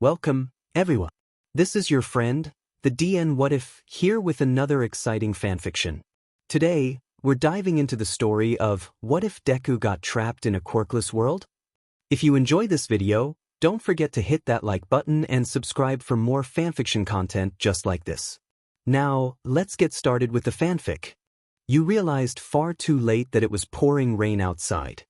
Welcome, everyone. This is your friend, the DN What If, here with another exciting fanfiction. Today, we're diving into the story of What If Deku Got Trapped in a Quirkless World? If you enjoy this video, don't forget to hit that like button and subscribe for more fanfiction content just like this. Now, let's get started with the fanfic. You realized far too late that it was pouring rain outside.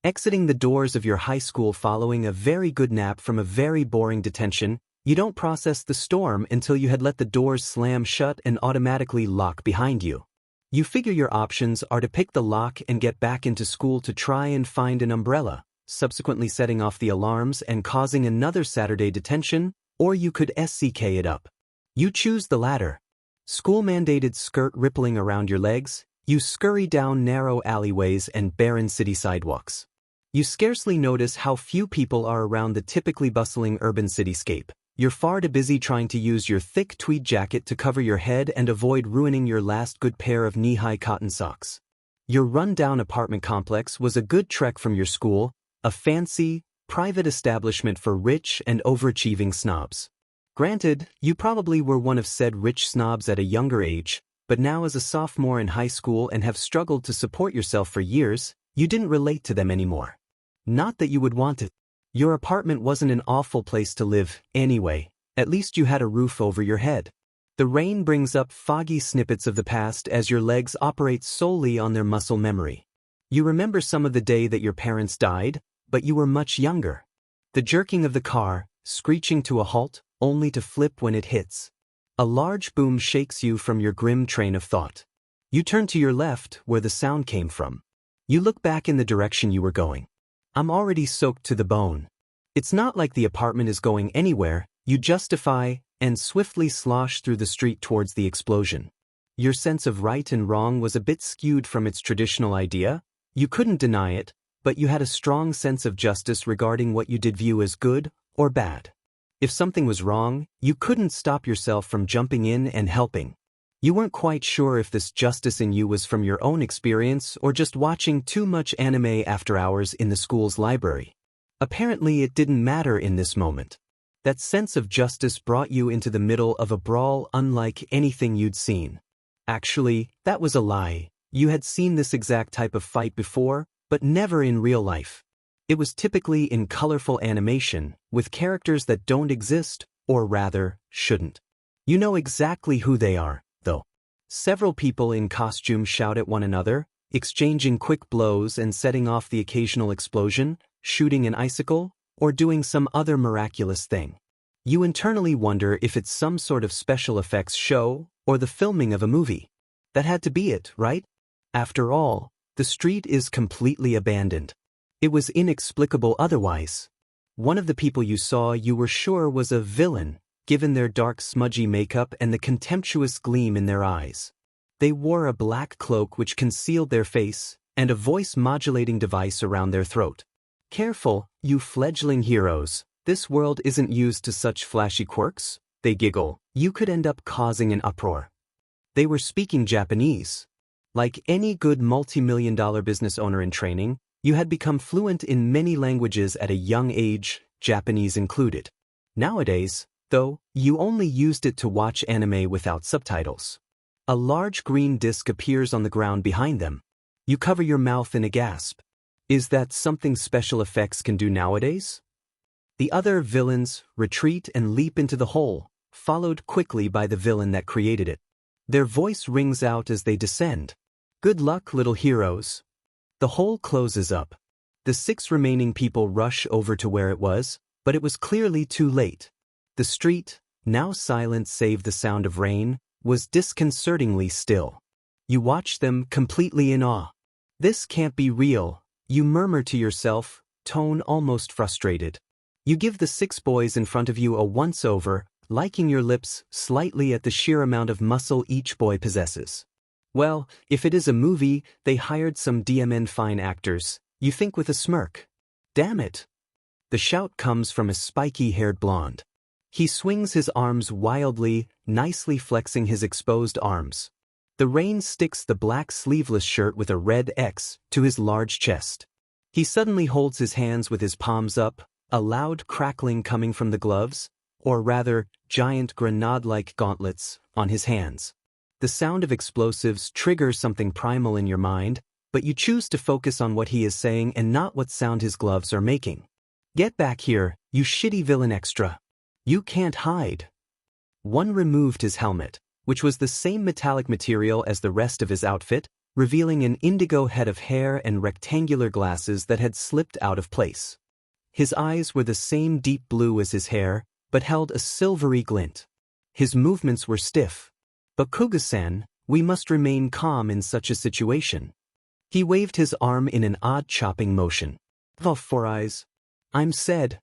Exiting the doors of your high school following a very good nap from a very boring detention, you don't process the storm until you had let the doors slam shut and automatically lock behind you. You figure your options are to pick the lock and get back into school to try and find an umbrella, subsequently setting off the alarms and causing another Saturday detention, or you could SCK it up. You choose the latter. School-mandated skirt rippling around your legs, you scurry down narrow alleyways and barren city sidewalks. You scarcely notice how few people are around the typically bustling urban cityscape. You're far too busy trying to use your thick tweed jacket to cover your head and avoid ruining your last good pair of knee-high cotton socks. Your run-down apartment complex was a good trek from your school, a fancy, private establishment for rich and overachieving snobs. Granted, you probably were one of said rich snobs at a younger age, but now as a sophomore in high school and have struggled to support yourself for years, you didn't relate to them anymore. Not that you would want it. Your apartment wasn't an awful place to live, anyway. At least you had a roof over your head. The rain brings up foggy snippets of the past as your legs operate solely on their muscle memory. You remember some of the day that your parents died, but you were much younger. The jerking of the car, screeching to a halt, only to flip when it hits. A large boom shakes you from your grim train of thought. You turn to your left, where the sound came from. You look back in the direction you were going. I'm already soaked to the bone. It's not like the apartment is going anywhere. You justify and swiftly slosh through the street towards the explosion. Your sense of right and wrong was a bit skewed from its traditional idea. You couldn't deny it, but you had a strong sense of justice regarding what you did view as good or bad. If something was wrong, you couldn't stop yourself from jumping in and helping. You weren't quite sure if this justice in you was from your own experience or just watching too much anime after hours in the school's library. Apparently it didn't matter in this moment. That sense of justice brought you into the middle of a brawl unlike anything you'd seen. Actually, that was a lie. You had seen this exact type of fight before, but never in real life. It was typically in colorful animation, with characters that don't exist, or rather, shouldn't. You know exactly who they are, though. Several people in costume shout at one another, exchanging quick blows and setting off the occasional explosion, shooting an icicle, or doing some other miraculous thing. You internally wonder if it's some sort of special effects show, or the filming of a movie. That had to be it, right? After all, the street is completely abandoned. It was inexplicable otherwise. One of the people you saw you were sure was a villain, given their dark smudgy makeup and the contemptuous gleam in their eyes. They wore a black cloak which concealed their face, and a voice-modulating device around their throat. Careful, you fledgling heroes, this world isn't used to such flashy quirks, they giggle. You could end up causing an uproar. They were speaking Japanese. Like any good multi-million-dollar business owner in training, you had become fluent in many languages at a young age, Japanese included. Nowadays, though, you only used it to watch anime without subtitles. A large green disc appears on the ground behind them. You cover your mouth in a gasp. Is that something special effects can do nowadays? The other villains retreat and leap into the hole, followed quickly by the villain that created it. Their voice rings out as they descend. Good luck, little heroes. The hole closes up. The 6 remaining people rush over to where it was, but it was clearly too late. The street, now silent save the sound of rain, was disconcertingly still. You watch them completely in awe. This can't be real, you murmur to yourself, tone almost frustrated. You give the 6 boys in front of you a once-over, liking your lips slightly at the sheer amount of muscle each boy possesses. Well, if it is a movie, they hired some DMN fine actors, you think with a smirk. Damn it! The shout comes from a spiky-haired blonde. He swings his arms wildly, nicely flexing his exposed arms. The rain sticks the black sleeveless shirt with a red X to his large chest. He suddenly holds his hands with his palms up, a loud crackling coming from the gloves, or rather, giant grenade-like gauntlets, on his hands. The sound of explosives triggers something primal in your mind, but you choose to focus on what he is saying and not what sound his gloves are making. Get back here, you shitty villain extra. You can't hide. One removed his helmet, which was the same metallic material as the rest of his outfit, revealing an indigo head of hair and rectangular glasses that had slipped out of place. His eyes were the same deep blue as his hair, but held a silvery glint. His movements were stiff. But Kuga-san, we must remain calm in such a situation. He waved his arm in an odd chopping motion. Oh, Four Eyes. I'm said.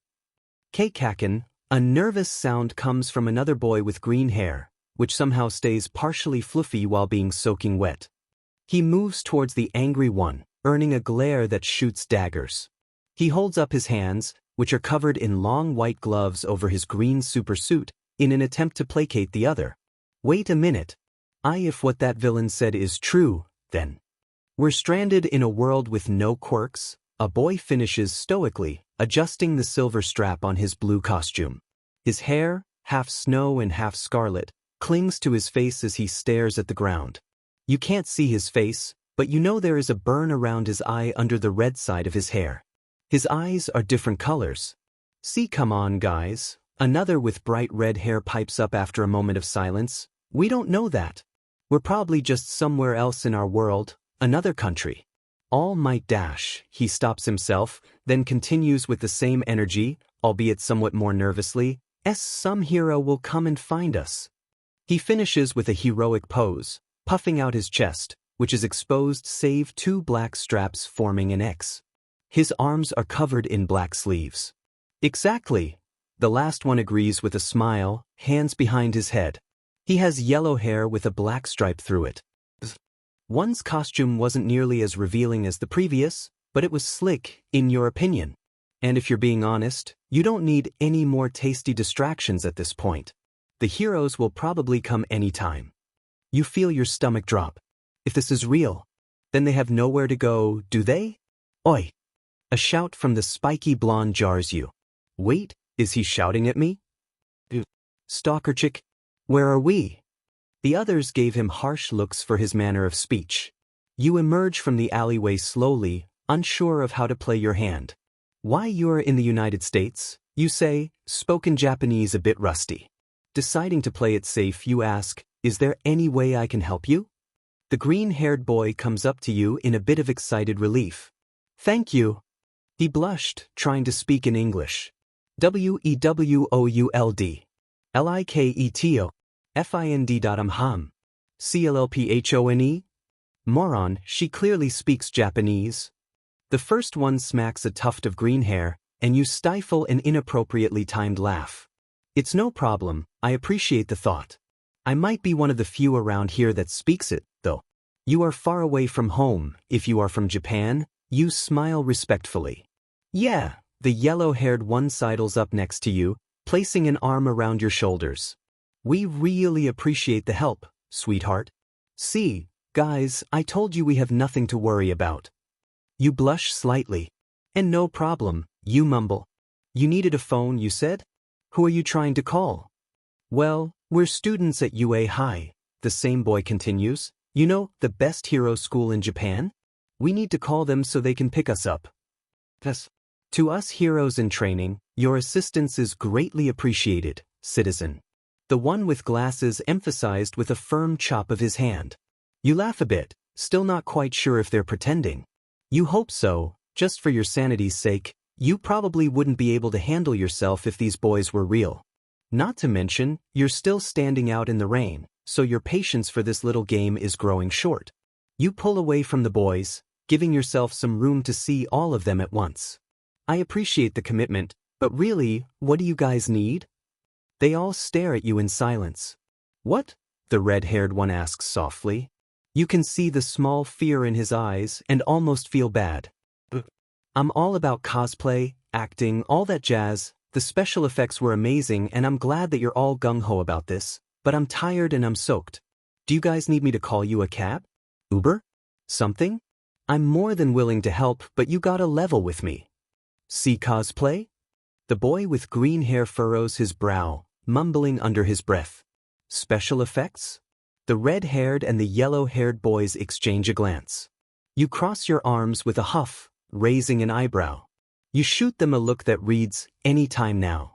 Keikaken, a nervous sound comes from another boy with green hair, which somehow stays partially fluffy while being soaking wet. He moves towards the angry one, earning a glare that shoots daggers. He holds up his hands, which are covered in long white gloves over his green supersuit, in an attempt to placate the other. Wait a minute. If what that villain said is true, then. We're stranded in a world with no quirks, a boy finishes stoically, adjusting the silver strap on his blue costume. His hair, half snow and half scarlet, clings to his face as he stares at the ground. You can't see his face, but you know there is a burn around his eye under the red side of his hair. His eyes are different colors. See, come on, guys. Another with bright red hair pipes up after a moment of silence. We don't know that. We're probably just somewhere else in our world, another country. All Might dash, he stops himself, then continues with the same energy, albeit somewhat more nervously, some hero will come and find us. He finishes with a heroic pose, puffing out his chest, which is exposed save two black straps forming an X. His arms are covered in black sleeves. Exactly. The last one agrees with a smile, hands behind his head. He has yellow hair with a black stripe through it. One's costume wasn't nearly as revealing as the previous, but it was slick, in your opinion. And if you're being honest, you don't need any more tasty distractions at this point. The heroes will probably come anytime. You feel your stomach drop. If this is real, then they have nowhere to go, do they? Oi! A shout from the spiky blonde jars you. Wait, is he shouting at me? Stalker chick, where are we? The others gave him harsh looks for his manner of speech. You emerge from the alleyway slowly, unsure of how to play your hand. Why you're in the United States, you say, spoken Japanese a bit rusty. Deciding to play it safe, you ask, is there any way I can help you? The green-haired boy comes up to you in a bit of excited relief. Thank you. He blushed, trying to speak in English. WEWOULD. LIKETO. FIND.ham. CLLPHONE? Moron, she clearly speaks Japanese. The first one smacks a tuft of green hair, and you stifle an inappropriately timed laugh. It's no problem, I appreciate the thought. I might be one of the few around here that speaks it, though. You are far away from home, if you are from Japan, you smile respectfully. Yeah, the yellow-haired one sidles up next to you, placing an arm around your shoulders. We really appreciate the help, sweetheart. See, guys, I told you we have nothing to worry about. You blush slightly. And no problem, you mumble. You needed a phone, you said? Who are you trying to call? Well, we're students at UA High, the same boy continues. You know, the best hero school in Japan? We need to call them so they can pick us up. Yes. To us heroes in training, your assistance is greatly appreciated, citizen. The one with glasses emphasized with a firm chop of his hand. You laugh a bit, still not quite sure if they're pretending. You hope so, just for your sanity's sake. You probably wouldn't be able to handle yourself if these boys were real. Not to mention, you're still standing out in the rain, so your patience for this little game is growing short. You pull away from the boys, giving yourself some room to see all of them at once. I appreciate the commitment, but really, what do you guys need? They all stare at you in silence. What? The red-haired one asks softly. You can see the small fear in his eyes and almost feel bad. I'm all about cosplay, acting, all that jazz. The special effects were amazing and I'm glad that you're all gung-ho about this, but I'm tired and I'm soaked. Do you guys need me to call you a cab? Uber? Something? I'm more than willing to help, but you gotta level with me. See cosplay? The boy with green hair furrows his brow, mumbling under his breath. Special effects? The red-haired and the yellow-haired boys exchange a glance. You cross your arms with a huff, raising an eyebrow. You shoot them a look that reads, "Any time now."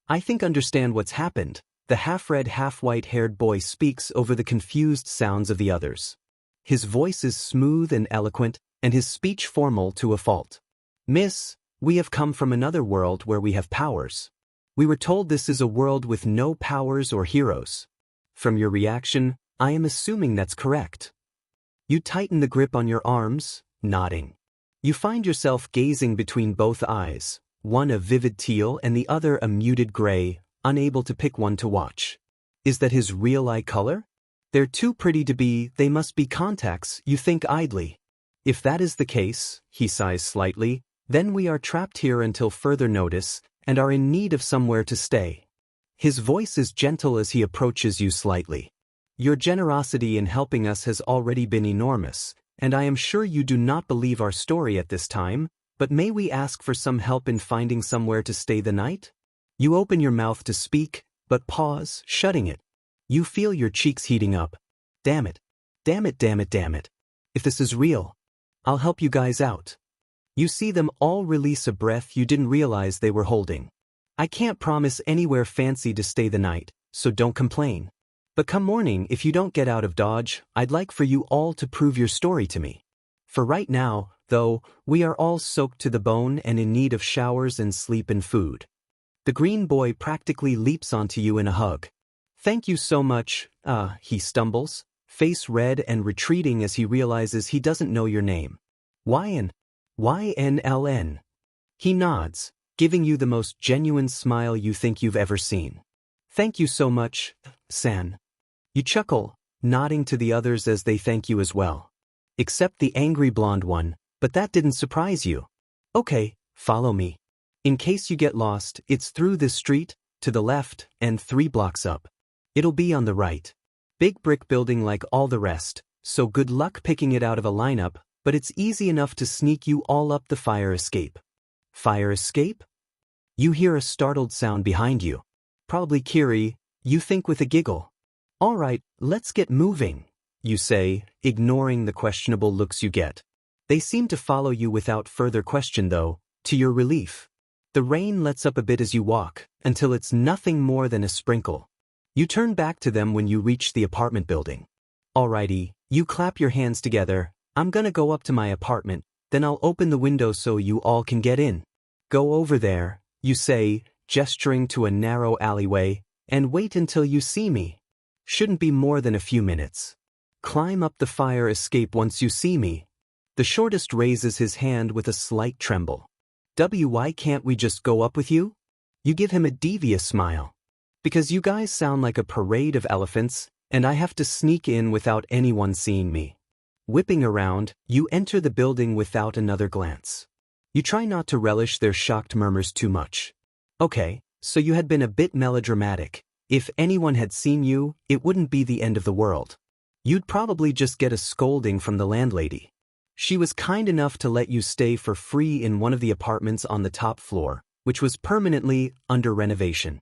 "I think understand what's happened," the half-red, half-white-haired boy speaks over the confused sounds of the others. His voice is smooth and eloquent, and his speech formal to a fault. "Miss, we have come from another world where we have powers. We were told this is a world with no powers or heroes. From your reaction, I am assuming that's correct." You tighten the grip on your arms, nodding. You find yourself gazing between both eyes, one a vivid teal and the other a muted gray, unable to pick one to watch. Is that his real eye color? They're too pretty to be, they must be contacts, you think idly. If that is the case, he sighs slightly, then we are trapped here until further notice, and are in need of somewhere to stay. His voice is gentle as he approaches you slightly. Your generosity in helping us has already been enormous, and I am sure you do not believe our story at this time, but may we ask for some help in finding somewhere to stay the night? You open your mouth to speak, but pause, shutting it. You feel your cheeks heating up. Damn it. Damn it, damn it, damn it. If this is real, I'll help you guys out. You see them all release a breath you didn't realize they were holding. I can't promise anywhere fancy to stay the night, so don't complain. But come morning, if you don't get out of Dodge, I'd like for you all to prove your story to me. For right now, though, we are all soaked to the bone and in need of showers and sleep and food. The green boy practically leaps onto you in a hug. Thank you so much, he stumbles, face red and retreating as he realizes he doesn't know your name. YNLN. He nods, giving you the most genuine smile you think you've ever seen. Thank you so much, San. You chuckle, nodding to the others as they thank you as well. Except the angry blonde one, but that didn't surprise you. Okay, follow me. In case you get lost, it's through this street, to the left, and 3 blocks up. It'll be on the right. Big brick building like all the rest, so good luck picking it out of a lineup, but it's easy enough to sneak you all up the fire escape. Fire escape? You hear a startled sound behind you. Probably Kiri, you think with a giggle. All right, let's get moving, you say, ignoring the questionable looks you get. They seem to follow you without further question though, to your relief. The rain lets up a bit as you walk, until it's nothing more than a sprinkle. You turn back to them when you reach the apartment building. Alrighty, you clap your hands together. I'm gonna go up to my apartment, then I'll open the window so you all can get in. Go over there, you say, gesturing to a narrow alleyway, and wait until you see me. Shouldn't be more than a few minutes. Climb up the fire escape once you see me. The shortest raises his hand with a slight tremble. Why can't we just go up with you? You give him a devious smile. Because you guys sound like a parade of elephants, and I have to sneak in without anyone seeing me. Whipping around, you enter the building without another glance. You try not to relish their shocked murmurs too much. Okay, so you had been a bit melodramatic. If anyone had seen you, it wouldn't be the end of the world. You'd probably just get a scolding from the landlady. She was kind enough to let you stay for free in one of the apartments on the top floor, which was permanently under renovation.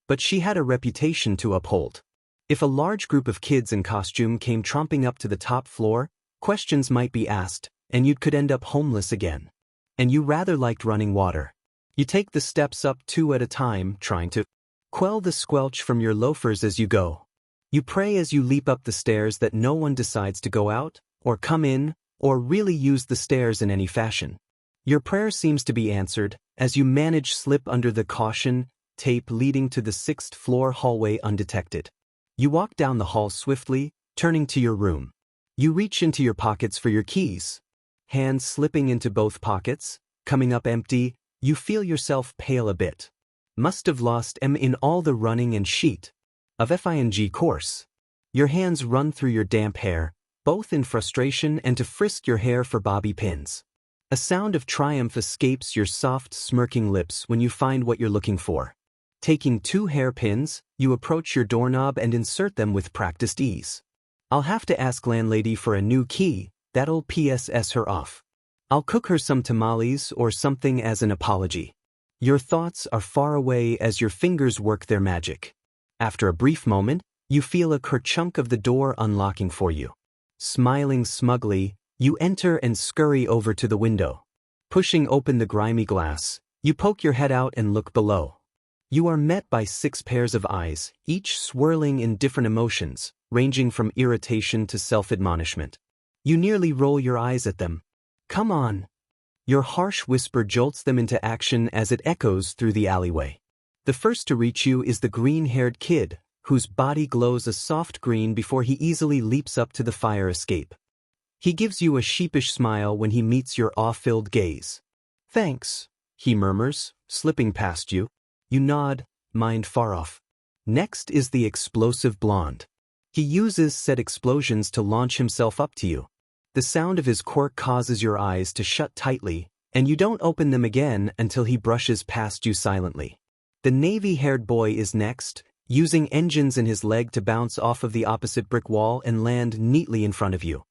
But she had a reputation to uphold. If a large group of kids in costume came tromping up to the top floor, questions might be asked, and you could end up homeless again. And you rather liked running water. You take the steps up 2 at a time, trying to quell the squelch from your loafers as you go. You pray as you leap up the stairs that no one decides to go out, or come in, or really use the stairs in any fashion. Your prayer seems to be answered, as you manage slip under the caution tape leading to the 6th floor hallway undetected. You walk down the hall swiftly, turning to your room. You reach into your pockets for your keys. Hands slipping into both pockets, coming up empty, you feel yourself pale a bit. Must have lost M in all the running and sheet of FING course. Your hands run through your damp hair, both in frustration and to frisk your hair for bobby pins. A sound of triumph escapes your soft, smirking lips when you find what you're looking for. Taking 2 hairpins, you approach your doorknob and insert them with practiced ease. I'll have to ask landlady for a new key, that'll PSS her off. I'll cook her some tamales or something as an apology. Your thoughts are far away as your fingers work their magic. After a brief moment, you feel a kerchunk of the door unlocking for you. Smiling smugly, you enter and scurry over to the window. Pushing open the grimy glass, you poke your head out and look below. You are met by 6 pairs of eyes, each swirling in different emotions, ranging from irritation to self-admonishment. You nearly roll your eyes at them. Come on. Your harsh whisper jolts them into action as it echoes through the alleyway. The first to reach you is the green-haired kid, whose body glows a soft green before he easily leaps up to the fire escape. He gives you a sheepish smile when he meets your awe-filled gaze. Thanks, he murmurs, slipping past you. You nod, mind far off. Next is the explosive blonde. He uses said explosions to launch himself up to you. The sound of his quirk causes your eyes to shut tightly, and you don't open them again until he brushes past you silently. The navy-haired boy is next, using engines in his leg to bounce off of the opposite brick wall and land neatly in front of you.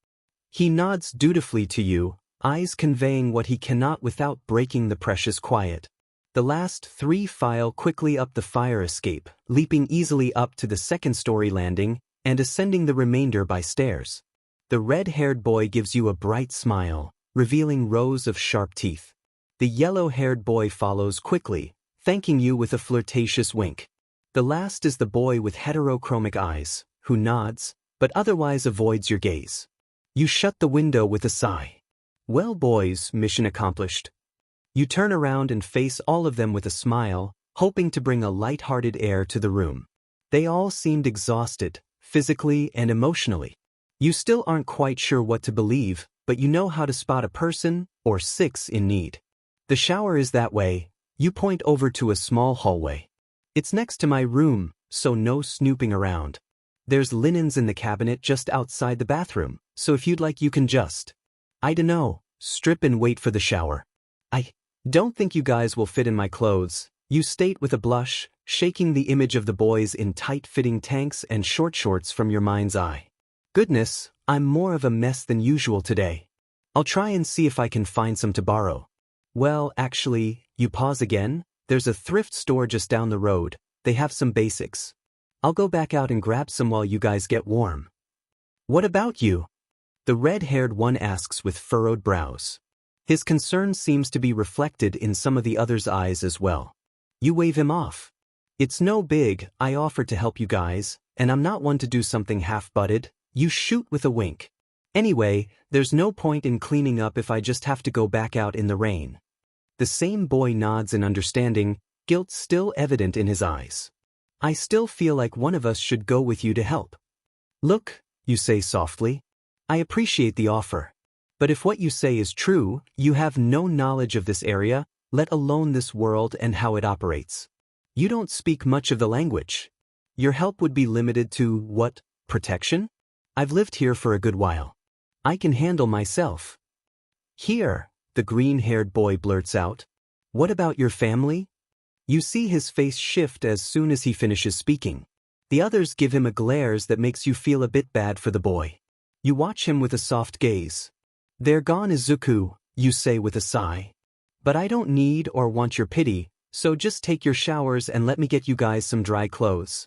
He nods dutifully to you, eyes conveying what he cannot without breaking the precious quiet. The last 3 file quickly up the fire escape, leaping easily up to the second-story landing and ascending the remainder by stairs. The red-haired boy gives you a bright smile, revealing rows of sharp teeth. The yellow-haired boy follows quickly, thanking you with a flirtatious wink. The last is the boy with heterochromic eyes, who nods, but otherwise avoids your gaze. You shut the window with a sigh. Well, boys, mission accomplished. You turn around and face all of them with a smile, hoping to bring a light-hearted air to the room. They all seemed exhausted, physically and emotionally. You still aren't quite sure what to believe, but you know how to spot a person, or 6, in need. The shower is that way. You point over to a small hallway. It's next to my room, so no snooping around. There's linens in the cabinet just outside the bathroom, so if you'd like you can just, I dunno, strip and wait for the shower. I don't think you guys will fit in my clothes, you state with a blush, shaking the image of the boys in tight-fitting tanks and short shorts from your mind's eye. Goodness, I'm more of a mess than usual today. I'll try and see if I can find some to borrow. Well, actually, you pause again. There's a thrift store just down the road. They have some basics. I'll go back out and grab some while you guys get warm. What about you? The red-haired one asks with furrowed brows. His concern seems to be reflected in some of the others' eyes as well. You wave him off. It's no big, I offered to help you guys, and I'm not one to do something half-butted. You shoot with a wink. Anyway, there's no point in cleaning up if I just have to go back out in the rain. The same boy nods in understanding, guilt still evident in his eyes. I still feel like one of us should go with you to help. Look, you say softly. I appreciate the offer. But if what you say is true, you have no knowledge of this area, let alone this world and how it operates. You don't speak much of the language. Your help would be limited to, what, protection? I've lived here for a good while. I can handle myself. Here, the green-haired boy blurts out. What about your family? You see his face shift as soon as he finishes speaking. The others give him a glare that makes you feel a bit bad for the boy. You watch him with a soft gaze. They're gone, Izuku, you say with a sigh. But I don't need or want your pity, so just take your showers and let me get you guys some dry clothes.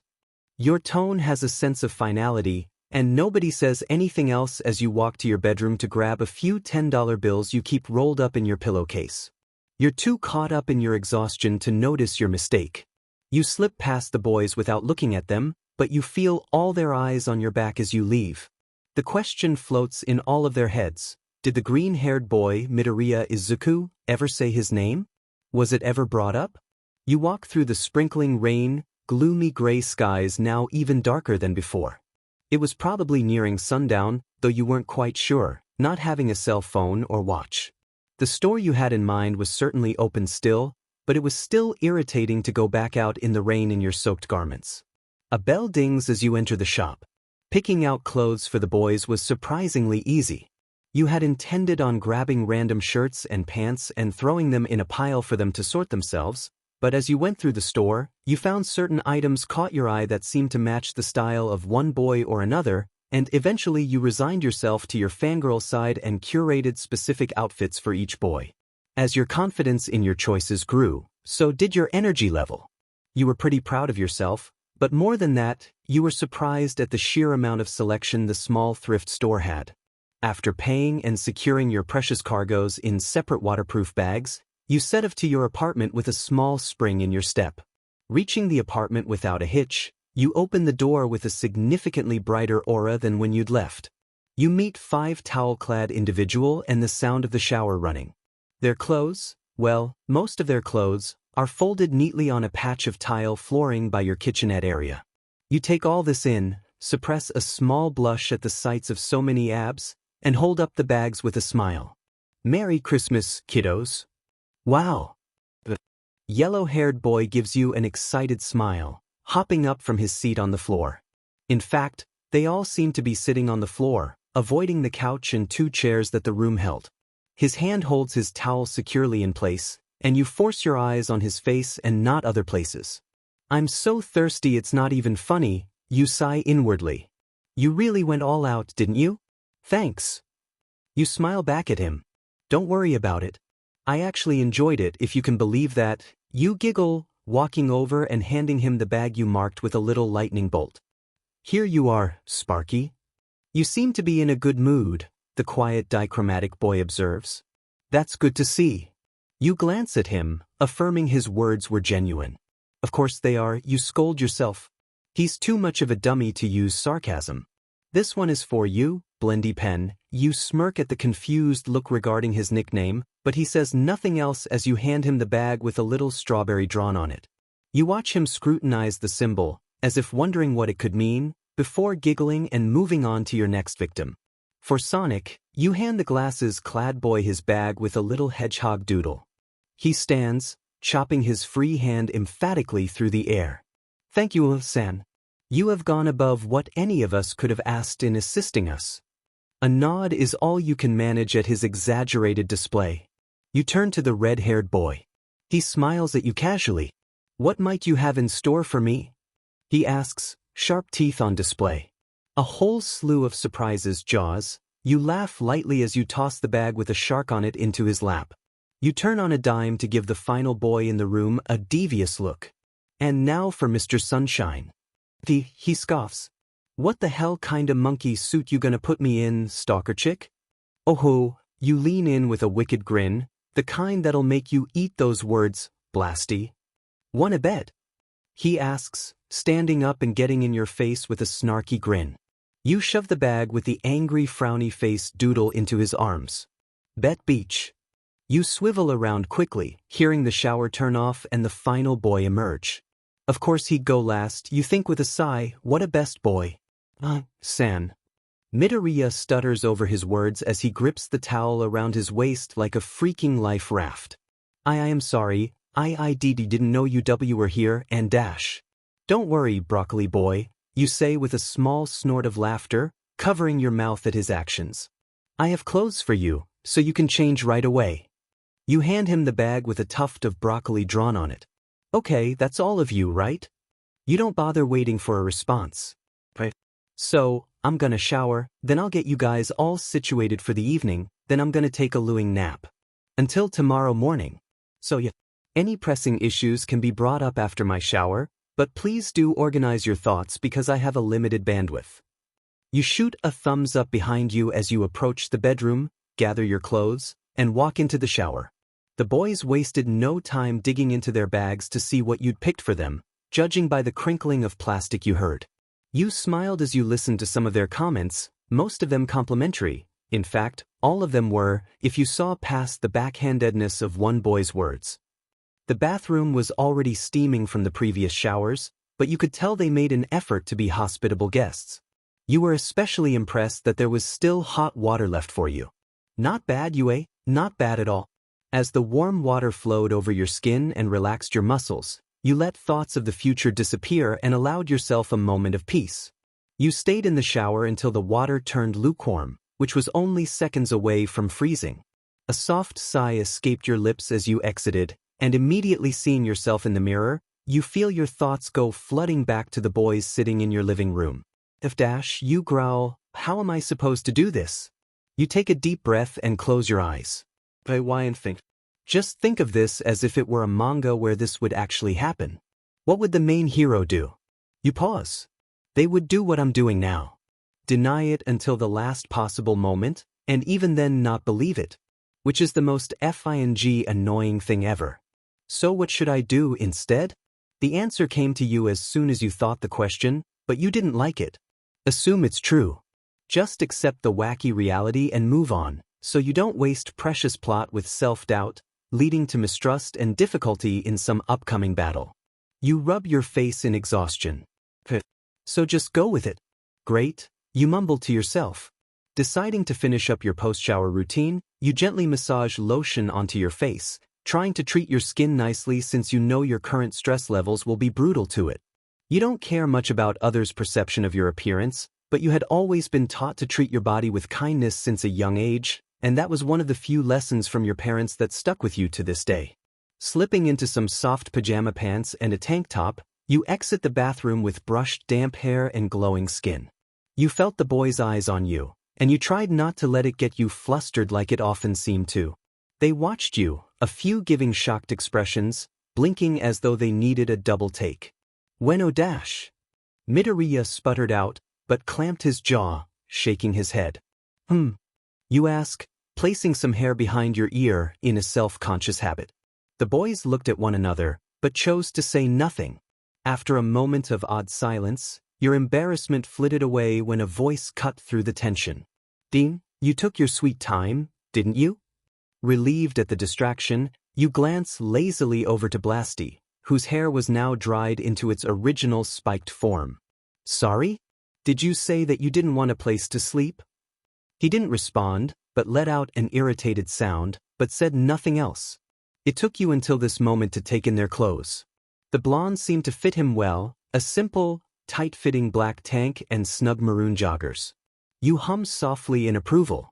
Your tone has a sense of finality, and nobody says anything else as you walk to your bedroom to grab a few $10 bills you keep rolled up in your pillowcase. You're too caught up in your exhaustion to notice your mistake. You slip past the boys without looking at them, but you feel all their eyes on your back as you leave. The question floats in all of their heads. Did the green-haired boy, Midoriya Izuku, ever say his name? Was it ever brought up? You walk through the sprinkling rain, gloomy gray skies now even darker than before. It was probably nearing sundown, though you weren't quite sure, not having a cell phone or watch. The store you had in mind was certainly open still, but it was still irritating to go back out in the rain in your soaked garments. A bell dings as you enter the shop. Picking out clothes for the boys was surprisingly easy. You had intended on grabbing random shirts and pants and throwing them in a pile for them to sort themselves, but as you went through the store, you found certain items caught your eye that seemed to match the style of one boy or another, and eventually you resigned yourself to your fangirl side and curated specific outfits for each boy. As your confidence in your choices grew, so did your energy level. You were pretty proud of yourself, But more than that, you were surprised at the sheer amount of selection the small thrift store had. After paying and securing your precious cargoes in separate waterproof bags, you set off to your apartment with a small spring in your step. Reaching the apartment without a hitch, you open the door with a significantly brighter aura than when you'd left. You meet 5 towel-clad individuals and the sound of the shower running. Their clothes, well, most of their clothes, are folded neatly on a patch of tile flooring by your kitchenette area. You take all this in, suppress a small blush at the sights of so many abs, and hold up the bags with a smile. Merry Christmas, kiddos. Wow. The yellow-haired boy gives you an excited smile, hopping up from his seat on the floor. In fact, they all seem to be sitting on the floor, avoiding the couch and 2 chairs that the room held. His hand holds his towel securely in place, and you force your eyes on his face and not other places. I'm so thirsty it's not even funny, you sigh inwardly. You really went all out, didn't you? Thanks. You smile back at him. Don't worry about it. I actually enjoyed it, if you can believe that. You giggle, walking over and handing him the bag you marked with a little lightning bolt. Here you are, Sparky. You seem to be in a good mood, the quiet dichromatic boy observes. That's good to see. You glance at him, affirming his words were genuine. Of course they are, you scold yourself. He's too much of a dummy to use sarcasm. This one is for you, Blendy Pen. You smirk at the confused look regarding his nickname, but he says nothing else as you hand him the bag with a little strawberry drawn on it. You watch him scrutinize the symbol, as if wondering what it could mean, before giggling and moving on to your next victim. For Sonic, you hand the glasses-clad boy his bag with a little hedgehog doodle. He stands, chopping his free hand emphatically through the air. Thank you, San. You have gone above what any of us could have asked in assisting us. A nod is all you can manage at his exaggerated display. You turn to the red-haired boy. He smiles at you casually. What might you have in store for me? He asks, sharp teeth on display. A whole slew of surprises, Jaws. You laugh lightly as you toss the bag with a shark on it into his lap. You turn on a dime to give the final boy in the room a devious look. And now for Mr. Sunshine. He scoffs. What the hell kinda monkey suit you gonna put me in, stalker chick? Oh ho, you lean in with a wicked grin, the kind that'll make you eat those words, blasty. Wanna bet? He asks, standing up and getting in your face with a snarky grin. You shove the bag with the angry frowny face doodle into his arms. Bet beach. You swivel around quickly, hearing the shower turn off and the final boy emerge. Of course he'd go last, you think with a sigh, what a best boy. San. Midoriya stutters over his words as he grips the towel around his waist like a freaking life raft. I am sorry, I didn't know you were here, and dash. Don't worry, broccoli boy, you say with a small snort of laughter, covering your mouth at his actions. I have clothes for you, so you can change right away. You hand him the bag with a tuft of broccoli drawn on it. Okay, that's all of you, right? You don't bother waiting for a response. Right. So, I'm gonna shower, then I'll get you guys all situated for the evening, then I'm gonna take a lewing nap. Until tomorrow morning. So yeah, any pressing issues can be brought up after my shower, but please do organize your thoughts because I have a limited bandwidth. You shoot a thumbs up behind you as you approach the bedroom, gather your clothes, and walk into the shower. The boys wasted no time digging into their bags to see what you'd picked for them, judging by the crinkling of plastic you heard. You smiled as you listened to some of their comments, most of them complimentary. In fact, all of them were, if you saw past the backhandedness of one boy's words. The bathroom was already steaming from the previous showers, but you could tell they made an effort to be hospitable guests. You were especially impressed that there was still hot water left for you. Not bad, Yue, not bad at all. As the warm water flowed over your skin and relaxed your muscles, you let thoughts of the future disappear and allowed yourself a moment of peace. You stayed in the shower until the water turned lukewarm, which was only seconds away from freezing. A soft sigh escaped your lips as you exited, and immediately seeing yourself in the mirror, you feel your thoughts go flooding back to the boys sitting in your living room. You growl, how am I supposed to do this? You take a deep breath and close your eyes. Why and think. Just think of this as if it were a manga where this would actually happen. What would the main hero do? You pause. They would do what I'm doing now. Deny it until the last possible moment, and even then not believe it. Which is the most FING annoying thing ever. So what should I do instead? The answer came to you as soon as you thought the question, but you didn't like it. Assume it's true. Just accept the wacky reality and move on, so you don't waste precious plot with self-doubt, leading to mistrust and difficulty in some upcoming battle. You rub your face in exhaustion. So just go with it. Great, you mumble to yourself. Deciding to finish up your post-shower routine, you gently massage lotion onto your face, trying to treat your skin nicely since you know your current stress levels will be brutal to it. You don't care much about others' perception of your appearance, but you had always been taught to treat your body with kindness since a young age, and that was one of the few lessons from your parents that stuck with you to this day. Slipping into some soft pajama pants and a tank top, you exit the bathroom with brushed damp hair and glowing skin. You felt the boys' eyes on you, and you tried not to let it get you flustered like it often seemed to. They watched you, a few giving shocked expressions, blinking as though they needed a double take. Bueno dash. Midoriya sputtered out, but clamped his jaw, shaking his head. You ask, placing some hair behind your ear in a self-conscious habit. The boys looked at one another, but chose to say nothing. After a moment of odd silence, your embarrassment flitted away when a voice cut through the tension. Dean, you took your sweet time, didn't you? Relieved at the distraction, you glance lazily over to Blasty, whose hair was now dried into its original spiked form. Sorry? Did you say that you didn't want a place to sleep? He didn't respond, but let out an irritated sound, but said nothing else. It took you until this moment to take in their clothes. The blonde seemed to fit him well, a simple, tight-fitting black tank and snug maroon joggers. You hum softly in approval.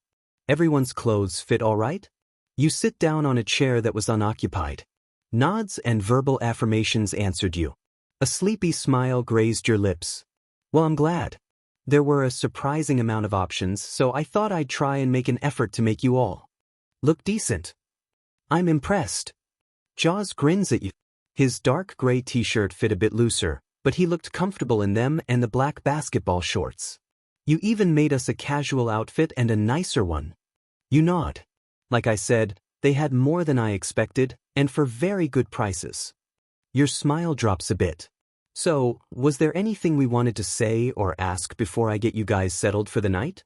Everyone's clothes fit all right? You sit down on a chair that was unoccupied. Nods and verbal affirmations answered you. A sleepy smile grazed your lips. Well, I'm glad. There were a surprising amount of options, so I thought I'd try and make an effort to make you all look decent. I'm impressed. Jaws grins at you. His dark gray t-shirt fit a bit looser, but he looked comfortable in them and the black basketball shorts. You even made us a casual outfit and a nicer one. You nod. Like I said, they had more than I expected, and for very good prices. Your smile drops a bit. So, was there anything we wanted to say or ask before I get you guys settled for the night?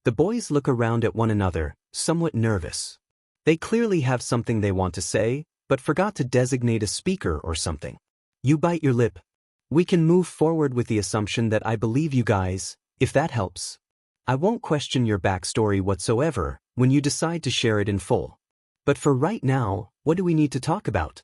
The boys look around at one another, somewhat nervous. They clearly have something they want to say, but forgot to designate a speaker or something. You bite your lip. We can move forward with the assumption that I believe you guys, if that helps. I won't question your backstory whatsoever when you decide to share it in full. But for right now, what do we need to talk about?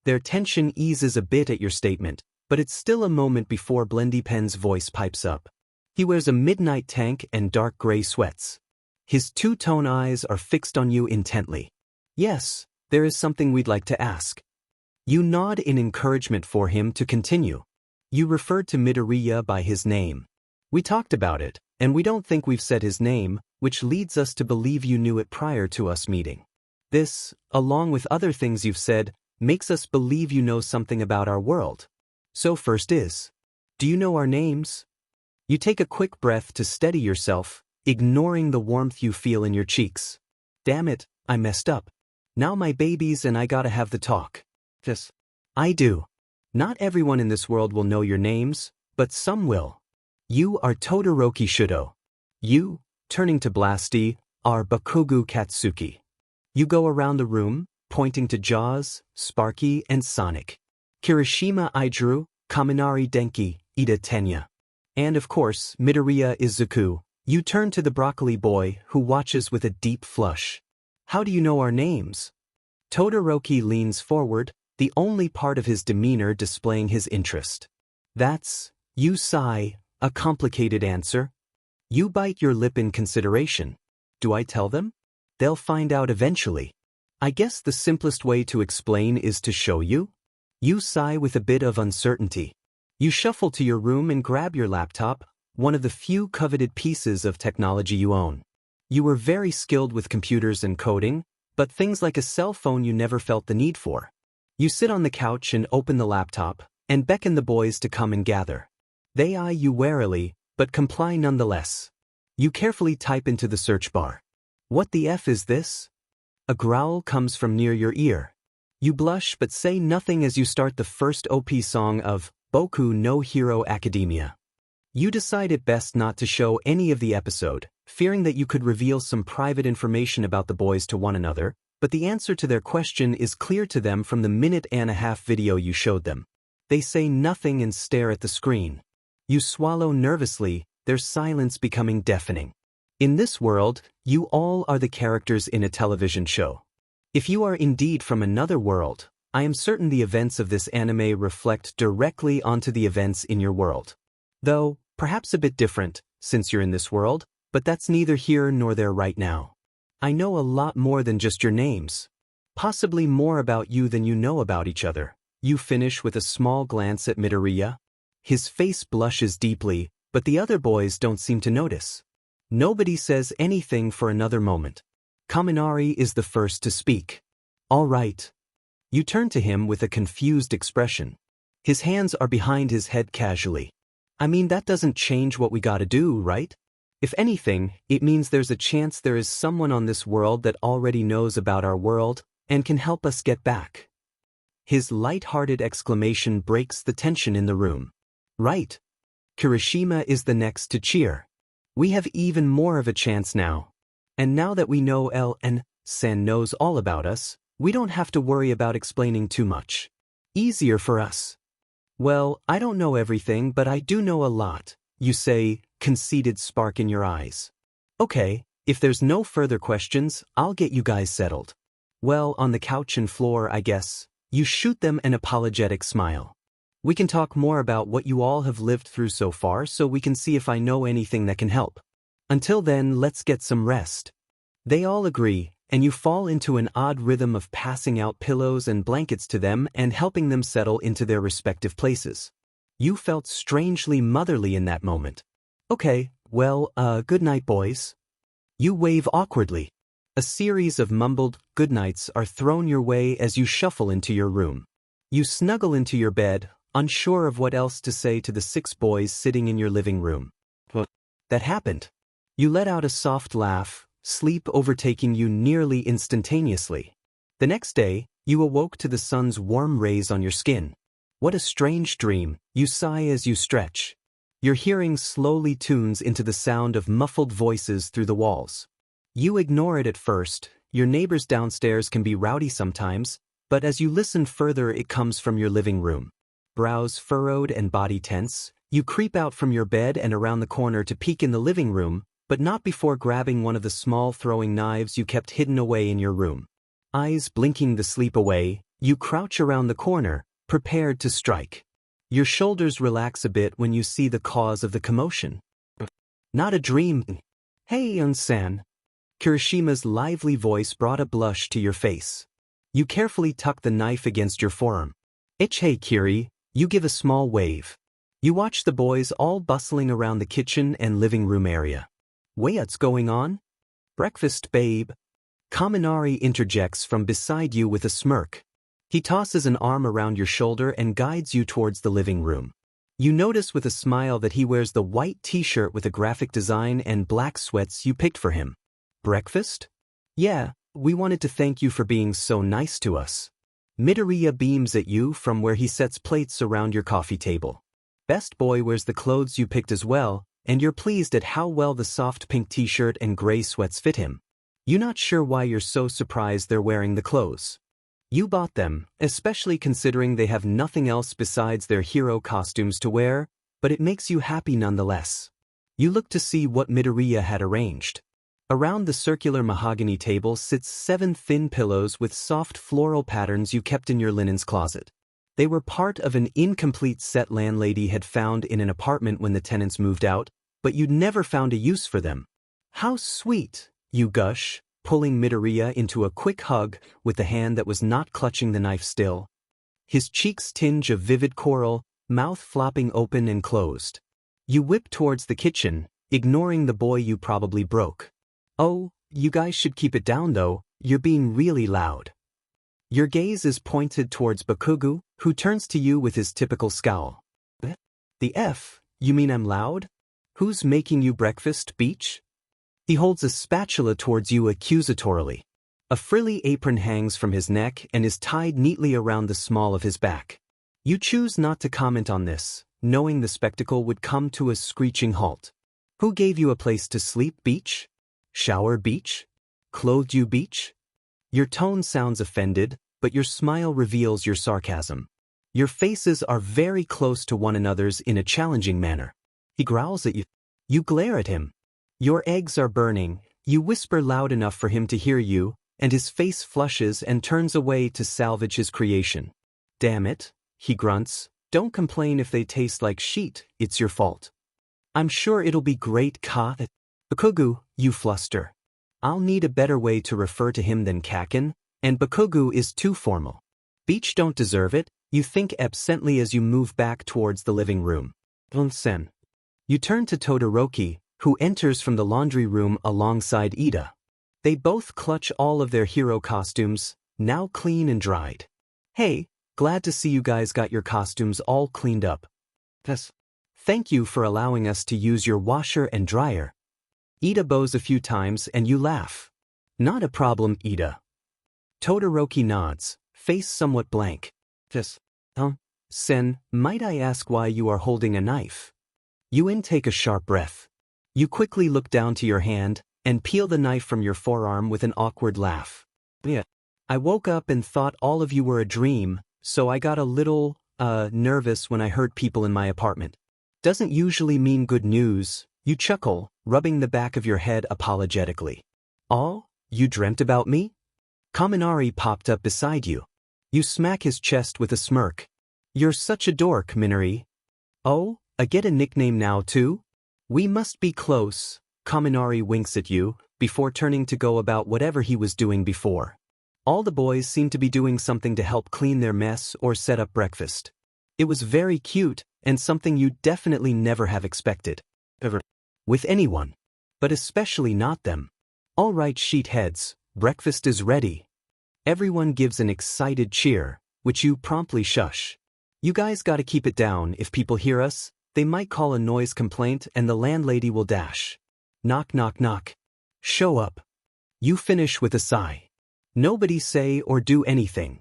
Their tension eases a bit at your statement, but it's still a moment before Blendy Pen's voice pipes up. He wears a midnight tank and dark gray sweats. His two-tone eyes are fixed on you intently. Yes, there is something we'd like to ask. You nod in encouragement for him to continue. You referred to Midoriya by his name. We talked about it, and we don't think we've said his name, which leads us to believe you knew it prior to us meeting. This, along with other things you've said, makes us believe you know something about our world. So first is, do you know our names? You take a quick breath to steady yourself, ignoring the warmth you feel in your cheeks. Damn it, I messed up. Now my babies and I gotta have the talk. Yes. I do. Not everyone in this world will know your names, but some will. You are Todoroki Shudo. You, turning to Blasty, are Bakugo Katsuki. You go around the room, pointing to Jaws, Sparky, and Sonic. Kirishima Idru, Kaminari Denki, Ida Tenya. And of course, Midoriya Izuku. You turn to the broccoli boy, who watches with a deep flush. How do you know our names? Todoroki leans forward, the only part of his demeanor displaying his interest. That's, you sigh, a complicated answer. You bite your lip in consideration. Do I tell them? They'll find out eventually. I guess the simplest way to explain is to show you. You sigh with a bit of uncertainty. You shuffle to your room and grab your laptop, one of the few coveted pieces of technology you own. You were very skilled with computers and coding, but things like a cell phone you never felt the need for. You sit on the couch and open the laptop, and beckon the boys to come and gather. They eye you warily, but comply nonetheless. You carefully type into the search bar. What the F is this? A growl comes from near your ear. You blush but say nothing as you start the first OP song of Boku no Hero Academia. You decide it best not to show any of the episode, fearing that you could reveal some private information about the boys to one another, but the answer to their question is clear to them from the minute-and-a-half video you showed them. They say nothing and stare at the screen. You swallow nervously, their silence becoming deafening. In this world, you all are the characters in a television show. If you are indeed from another world, I am certain the events of this anime reflect directly onto the events in your world. Though, perhaps a bit different, since you're in this world, but that's neither here nor there right now. I know a lot more than just your names. Possibly more about you than you know about each other. You finish with a small glance at Midoriya. His face blushes deeply, but the other boys don't seem to notice. Nobody says anything for another moment. Kaminari is the first to speak. All right. You turn to him with a confused expression. His hands are behind his head casually. I mean, that doesn't change what we gotta do, right? If anything, it means there's a chance there is someone on this world that already knows about our world and can help us get back. His light-hearted exclamation breaks the tension in the room. Right. Kirishima is the next to cheer. We have even more of a chance now. And now that we know San knows all about us, we don't have to worry about explaining too much. Easier for us. Well, I don't know everything, but I do know a lot, you say, conceited spark in your eyes. Okay, if there's no further questions, I'll get you guys settled. Well, on the couch and floor, I guess. You shoot them an apologetic smile. We can talk more about what you all have lived through so far so we can see if I know anything that can help. Until then, let's get some rest. They all agree, and you fall into an odd rhythm of passing out pillows and blankets to them and helping them settle into their respective places. You felt strangely motherly in that moment. Okay, well, good night, boys. You wave awkwardly. A series of mumbled goodnights are thrown your way as you shuffle into your room. You snuggle into your bed, unsure of what else to say to the 6 boys sitting in your living room. What? That happened. You let out a soft laugh, sleep overtaking you nearly instantaneously. The next day, you awoke to the sun's warm rays on your skin. What a strange dream, you sigh as you stretch. Your hearing slowly tunes into the sound of muffled voices through the walls. You ignore it at first. Your neighbors downstairs can be rowdy sometimes, but as you listen further, it comes from your living room. Brows furrowed and body tense, you creep out from your bed and around the corner to peek in the living room, but not before grabbing one of the small throwing knives you kept hidden away in your room. Eyes blinking the sleep away, you crouch around the corner, prepared to strike. Your shoulders relax a bit when you see the cause of the commotion. Not a dream. Hey, San. Kirishima's lively voice brought a blush to your face. You carefully tuck the knife against your forearm. Hey Kiri, you give a small wave. You watch the boys all bustling around the kitchen and living room area. What's going on? Breakfast, babe. Kaminari interjects from beside you with a smirk. He tosses an arm around your shoulder and guides you towards the living room. You notice with a smile that he wears the white t-shirt with a graphic design and black sweats you picked for him. Breakfast? Yeah, we wanted to thank you for being so nice to us. Midoriya beams at you from where he sets plates around your coffee table. Best boy wears the clothes you picked as well, and you're pleased at how well the soft pink t-shirt and gray sweats fit him. You're not sure why you're so surprised they're wearing the clothes. You bought them, especially considering they have nothing else besides their hero costumes to wear, but it makes you happy nonetheless. You look to see what Midoriya had arranged. Around the circular mahogany table sits 7 thin pillows with soft floral patterns you kept in your linens closet. They were part of an incomplete set landlady had found in an apartment when the tenants moved out, but you'd never found a use for them. How sweet, you gush, pulling Midoriya into a quick hug with the hand that was not clutching the knife still. His cheeks tinge of vivid coral, mouth flopping open and closed. You whip towards the kitchen, ignoring the boy you probably broke. Oh, you guys should keep it down though, you're being really loud. Your gaze is pointed towards Bakugu, who turns to you with his typical scowl. The F, you mean I'm loud? Who's making you breakfast, Beach? He holds a spatula towards you accusatorily. A frilly apron hangs from his neck and is tied neatly around the small of his back. You choose not to comment on this, knowing the spectacle would come to a screeching halt. Who gave you a place to sleep, Beach? Shower, Beach? Clothed you, Beach? Your tone sounds offended, but your smile reveals your sarcasm. Your faces are very close to one another's in a challenging manner. He growls at you. You glare at him. Your eggs are burning. You whisper loud enough for him to hear you, and his face flushes and turns away to salvage his creation. Damn it, he grunts. Don't complain if they taste like sheet, it's your fault. I'm sure it'll be great, Bakugu, you fluster. I'll need a better way to refer to him than Kakin, and Bakugu is too formal. Beach don't deserve it, you think absently as you move back towards the living room. Sen. You turn to Todoroki, who enters from the laundry room alongside Ida. They both clutch all of their hero costumes, now clean and dried. Hey, glad to see you guys got your costumes all cleaned up. Thank you for allowing us to use your washer and dryer. Ida bows a few times and you laugh. Not a problem, Ida. Todoroki nods, face somewhat blank. Sen, might I ask why you are holding a knife? You intake a sharp breath. You quickly look down to your hand and peel the knife from your forearm with an awkward laugh. Yeah. I woke up and thought all of you were a dream, so I got a little, nervous when I heard people in my apartment. Doesn't usually mean good news, you chuckle, rubbing the back of your head apologetically. Oh, you dreamt about me? Kaminari popped up beside you. You smack his chest with a smirk. You're such a dork, Minori. Oh, I get a nickname now too? We must be close. Kaminari winks at you, before turning to go about whatever he was doing before. All the boys seem to be doing something to help clean their mess or set up breakfast. It was very cute, and something you definitely never have expected. Ever. With anyone. But especially not them. All right, sheetheads, breakfast is ready. Everyone gives an excited cheer, which you promptly shush. You guys gotta keep it down. If people hear us, they might call a noise complaint and the landlady will dash. Knock, knock, knock. Show up. You finish with a sigh. Nobody say or do anything.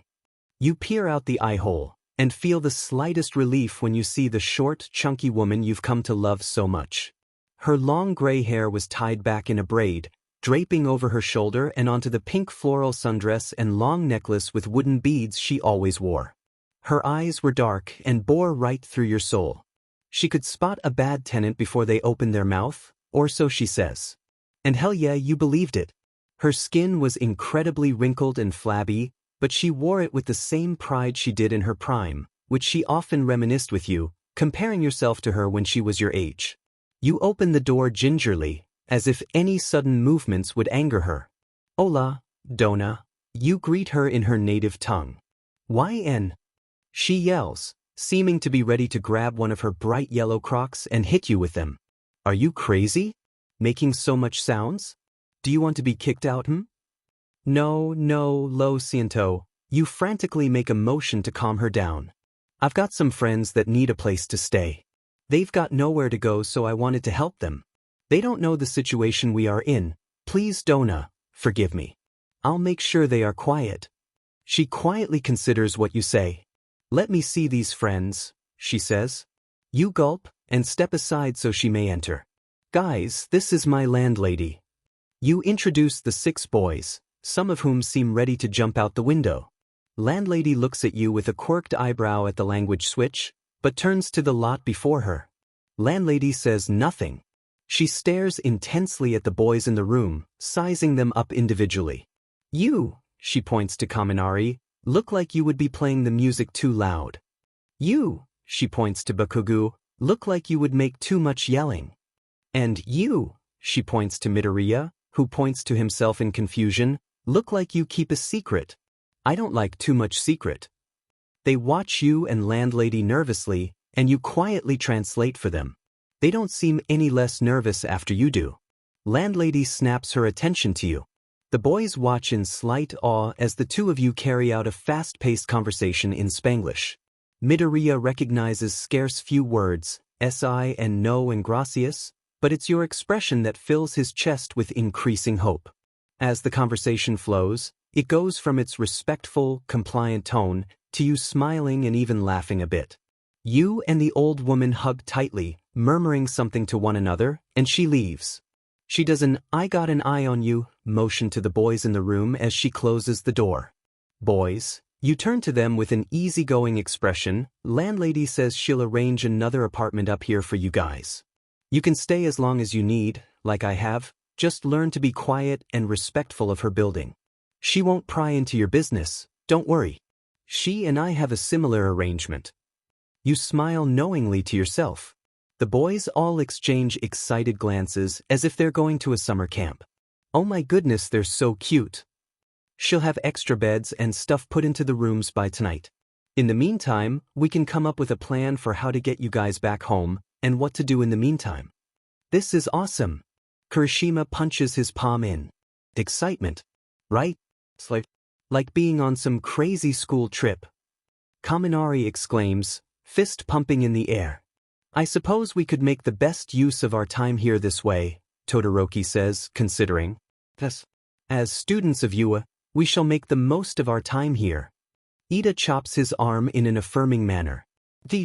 You peer out the eye hole and feel the slightest relief when you see the short, chunky woman you've come to love so much. Her long gray hair was tied back in a braid, draping over her shoulder and onto the pink floral sundress and long necklace with wooden beads she always wore. Her eyes were dark and bore right through your soul. She could spot a bad tenant before they opened their mouth, or so she says. And hell yeah, you believed it. Her skin was incredibly wrinkled and flabby, but she wore it with the same pride she did in her prime, which she often reminisced with you, comparing yourself to her when she was your age. You open the door gingerly, as if any sudden movements would anger her. Hola, Dona. You greet her in her native tongue. YN. She yells, seeming to be ready to grab one of her bright yellow Crocs and hit you with them. Are you crazy? Making so much sounds? Do you want to be kicked out, No, lo siento. You frantically make a motion to calm her down. I've got some friends that need a place to stay. They've got nowhere to go, so I wanted to help them. They don't know the situation we are in. Please, Dona, forgive me. I'll make sure they are quiet. She quietly considers what you say. Let me see these friends, she says. You gulp and step aside so she may enter. Guys, this is my landlady. You introduce the 6 boys, some of whom seem ready to jump out the window. Landlady looks at you with a quirked eyebrow at the language switch, but turns to the lot before her. Landlady says nothing. She stares intensely at the boys in the room, sizing them up individually. You, she points to Kaminari, look like you would be playing the music too loud. You, she points to Bakugu, look like you would make too much yelling. And you, she points to Midoriya, who points to himself in confusion, look like you keep a secret. I don't like too much secret. They watch you and landlady nervously, and you quietly translate for them. They don't seem any less nervous after you do. Landlady snaps her attention to you. The boys watch in slight awe as the two of you carry out a fast-paced conversation in Spanglish. Midoriya recognizes scarce few words, si and no and gracias, but it's your expression that fills his chest with increasing hope. As the conversation flows, it goes from its respectful, compliant tone to you smiling and even laughing a bit. You and the old woman hug tightly, murmuring something to one another, and she leaves. She does an "I got an eye on you" motion to the boys in the room as she closes the door. Boys, you turn to them with an easygoing expression. Landlady says she'll arrange another apartment up here for you guys. You can stay as long as you need, like I have, just learn to be quiet and respectful of her building. She won't pry into your business, don't worry. She and I have a similar arrangement. You smile knowingly to yourself. The boys all exchange excited glances as if they're going to a summer camp. Oh my goodness, they're so cute. She'll have extra beds and stuff put into the rooms by tonight. In the meantime, we can come up with a plan for how to get you guys back home and what to do in the meantime. This is awesome. Kirishima punches his palm in. Excitement, right? It's like being on some crazy school trip. Kaminari exclaims, fist pumping in the air. I suppose we could make the best use of our time here this way, Todoroki says, considering. Thus, as students of UA, we shall make the most of our time here. Ida chops his arm in an affirming manner.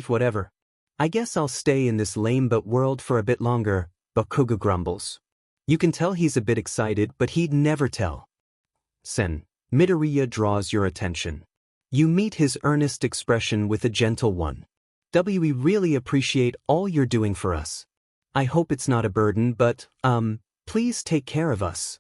Whatever. I guess I'll stay in this lame-but world for a bit longer, Bakugo grumbles. You can tell he's a bit excited, but he'd never tell. Sen, Midoriya draws your attention. You meet his earnest expression with a gentle one. We really appreciate all you're doing for us. I hope it's not a burden, but, please take care of us.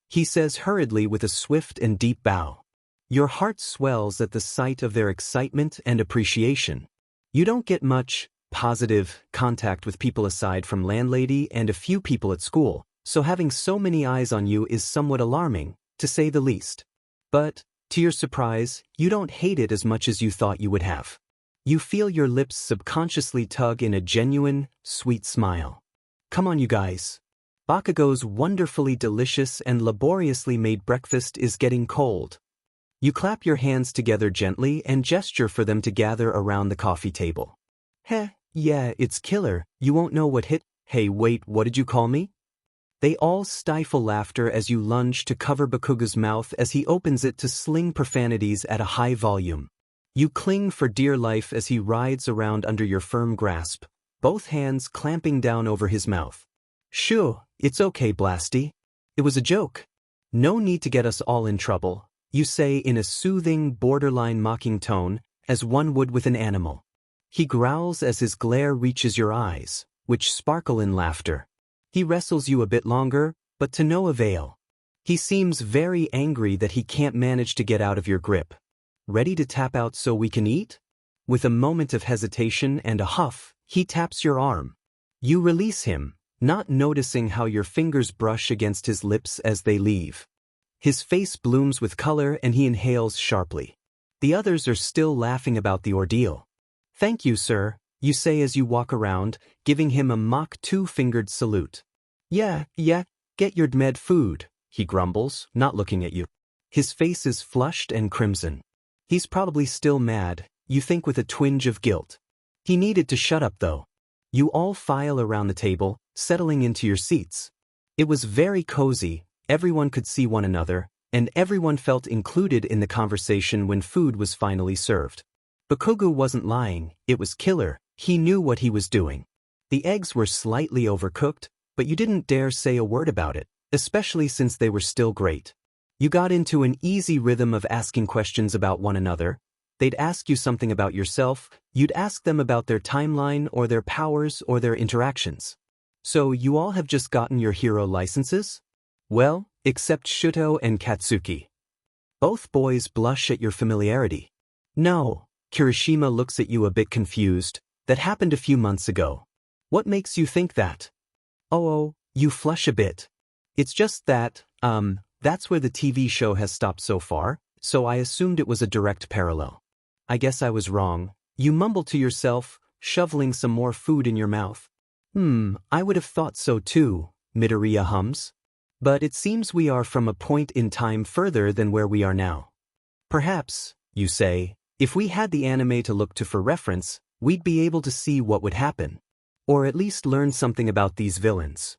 He says hurriedly with a swift and deep bow. Your heart swells at the sight of their excitement and appreciation. You don't get much positive contact with people aside from landlady and a few people at school, so having so many eyes on you is somewhat alarming, to say the least. But, to your surprise, you don't hate it as much as you thought you would have. You feel your lips subconsciously tug in a genuine, sweet smile. Come on, you guys. Bakugo's wonderfully delicious and laboriously made breakfast is getting cold. You clap your hands together gently and gesture for them to gather around the coffee table. Heh, yeah, it's killer, you won't know what hit. Hey, wait, what did you call me? They all stifle laughter as you lunge to cover Bakugo's mouth as he opens it to sling profanities at a high volume. You cling for dear life as he rides around under your firm grasp, both hands clamping down over his mouth. Shoo, it's okay, Blasty. It was a joke. No need to get us all in trouble, you say in a soothing, borderline mocking tone, as one would with an animal. He growls as his glare reaches your eyes, which sparkle in laughter. He wrestles you a bit longer, but to no avail. He seems very angry that he can't manage to get out of your grip. Ready to tap out so we can eat? With a moment of hesitation and a huff, he taps your arm. You release him, not noticing how your fingers brush against his lips as they leave. His face blooms with color and he inhales sharply. The others are still laughing about the ordeal. Thank you, sir, you say as you walk around, giving him a mock two-fingered salute. Yeah, get your dmed food, he grumbles, not looking at you. His face is flushed and crimson. He's probably still mad, you think with a twinge of guilt. He needed to shut up though. You all file around the table, settling into your seats. It was very cozy, everyone could see one another, and everyone felt included in the conversation when food was finally served. Bakugo wasn't lying, it was killer, he knew what he was doing. The eggs were slightly overcooked, but you didn't dare say a word about it, especially since they were still great. You got into an easy rhythm of asking questions about one another. They'd ask you something about yourself, you'd ask them about their timeline or their powers or their interactions. So you all have just gotten your hero licenses? Well, except Shuto and Katsuki. Both boys blush at your familiarity. No, Kirishima looks at you a bit confused. That happened a few months ago. What makes you think that? Oh, you flush a bit. It's just that, that's where the TV show has stopped so far, so I assumed it was a direct parallel. I guess I was wrong. You mumble to yourself, shoveling some more food in your mouth. I would have thought so too, Midoriya hums. But it seems we are from a point in time further than where we are now. Perhaps, you say, if we had the anime to look to for reference, we'd be able to see what would happen. Or at least learn something about these villains.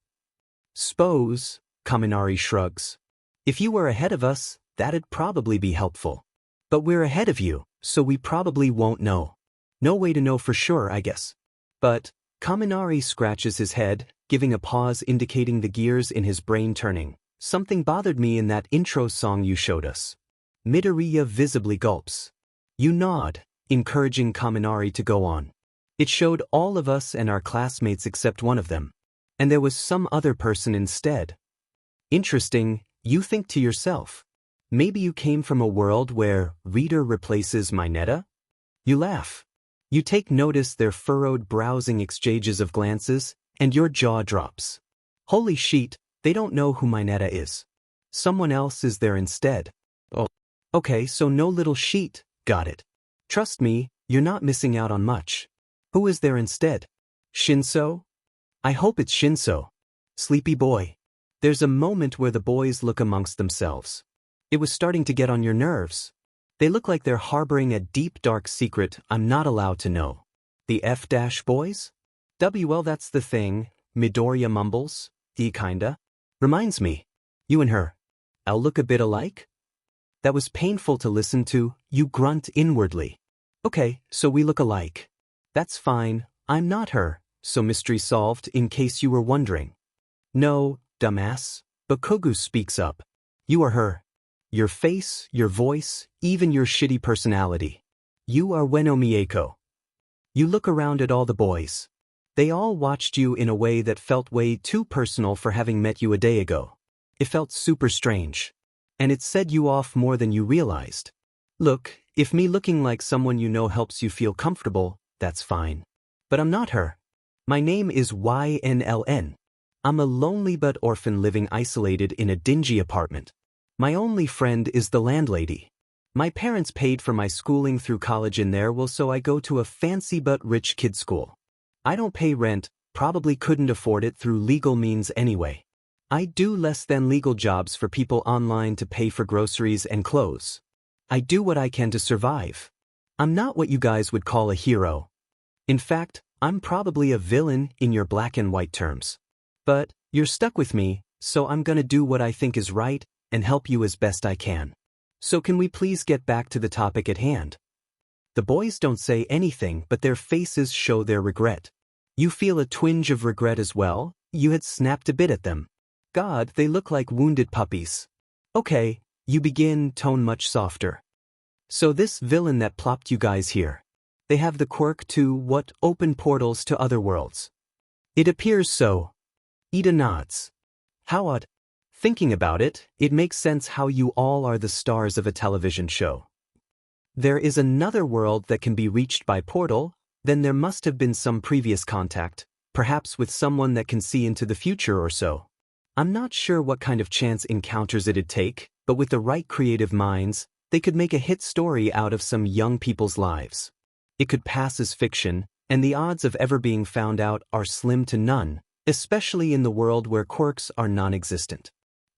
Suppose, Kaminari shrugs. If you were ahead of us, that'd probably be helpful. But we're ahead of you, so we probably won't know. No way to know for sure, I guess. But, Kaminari scratches his head, giving a pause indicating the gears in his brain turning. Something bothered me in that intro song you showed us. Midoriya visibly gulps. You nod, encouraging Kaminari to go on. It showed all of us and our classmates except one of them. And there was some other person instead. Interesting, you think to yourself. Maybe you came from a world where reader replaces Mineta? You laugh. You take notice their furrowed browsing exchanges of glances, and your jaw drops. Holy shit, they don't know who Mineta is. Someone else is there instead. Oh. Okay, so no little sheet, got it. Trust me, you're not missing out on much. Who is there instead? Shinso? I hope it's Shinso. Sleepy boy. There's a moment where the boys look amongst themselves. It was starting to get on your nerves. They look like they're harboring a deep dark secret I'm not allowed to know. The F-boys? Well, that's the thing, Midoriya mumbles. Kinda. Reminds me. You and her. I'll look a bit alike? That was painful to listen to, you grunt inwardly. Okay, so we look alike. That's fine, I'm not her, so mystery solved in case you were wondering. No, dumbass, Bakugo speaks up. You are her. Your face, your voice, even your shitty personality. You are Ueno Mieko. You look around at all the boys. They all watched you in a way that felt way too personal for having met you a day ago. It felt super strange. And it set you off more than you realized. Look, if me looking like someone you know helps you feel comfortable, that's fine. But I'm not her. My name is YNLN. I'm a lonely but orphan living isolated in a dingy apartment. My only friend is the landlady. My parents paid for my schooling through college in there, so I go to a fancy but rich kid school. I don't pay rent, probably couldn't afford it through legal means anyway. I do less than legal jobs for people online to pay for groceries and clothes. I do what I can to survive. I'm not what you guys would call a hero. In fact, I'm probably a villain in your black and white terms. But, you're stuck with me, so I'm gonna do what I think is right and help you as best I can. So can we please get back to the topic at hand? The boys don't say anything, but their faces show their regret. You feel a twinge of regret as well. You had snapped a bit at them. God, they look like wounded puppies. Okay, you begin, tone much softer. So this villain that plopped you guys here. They have the quirk to, open portals to other worlds. It appears so. Ida nods. How odd. Thinking about it, it makes sense how you all are the stars of a television show. There is another world that can be reached by portal, then there must have been some previous contact, perhaps with someone that can see into the future or so. I'm not sure what kind of chance encounters it'd take, but with the right creative minds, they could make a hit story out of some young people's lives. It could pass as fiction, and the odds of ever being found out are slim to none, especially in the world where quirks are non-existent.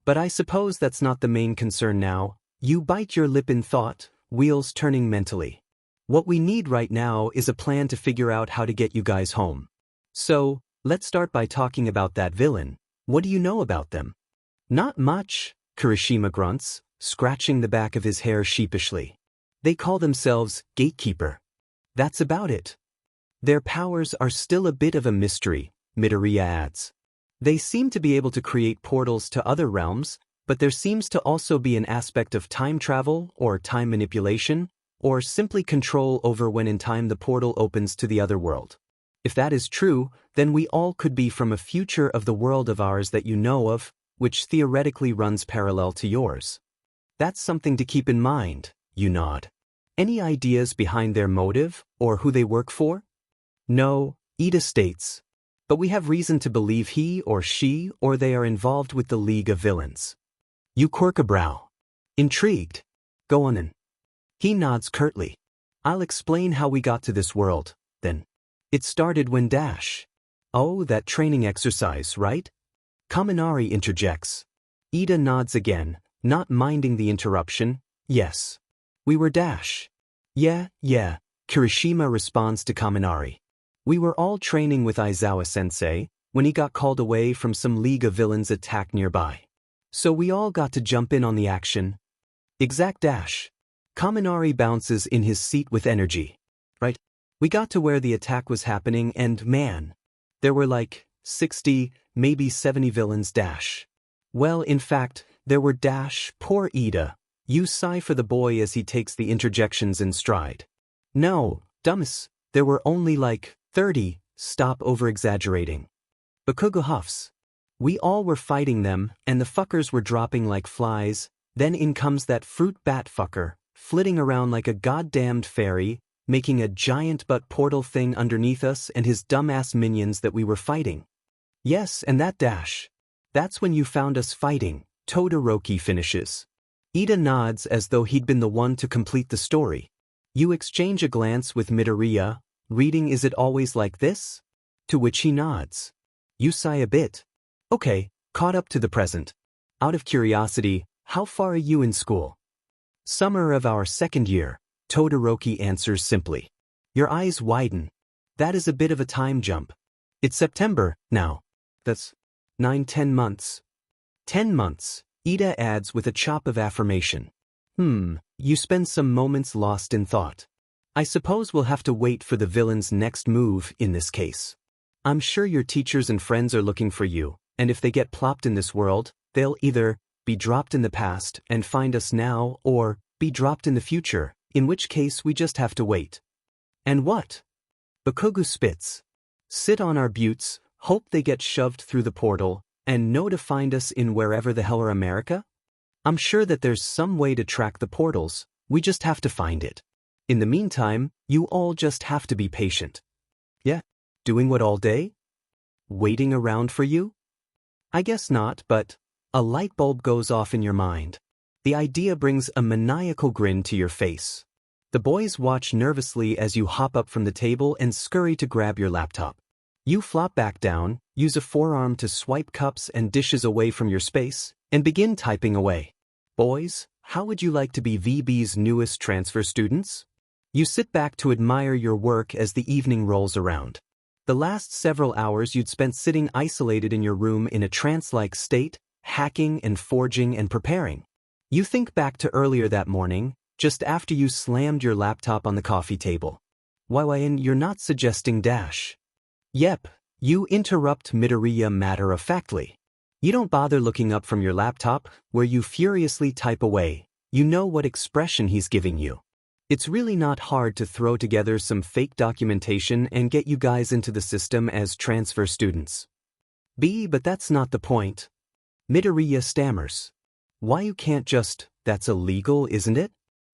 But I suppose that's not the main concern now. You bite your lip in thought, wheels turning mentally. What we need right now is a plan to figure out how to get you guys home. So, let's start by talking about that villain. What do you know about them? Not much, Kirishima grunts, scratching the back of his hair sheepishly. They call themselves Gatekeeper. That's about it. Their powers are still a bit of a mystery, Midoriya adds. They seem to be able to create portals to other realms, but there seems to also be an aspect of time travel or time manipulation, or simply control over when in time the portal opens to the other world. If that is true, then we all could be from a future of the world of ours that you know of, which theoretically runs parallel to yours. That's something to keep in mind, you nod. Any ideas behind their motive, or who they work for? No, Ida states. But we have reason to believe he or she or they are involved with the League of Villains. You quirk a brow. Intrigued. Go on then. He nods curtly. I'll explain how we got to this world, then. It started when Oh, that training exercise, right? Kaminari interjects. Ida nods again, not minding the interruption. Yes. We were dash. Yeah, Kirishima responds to Kaminari. We were all training with Aizawa-sensei when he got called away from some League of Villains attack nearby. So we all got to jump in on the action. Exact dash. Kaminari bounces in his seat with energy. Right? We got to where the attack was happening and man, there were like 60, maybe 70 villains dash. Well, in fact, there were dash, poor Ida. You sigh for the boy as he takes the interjections in stride. No, dumbass, there were only like 30, stop over-exaggerating. Bakugo huffs. We all were fighting them, and the fuckers were dropping like flies, then in comes that fruit bat fucker, flitting around like a goddamned fairy, making a giant butt portal thing underneath us and his dumbass minions that we were fighting. Yes, and that dash. That's when you found us fighting, Todoroki finishes. Ida nods as though he'd been the one to complete the story. You exchange a glance with Midoriya, reading is it always like this? To which he nods. You sigh a bit. Okay, caught up to the present. Out of curiosity, how far are you in school? Summer of our second year, Todoroki answers simply. Your eyes widen. That is a bit of a time jump. It's September, now. That's 9-10 months. 10 months, Ida adds with a chop of affirmation. You spend some moments lost in thought. I suppose we'll have to wait for the villain's next move in this case. I'm sure your teachers and friends are looking for you, and if they get plopped in this world, they'll either be dropped in the past and find us now or be dropped in the future, in which case we just have to wait. And what? Bakugo spits. Sit on our buttes, hope they get shoved through the portal, and know to find us in wherever the hell are America? I'm sure that there's some way to track the portals, we just have to find it. In the meantime, you all just have to be patient. Yeah, doing what all day? Waiting around for you? I guess not, but a light bulb goes off in your mind. The idea brings a maniacal grin to your face. The boys watch nervously as you hop up from the table and scurry to grab your laptop. You flop back down, use a forearm to swipe cups and dishes away from your space, and begin typing away. Boys, how would you like to be VB's newest transfer students? You sit back to admire your work as the evening rolls around. The last several hours you'd spent sitting isolated in your room in a trance-like state, hacking and forging and preparing. You think back to earlier that morning, just after you slammed your laptop on the coffee table. And you're not suggesting dash. Yep, you interrupt Midoriya matter-of-factly. You don't bother looking up from your laptop, where you furiously type away. You know what expression he's giving you. It's really not hard to throw together some fake documentation and get you guys into the system as transfer students. But that's not the point. Midoriya stammers. Why you can't just, that's illegal, isn't it?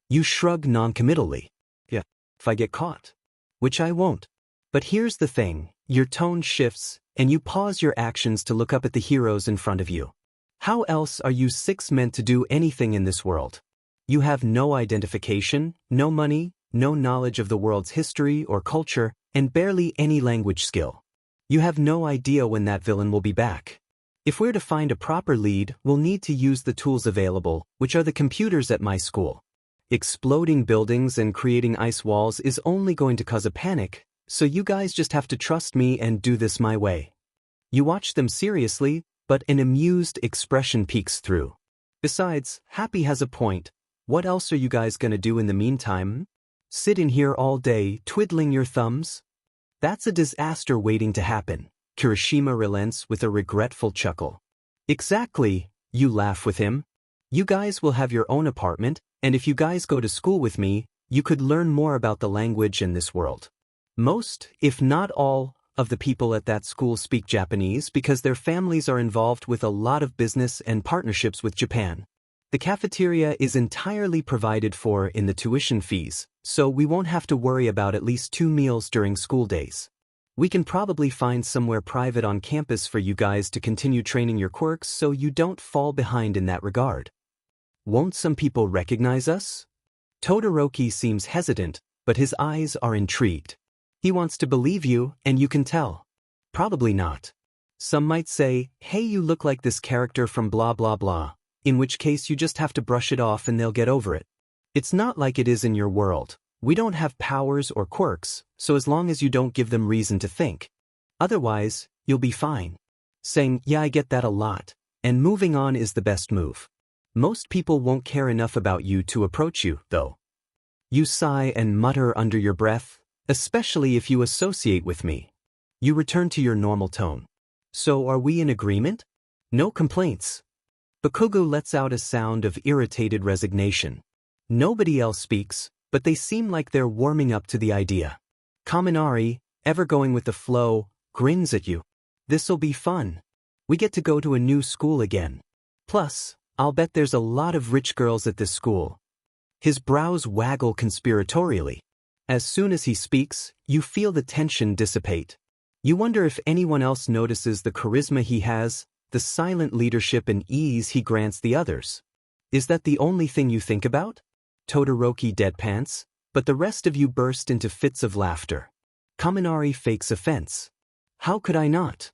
You shrug non-committally. Yeah, if I get caught. Which I won't. But here's the thing, your tone shifts, and you pause your actions to look up at the heroes in front of you. How else are you six meant to do anything in this world? You have no identification, no money, no knowledge of the world's history or culture, and barely any language skill. You have no idea when that villain will be back. If we're to find a proper lead, we'll need to use the tools available, which are the computers at my school. Exploding buildings and creating ice walls is only going to cause a panic, so you guys just have to trust me and do this my way. You watch them seriously, but an amused expression peeks through. Besides, Happy has a point. What else are you guys gonna do in the meantime? Sit in here all day, twiddling your thumbs? That's a disaster waiting to happen. Kirishima relents with a regretful chuckle. Exactly, you laugh with him. You guys will have your own apartment, and if you guys go to school with me, you could learn more about the language in this world. Most, if not all, of the people at that school speak Japanese because their families are involved with a lot of business and partnerships with Japan. The cafeteria is entirely provided for in the tuition fees, so we won't have to worry about at least 2 meals during school days. We can probably find somewhere private on campus for you guys to continue training your quirks so you don't fall behind in that regard. Won't some people recognize us? Todoroki seems hesitant, but his eyes are intrigued. He wants to believe you, and you can tell. Probably not. Some might say, hey, you look like this character from blah blah blah, in which case you just have to brush it off and they'll get over it. It's not like it is in your world. We don't have powers or quirks, so as long as you don't give them reason to think. Otherwise, you'll be fine. Saying, yeah, I get that a lot, and moving on is the best move. Most people won't care enough about you to approach you, though. You sigh and mutter under your breath, especially if you associate with me. You return to your normal tone. So are we in agreement? No complaints. Bakugo lets out a sound of irritated resignation. Nobody else speaks, but they seem like they're warming up to the idea. Kaminari, ever going with the flow, grins at you. This'll be fun. We get to go to a new school again. Plus, I'll bet there's a lot of rich girls at this school. His brows waggle conspiratorially. As soon as he speaks, you feel the tension dissipate. You wonder if anyone else notices the charisma he has, the silent leadership and ease he grants the others. Is that the only thing you think about? Todoroki deadpants, but the rest of you burst into fits of laughter. Kaminari fakes offense. How could I not?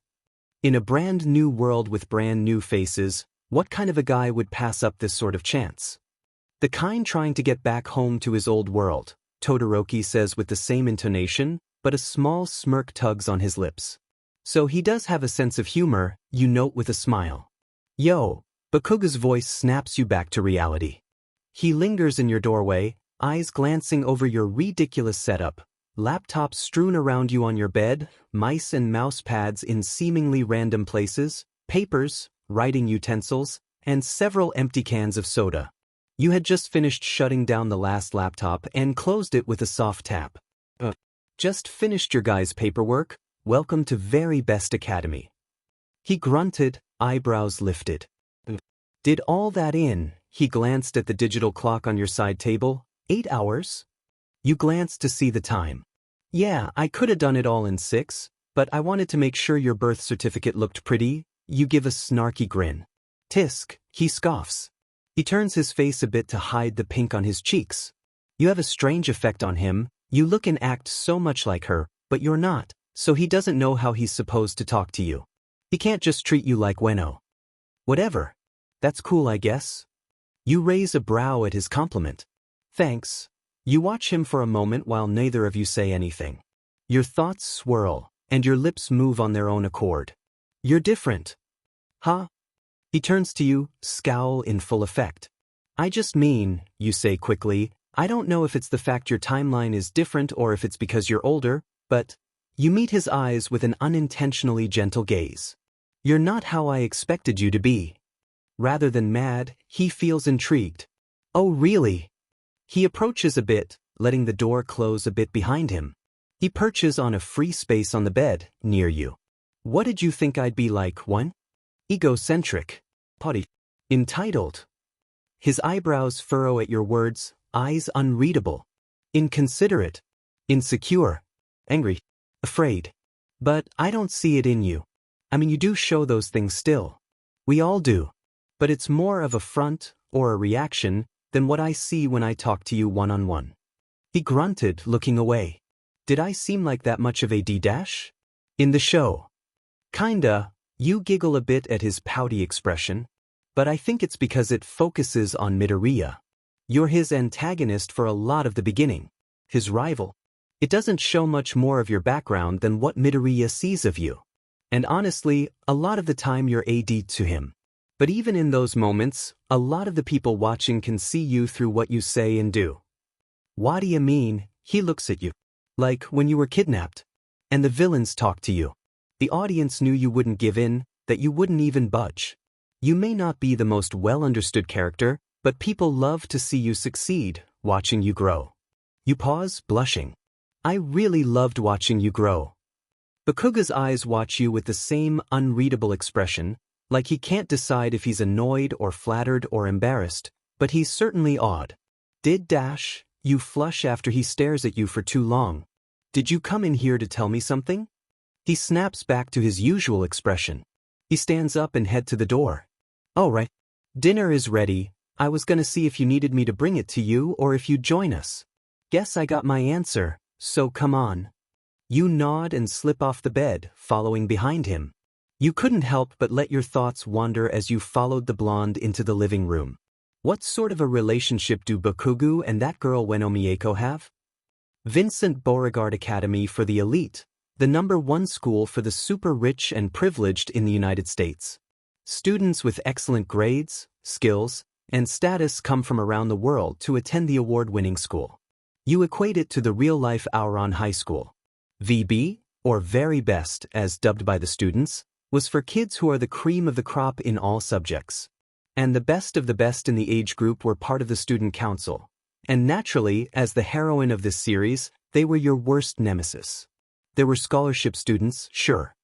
In a brand new world with brand new faces, what kind of a guy would pass up this sort of chance? The kind trying to get back home to his old world, Todoroki says with the same intonation, but a small smirk tugs on his lips. So he does have a sense of humor, you note with a smile. Yo, Bakugo's voice snaps you back to reality. He lingers in your doorway, eyes glancing over your ridiculous setup, laptops strewn around you on your bed, mice and mouse pads in seemingly random places, papers, writing utensils, and several empty cans of soda. You had just finished shutting down the last laptop and closed it with a soft tap. Just finished your guy's paperwork? Welcome to Very Best Academy. He grunted, eyebrows lifted. Did all that in? He glanced at the digital clock on your side table. 8 hours? You glanced to see the time. Yeah, I could have done it all in 6, but I wanted to make sure your birth certificate looked pretty. You give a snarky grin. Tisk, he scoffs. He turns his face a bit to hide the pink on his cheeks. You have a strange effect on him. You look and act so much like her, but you're not, so he doesn't know how he's supposed to talk to you. He can't just treat you like Weno. Whatever. That's cool, I guess. You raise a brow at his compliment. Thanks. You watch him for a moment while neither of you say anything. Your thoughts swirl, and your lips move on their own accord. You're different. Huh? He turns to you, scowl in full effect. I just mean, you say quickly, I don't know if it's the fact your timeline is different or if it's because you're older, but you meet his eyes with an unintentionally gentle gaze. You're not how I expected you to be. Rather than mad, he feels intrigued. Oh, really? He approaches a bit, letting the door close a bit behind him. He perches on a free space on the bed, near you. What did you think I'd be like, one? Egocentric. Potty. Entitled. His eyebrows furrow at your words, eyes unreadable. Inconsiderate. Insecure. Angry. Afraid. But I don't see it in you. I mean, you do show those things still. We all do. But it's more of a front, or a reaction, than what I see when I talk to you one-on-one. He grunted, looking away. Did I seem like that much of a D-dash? In the show. Kinda. You giggle a bit at his pouty expression. But I think it's because it focuses on Midoriya. You're his antagonist for a lot of the beginning. His rival. It doesn't show much more of your background than what Midoriya sees of you. And honestly, a lot of the time you're AD to him. But even in those moments, a lot of the people watching can see you through what you say and do. What do you mean? He looks at you. Like when you were kidnapped. And the villains talk to you. The audience knew you wouldn't give in, that you wouldn't even budge. You may not be the most well-understood character, but people love to see you succeed, watching you grow. You pause, blushing. I really loved watching you grow. Bakuga's eyes watch you with the same unreadable expression, like he can't decide if he's annoyed or flattered or embarrassed, but he's certainly awed. Did you flush after he stares at you for too long? Did you come in here to tell me something? He snaps back to his usual expression. He stands up and head to the door. All right. Dinner is ready. I was gonna see if you needed me to bring it to you or if you'd join us. Guess I got my answer, so come on. You nod and slip off the bed, following behind him. You couldn't help but let your thoughts wander as you followed the blonde into the living room. What sort of a relationship do Bakugo and that girl Ueno Mieko have? Vincent Beauregard Academy for the Elite, the #1 school for the super rich and privileged in the United States. Students with excellent grades, skills, and status come from around the world to attend the award-winning school. You equate it to the real-life Auron High School. VB, or Very Best as dubbed by the students, was for kids who are the cream of the crop in all subjects. And the best of the best in the age group were part of the student council. And naturally, as the heroine of this series, they were your worst nemesis. There were scholarship students, sure.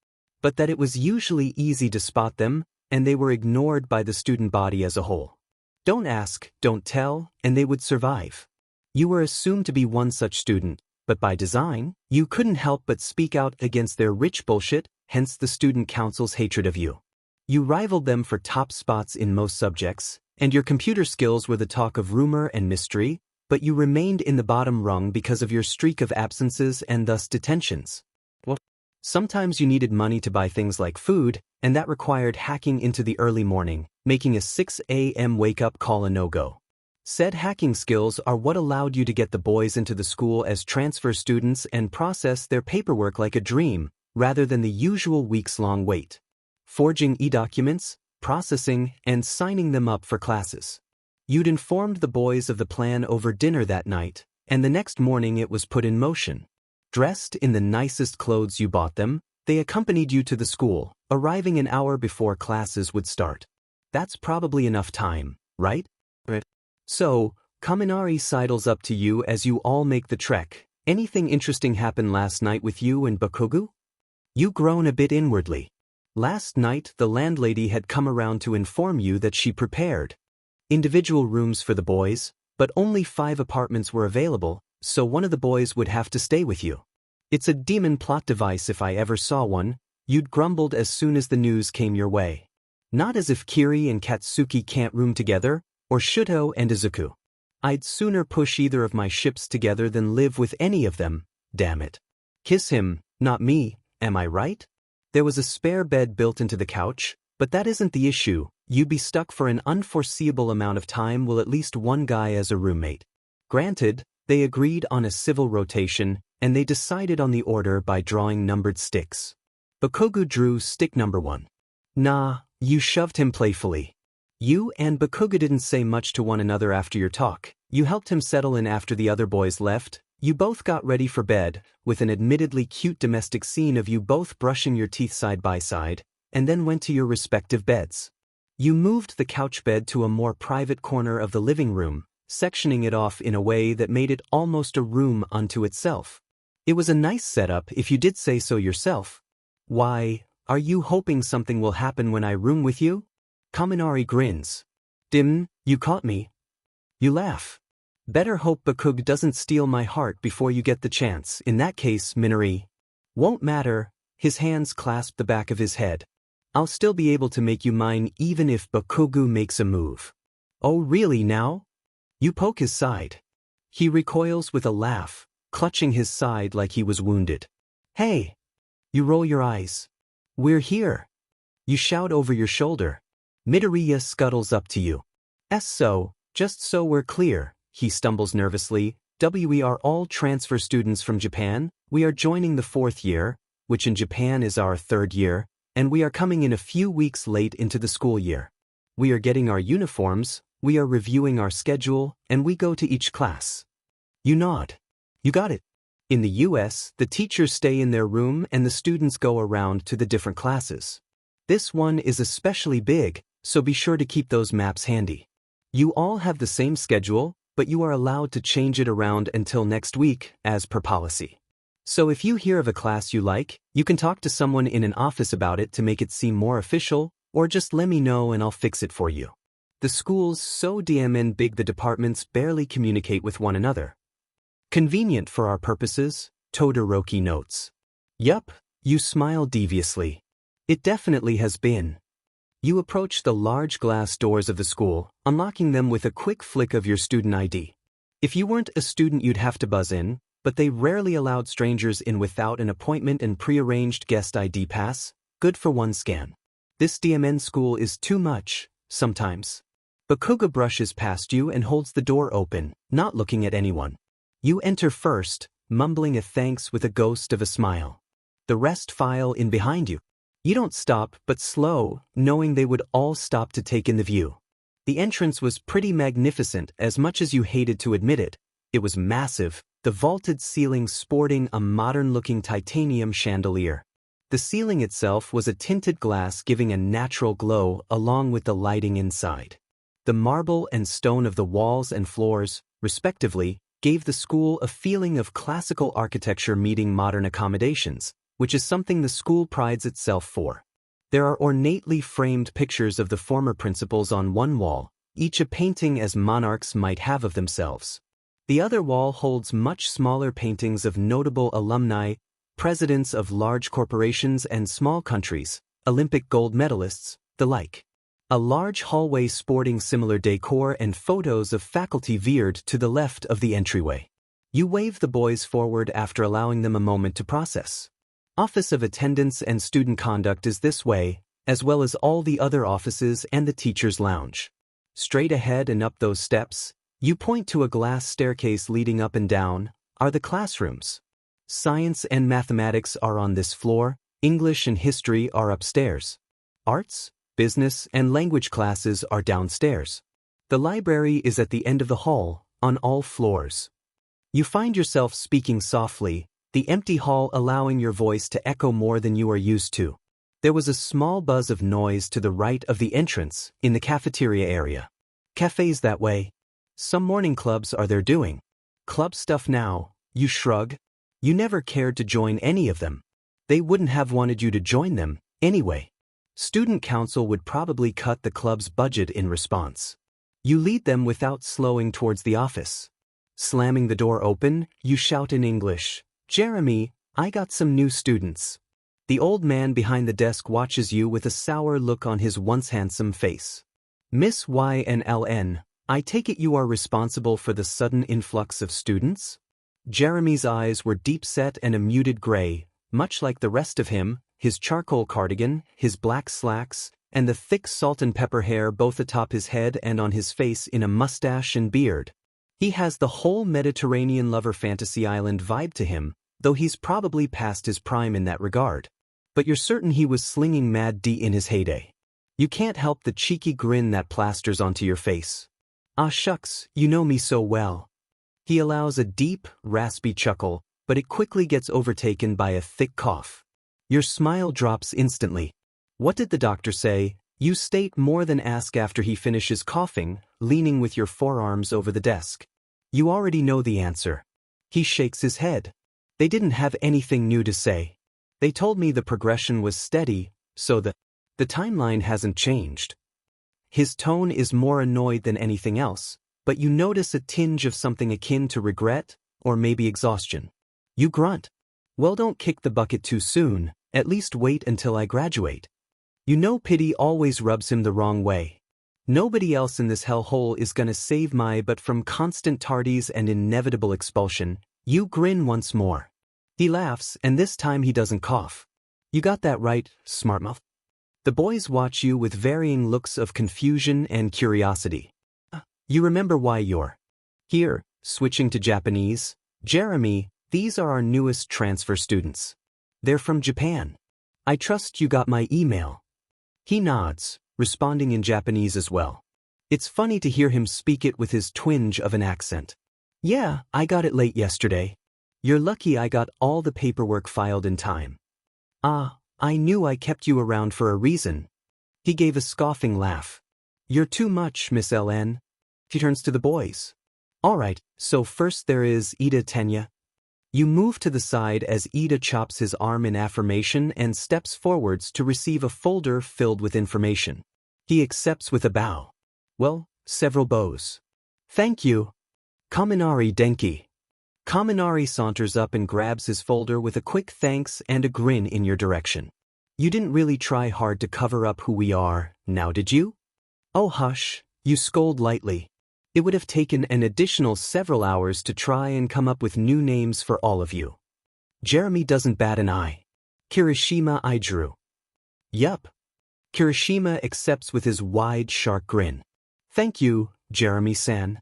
But that it was usually easy to spot them, and they were ignored by the student body as a whole. Don't ask, don't tell, and they would survive. You were assumed to be one such student, but by design, you couldn't help but speak out against their rich bullshit, hence the student council's hatred of you. You rivaled them for top spots in most subjects, and your computer skills were the talk of rumor and mystery, but you remained in the bottom rung because of your streak of absences and thus detentions. Well, sometimes you needed money to buy things like food, and that required hacking into the early morning, making a 6 a.m. wake-up call a no-go. Said hacking skills are what allowed you to get the boys into the school as transfer students and process their paperwork like a dream, rather than the usual weeks-long wait. Forging e-documents, processing, and signing them up for classes. You'd informed the boys of the plan over dinner that night, and the next morning it was put in motion. Dressed in the nicest clothes you bought them, they accompanied you to the school, arriving an hour before classes would start. That's probably enough time, right? Right. So, Kaminari sidles up to you as you all make the trek. Anything interesting happen last night with you and Bakugo? You groan a bit inwardly. Last night the landlady had come around to inform you that she prepared individual rooms for the boys, but only 5 apartments were available, so one of the boys would have to stay with you. It's a demon plot device if I ever saw one, you'd grumbled as soon as the news came your way. Not as if Kiri and Katsuki can't room together, or Shuto and Izuku. I'd sooner push either of my ships together than live with any of them, damn it. Kiss him, not me, am I right? There was a spare bed built into the couch, but that isn't the issue. You'd be stuck for an unforeseeable amount of time with at least one guy as a roommate. Granted, they agreed on a civil rotation, and they decided on the order by drawing numbered sticks. Bakugo drew stick number 1. Nah, you shoved him playfully. You and Bakugo didn't say much to one another after your talk. You helped him settle in after the other boys left. You both got ready for bed, with an admittedly cute domestic scene of you both brushing your teeth side by side, and then went to your respective beds. You moved the couch bed to a more private corner of the living room, sectioning it off in a way that made it almost a room unto itself. It was a nice setup if you did say so yourself. Why, are you hoping something will happen when I room with you? Kaminari grins. Dim, you caught me. You laugh. Better hope Bakugo doesn't steal my heart before you get the chance. In that case, Minori. Won't matter. His hands clasped the back of his head. I'll still be able to make you mine even if Bakugo makes a move. Oh really now? You poke his side. He recoils with a laugh, clutching his side like he was wounded. Hey! You roll your eyes. We're here. You shout over your shoulder. Midoriya scuttles up to you. So, just so we're clear, he stumbles nervously, we are all transfer students from Japan, we are joining the 4th year, which in Japan is our 3rd year, and we are coming in a few weeks late into the school year. We are getting our uniforms, we are reviewing our schedule, and we go to each class. You nod. You got it. In the US, the teachers stay in their room and the students go around to the different classes. This one is especially big, so be sure to keep those maps handy. You all have the same schedule, but you are allowed to change it around until next week, as per policy. So if you hear of a class you like, you can talk to someone in an office about it to make it seem more official, or just let me know and I'll fix it for you. The school's so damn big the departments barely communicate with one another. Convenient for our purposes, Todoroki notes. Yup, you smile deviously. It definitely has been. You approach the large glass doors of the school, unlocking them with a quick flick of your student ID. If you weren't a student you'd have to buzz in, but they rarely allowed strangers in without an appointment and prearranged guest ID pass, Good for one scan. This DMN school is too much, sometimes. Bakuga brushes past you and holds the door open, not looking at anyone. You enter first, mumbling a thanks with a ghost of a smile. The rest file in behind you. You don't stop, but slow, knowing they would all stop to take in the view. The entrance was pretty magnificent, as much as you hated to admit it. It was massive, the vaulted ceiling sporting a modern-looking titanium chandelier. The ceiling itself was a tinted glass giving a natural glow along with the lighting inside. The marble and stone of the walls and floors, respectively, gave the school a feeling of classical architecture meeting modern accommodations, which is something the school prides itself for. There are ornately framed pictures of the former principals on one wall, each a painting as monarchs might have of themselves. The other wall holds much smaller paintings of notable alumni, presidents of large corporations and small countries, Olympic gold medalists, the like. A large hallway sporting similar decor and photos of faculty veered to the left of the entryway. You wave the boys forward after allowing them a moment to process. Office of Attendance and Student Conduct is this way, as well as all the other offices and the teacher's lounge. Straight ahead and up those steps, you point to a glass staircase leading up and down, are the classrooms. Science and mathematics are on this floor, English and history are upstairs. Arts, business, and language classes are downstairs. The library is at the end of the hall, on all floors. You find yourself speaking softly, the empty hall allowing your voice to echo more than you are used to. There was a small buzz of noise to the right of the entrance, in the cafeteria area. Cafes that way. Some morning clubs are there doing club stuff now. You shrug. You never cared to join any of them. They wouldn't have wanted you to join them, anyway. Student council would probably cut the club's budget in response. You lead them without slowing towards the office. Slamming the door open, you shout in English, "Jeremy, I got some new students." The old man behind the desk watches you with a sour look on his once handsome face. "Miss YNLN, I take it you are responsible for the sudden influx of students?" Jeremy's eyes were deep-set and a muted gray, much like the rest of him, his charcoal cardigan, his black slacks, and the thick salt and pepper hair both atop his head and on his face in a mustache and beard. He has the whole Mediterranean lover fantasy island vibe to him, though he's probably past his prime in that regard. But you're certain he was slinging Mad D in his heyday. You can't help the cheeky grin that plasters onto your face. "Ah shucks, you know me so well." He allows a deep, raspy chuckle, but it quickly gets overtaken by a thick cough. Your smile drops instantly. "What did the doctor say?" You state more than ask after he finishes coughing, leaning with your forearms over the desk. You already know the answer. He shakes his head. "They didn't have anything new to say. They told me the progression was steady, so the timeline hasn't changed." His tone is more annoyed than anything else, but you notice a tinge of something akin to regret, or maybe exhaustion. You grunt. "Well, don't kick the bucket too soon, at least wait until I graduate." You know pity always rubs him the wrong way. Nobody else in this hellhole is gonna save my but from constant tardies and inevitable expulsion. You grin once more. He laughs, and this time he doesn't cough. "You got that right, smartmouth." The boys watch you with varying looks of confusion and curiosity. You remember why you're here, switching to Japanese. "Jeremy, these are our newest transfer students. They're from Japan. I trust you got my email." He nods, responding in Japanese as well. It's funny to hear him speak it with his twinge of an accent. "Yeah, I got it late yesterday. You're lucky I got all the paperwork filed in time." "Ah, I knew I kept you around for a reason." He gave a scoffing laugh. "You're too much, Miss LN." He turns to the boys. "All right, so first there is Ida Tenya." You move to the side as Ida chops his arm in affirmation and steps forwards to receive a folder filled with information. He accepts with a bow. Well, several bows. "Thank you. Kaminari Denki." Kaminari saunters up and grabs his folder with a quick thanks and a grin in your direction. "You didn't really try hard to cover up who we are, now did you?" "Oh hush," you scold lightly. "It would have taken an additional several hours to try and come up with new names for all of you." Jeremy doesn't bat an eye. "Kirishima Idru." Yup. Kirishima accepts with his wide shark grin. Thank you, Jeremy-san.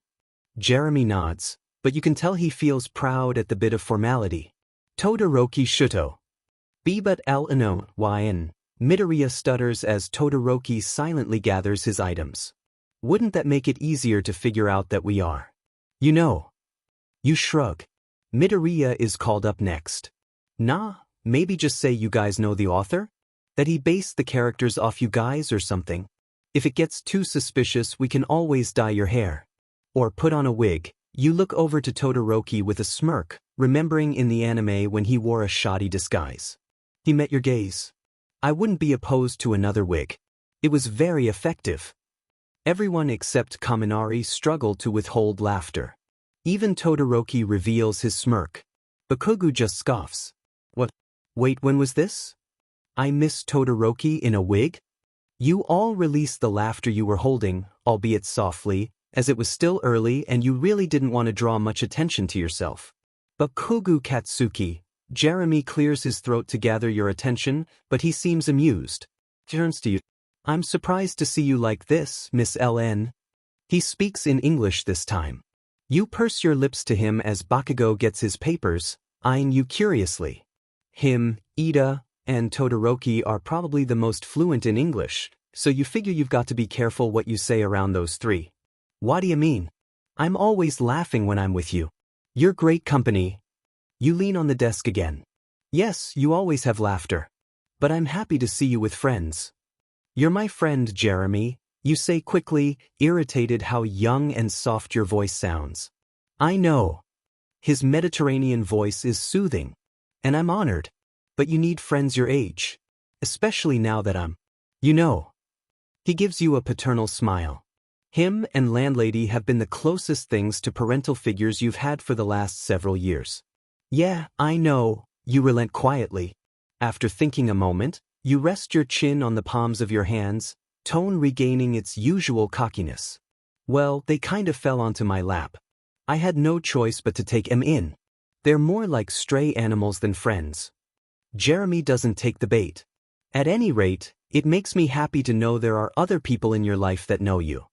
Jeremy nods, but you can tell he feels proud at the bit of formality. Todoroki Shuto. Bibat al-ano, yn. Midoriya stutters as Todoroki silently gathers his items. Wouldn't that make it easier to figure out that we are? You know. You shrug. Midoriya is called up next. Nah, maybe just say you guys know the author? That he based the characters off you guys or something. If it gets too suspicious, we can always dye your hair. Or put on a wig. You look over to Todoroki with a smirk, remembering in the anime when he wore a shoddy disguise. He met your gaze. I wouldn't be opposed to another wig. It was very effective. Everyone except Kaminari struggled to withhold laughter. Even Todoroki reveals his smirk. Bakugo just scoffs. What? Wait, when was this? I missed Todoroki in a wig? You all released the laughter you were holding, albeit softly, as it was still early and you really didn't want to draw much attention to yourself. Bakugo Katsuki. Jeremy clears his throat to gather your attention, but he seems amused. Turns to you. I'm surprised to see you like this, Miss LN. He speaks in English this time. You purse your lips to him as Bakugo gets his papers, eyeing you curiously. Him, Ida, and Todoroki are probably the most fluent in English, so you figure you've got to be careful what you say around those three. What do you mean? I'm always laughing when I'm with you. You're great company. You lean on the desk again. Yes, you always have laughter. But I'm happy to see you with friends. You're my friend, Jeremy, you say quickly, irritated how young and soft your voice sounds. I know. His Mediterranean voice is soothing. And I'm honored. But you need friends your age. Especially now that I'm. You know. He gives you a paternal smile. Him and Landlady have been the closest things to parental figures you've had for the last several years. Yeah, I know, you relent quietly. After thinking a moment, you rest your chin on the palms of your hands, tone regaining its usual cockiness. Well, they kind of fell onto my lap. I had no choice but to take 'em in. They're more like stray animals than friends. Jeremy doesn't take the bait. At any rate, it makes me happy to know there are other people in your life that know you.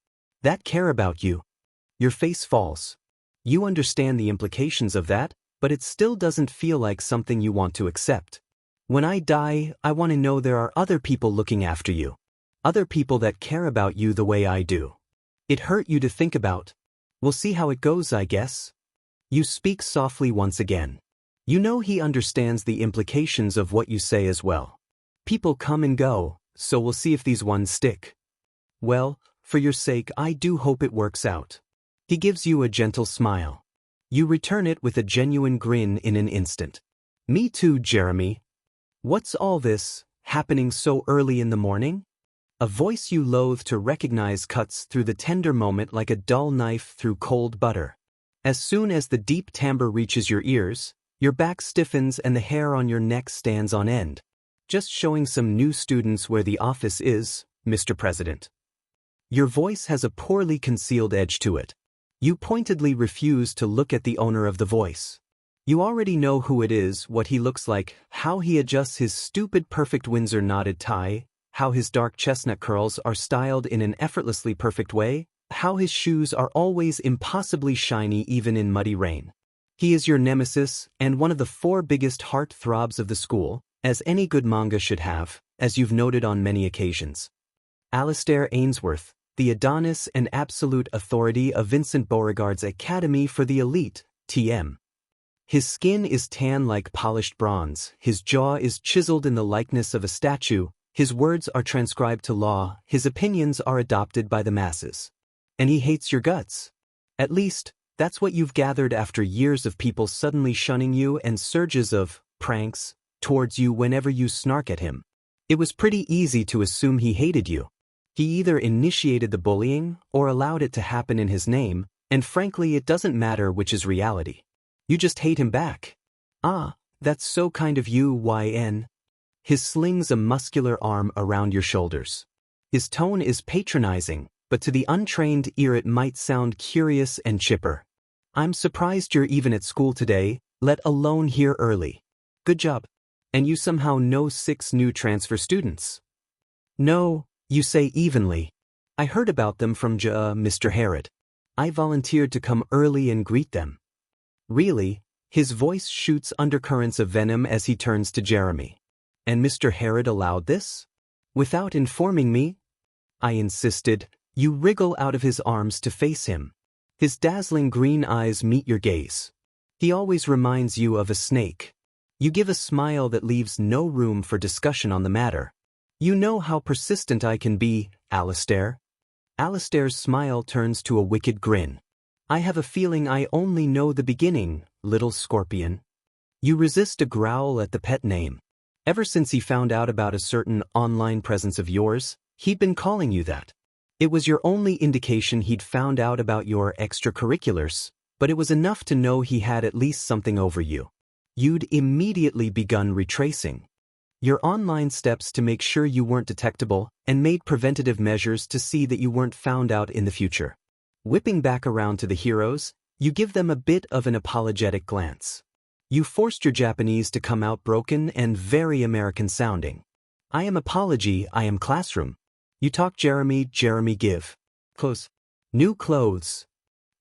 That care about you. Your face falls. You understand the implications of that, but it still doesn't feel like something you want to accept. When I die, I want to know there are other people looking after you. Other people that care about you the way I do. It hurt you to think about. We'll see how it goes, I guess. You speak softly once again. You know he understands the implications of what you say as well. People come and go, so we'll see if these ones stick. Well, for your sake, I do hope it works out. He gives you a gentle smile. You return it with a genuine grin in an instant. Me too, Jeremy. What's all this, happening so early in the morning? A voice you loathe to recognize cuts through the tender moment like a dull knife through cold butter. As soon as the deep timbre reaches your ears, your back stiffens and the hair on your neck stands on end. Just showing some new students where the office is, Mr. President. Your voice has a poorly concealed edge to it. You pointedly refuse to look at the owner of the voice. You already know who it is, what he looks like, how he adjusts his stupid perfect Windsor knotted tie, how his dark chestnut curls are styled in an effortlessly perfect way, how his shoes are always impossibly shiny even in muddy rain. He is your nemesis and one of the 4 biggest heart throbs of the school, as any good manga should have, as you've noted on many occasions. Alistair Ainsworth, the Adonis and absolute authority of Vincent Beauregard's Academy for the Elite, TM. His skin is tan like polished bronze, his jaw is chiseled in the likeness of a statue, his words are transcribed to law, his opinions are adopted by the masses. And he hates your guts. At least, that's what you've gathered after years of people suddenly shunning you and surges of pranks towards you whenever you snark at him. It was pretty easy to assume he hated you. He either initiated the bullying or allowed it to happen in his name, and frankly it doesn't matter which is reality. You just hate him back. Ah, that's so kind of you, YN. His slings a muscular arm around your shoulders. His tone is patronizing, but to the untrained ear it might sound curious and chipper. I'm surprised you're even at school today, let alone here early. Good job. And you somehow know 6 new transfer students. No, you say evenly. I heard about them from Mr. Harrod. I volunteered to come early and greet them. Really? His voice shoots undercurrents of venom as he turns to Jeremy. And Mr. Harrod allowed this? Without informing me? I insisted. You wriggle out of his arms to face him. His dazzling green eyes meet your gaze. He always reminds you of a snake. You give a smile that leaves no room for discussion on the matter. You know how persistent I can be, Alistair. Alistair's smile turns to a wicked grin. I have a feeling I only know the beginning, little scorpion. You resist a growl at the pet name. Ever since he found out about a certain online presence of yours, he'd been calling you that. It was your only indication he'd found out about your extracurriculars, but it was enough to know he had at least something over you. You'd immediately begun retracing your online steps to make sure you weren't detectable and made preventative measures to see that you weren't found out in the future. Whipping back around to the heroes, you give them a bit of an apologetic glance. You forced your Japanese to come out broken and very American sounding. I am apology, I am classroom. You talk Jeremy give. Clothes. New clothes.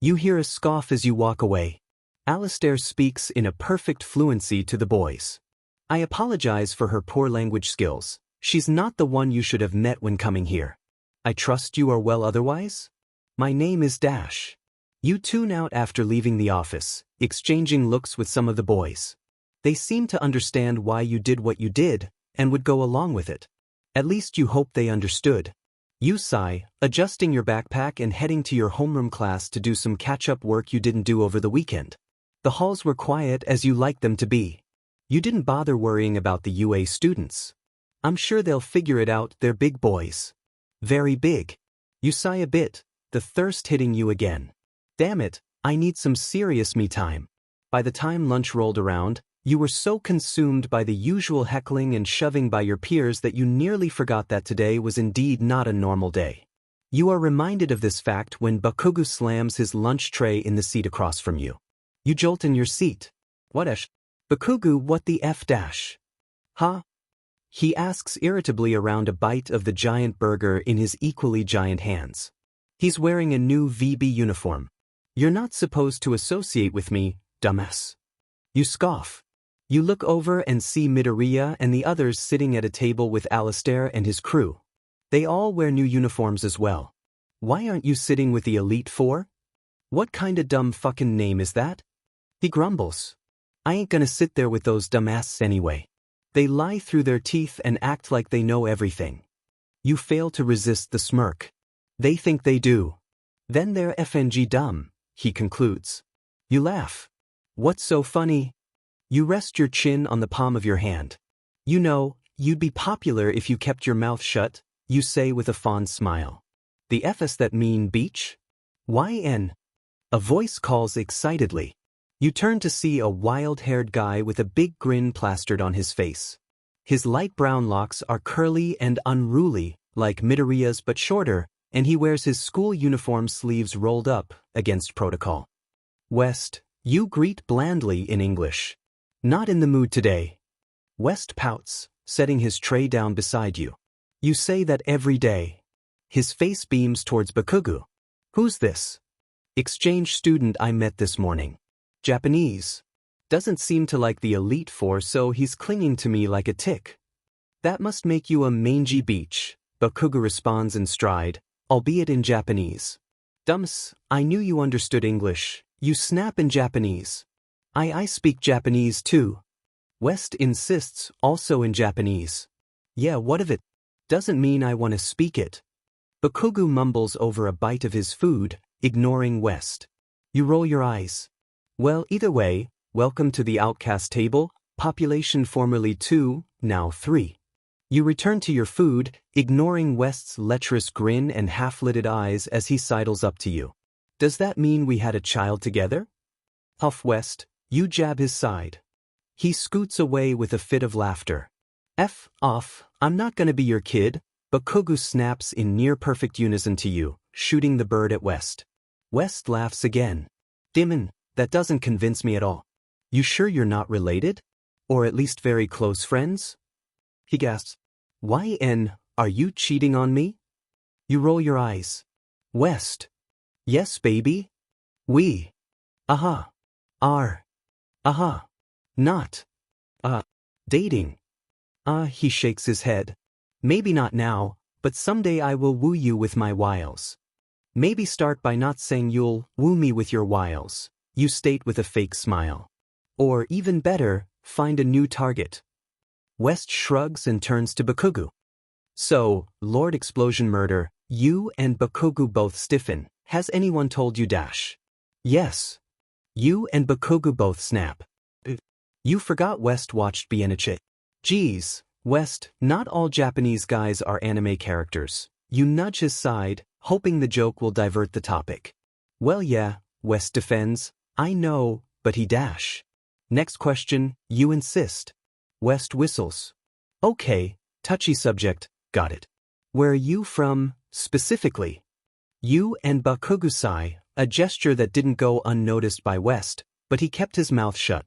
You hear a scoff as you walk away. Alistair speaks in a perfect fluency to the boys. I apologize for her poor language skills. She's not the one you should have met when coming here. I trust you are well otherwise? My name is Dash. You tune out after leaving the office, exchanging looks with some of the boys. They seem to understand why you did what you did, and would go along with it. At least you hope they understood. You sigh, adjusting your backpack and heading to your homeroom class to do some catch-up work you didn't do over the weekend. The halls were quiet as you liked them to be. You didn't bother worrying about the UA students. I'm sure they'll figure it out, they're big boys. Very big. You sigh a bit, the thirst hitting you again. Damn it, I need some serious me time. By the time lunch rolled around, you were so consumed by the usual heckling and shoving by your peers that you nearly forgot that today was indeed not a normal day. You are reminded of this fact when Bakugu slams his lunch tray in the seat across from you. You jolt in your seat. What esh? Bakugu, what the F dash? Huh? He asks irritably around a bite of the giant burger in his equally giant hands. He's wearing a new VB uniform. You're not supposed to associate with me, dumbass. You scoff. You look over and see Midoriya and the others sitting at a table with Alistair and his crew. They all wear new uniforms as well. Why aren't you sitting with the Elite Four? What kinda dumb fucking name is that? He grumbles. I ain't gonna sit there with those dumbasses anyway. They lie through their teeth and act like they know everything. You fail to resist the smirk. They think they do. Then they're FNG dumb, he concludes. You laugh. What's so funny? You rest your chin on the palm of your hand. You know, you'd be popular if you kept your mouth shut, you say with a fond smile. The F's that mean beach? YN. A voice calls excitedly. You turn to see a wild-haired guy with a big grin plastered on his face. His light brown locks are curly and unruly, like Midoriya's but shorter, and he wears his school uniform sleeves rolled up, against protocol. West, you greet blandly in English. Not in the mood today. West pouts, setting his tray down beside you. You say that every day. His face beams towards Bakugu. Who's this? Exchange student I met this morning. Japanese. Doesn't seem to like the Elite Four, so he's clinging to me like a tick. That must make you a mangy beach, Bakugu responds in stride, albeit in Japanese. Dumps, I knew you understood English. You snap in Japanese. I speak Japanese too. West insists, also in Japanese. Yeah, what of it? Doesn't mean I want to speak it. Bakugu mumbles over a bite of his food, ignoring West. You roll your eyes. Well, either way, welcome to the outcast table, population formerly 2, now 3. You return to your food, ignoring West's lecherous grin and half-lidded eyes as he sidles up to you. Does that mean we had a child together? Huff West, you jab his side. He scoots away with a fit of laughter. F off, I'm not gonna be your kid, Bakugu snaps in near-perfect unison to you, shooting the bird at West. West laughs again. Dimmin, that doesn't convince me at all. You sure you're not related? Or at least very close friends? He gasps. YN, Are you cheating on me? You roll your eyes. West. Yes, baby. We. Aha. Are. Aha. Not. Dating. He shakes his head. Maybe not now, but someday I will woo you with my wiles. Maybe start by not saying you'll woo me with your wiles, you state with a fake smile. Or even better, find a new target. West shrugs and turns to Bakugu. So, Lord Explosion Murder, you and Bakugu both stiffen. Has anyone told you dash? Yes. You and Bakugu both snap. You forgot West watched Bienichi. Geez, West, not all Japanese guys are anime characters. You nudge his side, hoping the joke will divert the topic. Well yeah, West defends. I know, but he dash. Next question, you insist. West whistles. Okay, touchy subject, got it. Where are you from, specifically? You and Bakugu sigh, a gesture that didn't go unnoticed by West, but he kept his mouth shut.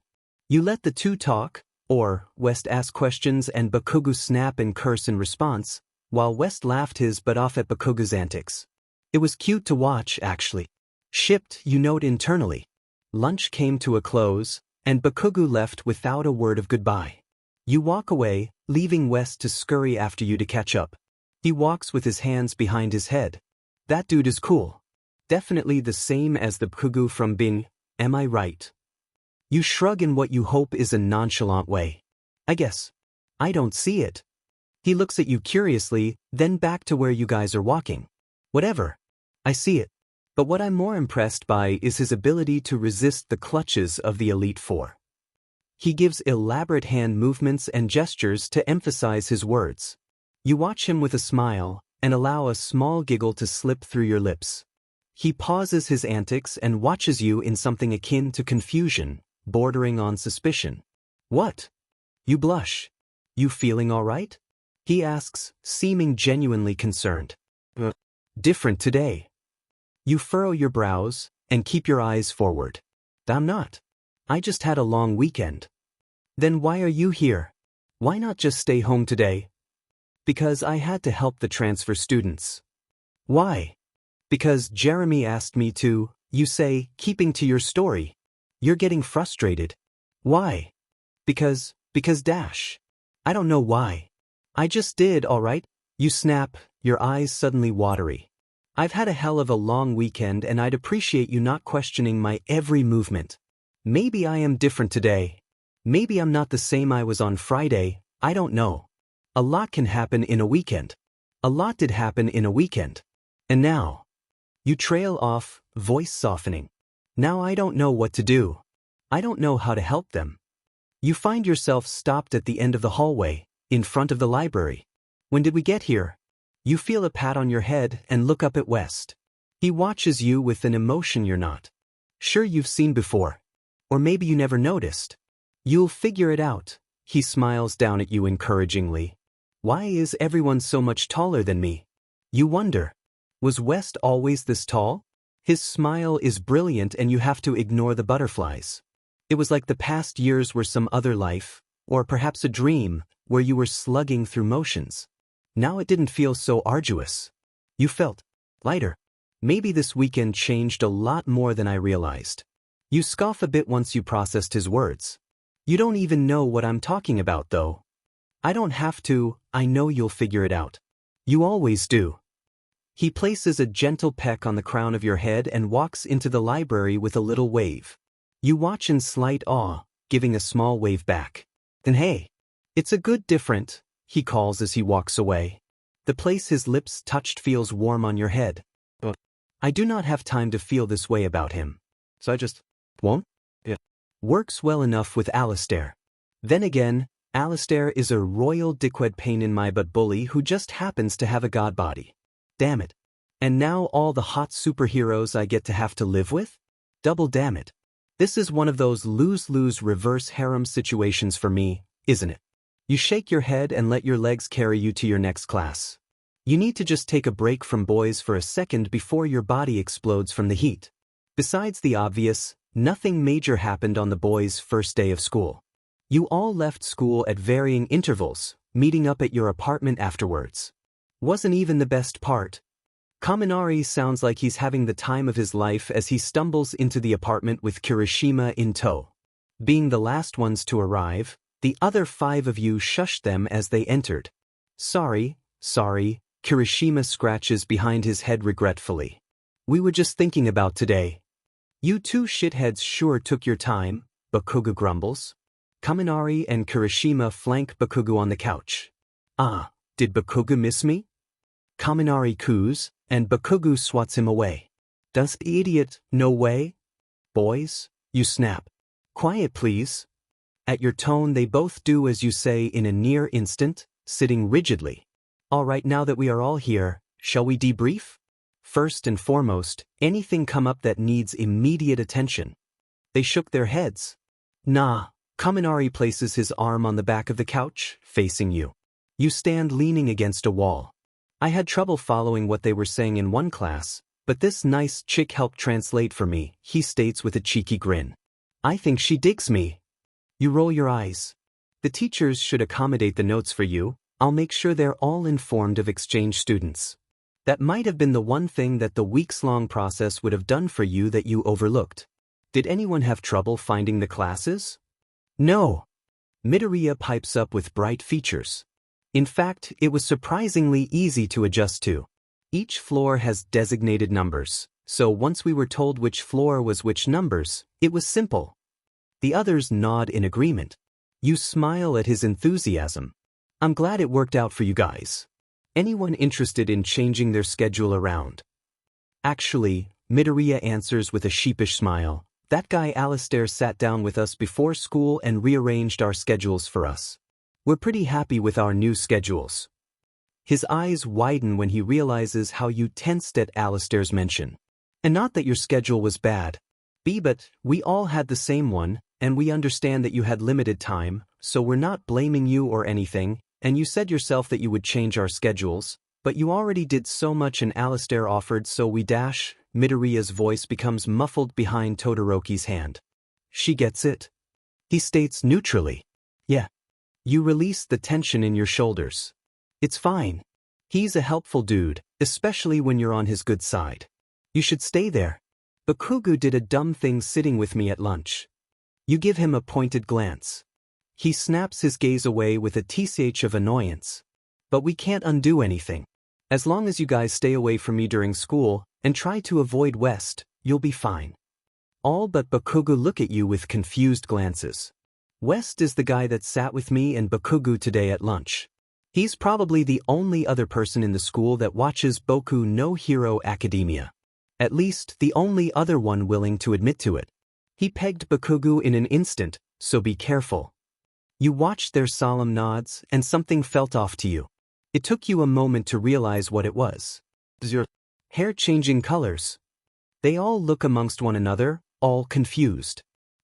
You let the two talk, or West ask questions and Bakugu snap and curse in response, while West laughed his butt off at Bakugu's antics. It was cute to watch, actually. Shipped, you note internally. Lunch came to a close, and Bakugu left without a word of goodbye. You walk away, leaving West to scurry after you to catch up. He walks with his hands behind his head. That dude is cool. Definitely the same as the Bakugu from Bin, am I right? You shrug in what you hope is a nonchalant way. I guess. I don't see it. He looks at you curiously, then back to where you guys are walking. Whatever. I see it. But what I'm more impressed by is his ability to resist the clutches of the Elite Four. He gives elaborate hand movements and gestures to emphasize his words. You watch him with a smile, and allow a small giggle to slip through your lips. He pauses his antics and watches you in something akin to confusion, bordering on suspicion. What? You blush. You feeling all right? He asks, seeming genuinely concerned. Different today. You furrow your brows, and keep your eyes forward. I'm not. I just had a long weekend. Then why are you here? Why not just stay home today? Because I had to help the transfer students. Why? Because Jeremy asked me to, you say, keeping to your story. You're getting frustrated. Why? Because dash. I don't know why. I just did, alright? You snap, your eyes suddenly watery. I've had a hell of a long weekend and I'd appreciate you not questioning my every movement. Maybe I am different today. Maybe I'm not the same I was on Friday, I don't know. A lot can happen in a weekend. A lot did happen in a weekend. And now. You trail off, voice softening. Now I don't know what to do. I don't know how to help them. You find yourself stopped at the end of the hallway, in front of the library. When did we get here? You feel a pat on your head and look up at West. He watches you with an emotion you're not sure you've seen before. Or maybe you never noticed. You'll figure it out. He smiles down at you encouragingly. Why is everyone so much taller than me? You wonder. Was West always this tall? His smile is brilliant and you have to ignore the butterflies. It was like the past years were some other life, or perhaps a dream, where you were slugging through motions. Now it didn't feel so arduous. You felt lighter. Maybe this weekend changed a lot more than I realized. You scoff a bit once you processed his words. You don't even know what I'm talking about though. I don't have to, I know you'll figure it out. You always do. He places a gentle peck on the crown of your head and walks into the library with a little wave. You watch in slight awe, giving a small wave back. Then hey, it's a good different, he calls as he walks away. The place his lips touched feels warm on your head. But I do not have time to feel this way about him. So I just won't? Yeah. Works well enough with Alistair. Then again, Alistair is a royal dickwad pain in my butt bully who just happens to have a god body. Damn it. And now all the hot superheroes I get to have to live with? Double damn it. This is one of those lose-lose reverse harem situations for me, isn't it? You shake your head and let your legs carry you to your next class. You need to just take a break from boys for a second before your body explodes from the heat. Besides the obvious, nothing major happened on the boys' first day of school. You all left school at varying intervals, meeting up at your apartment afterwards. Wasn't even the best part. Kaminari sounds like he's having the time of his life as he stumbles into the apartment with Kirishima in tow. Being the last ones to arrive, the other 5 of you shushed them as they entered. Sorry, Kirishima scratches behind his head regretfully. We were just thinking about today. You two shitheads sure took your time, Bakugo grumbles. Kaminari and Kirishima flank Bakugo on the couch. Ah, did Bakugo miss me? Kaminari coos, and Bakugo swats him away. Does the idiot, no way? Boys, you snap. Quiet please. At your tone they both do as you say in a near instant, sitting rigidly. Alright, now that we are all here, shall we debrief? First and foremost, anything come up that needs immediate attention? They shook their heads. Nah. Kaminari places his arm on the back of the couch, facing you. You stand leaning against a wall. I had trouble following what they were saying in one class, but this nice chick helped translate for me, he states with a cheeky grin. I think she digs me. You roll your eyes. The teachers should accommodate the notes for you. I'll make sure they're all informed of exchange students. That might have been the one thing that the weeks-long process would have done for you that you overlooked. Did anyone have trouble finding the classes? No. Midoriya pipes up with bright features. In fact, it was surprisingly easy to adjust to. Each floor has designated numbers, so once we were told which floor was which numbers, it was simple. The others nod in agreement. You smile at his enthusiasm. I'm glad it worked out for you guys. Anyone interested in changing their schedule around? Actually, Midoriya answers with a sheepish smile. That guy Alistair sat down with us before school and rearranged our schedules for us. We're pretty happy with our new schedules. His eyes widen when he realizes how you tensed at Alistair's mention. And not that your schedule was bad. But we all had the same one, and we understand that you had limited time, so we're not blaming you or anything, and you said yourself that you would change our schedules, but you already did so much and Alistair offered so we dash. Midoriya's voice becomes muffled behind Todoroki's hand. She gets it. He states neutrally. Yeah. You release the tension in your shoulders. It's fine. He's a helpful dude, especially when you're on his good side. You should stay there. Bakugo did a dumb thing sitting with me at lunch. You give him a pointed glance. He snaps his gaze away with a tsh of annoyance. But we can't undo anything. As long as you guys stay away from me during school, and try to avoid West, you'll be fine. All but Bakugo look at you with confused glances. West is the guy that sat with me and Bakugo today at lunch. He's probably the only other person in the school that watches Boku no Hero Academia. At least, the only other one willing to admit to it. He pegged Bakugo in an instant, so be careful. You watched their solemn nods, and something felt off to you. It took you a moment to realize what it was. Does your hair changing colors? They all look amongst one another, all confused.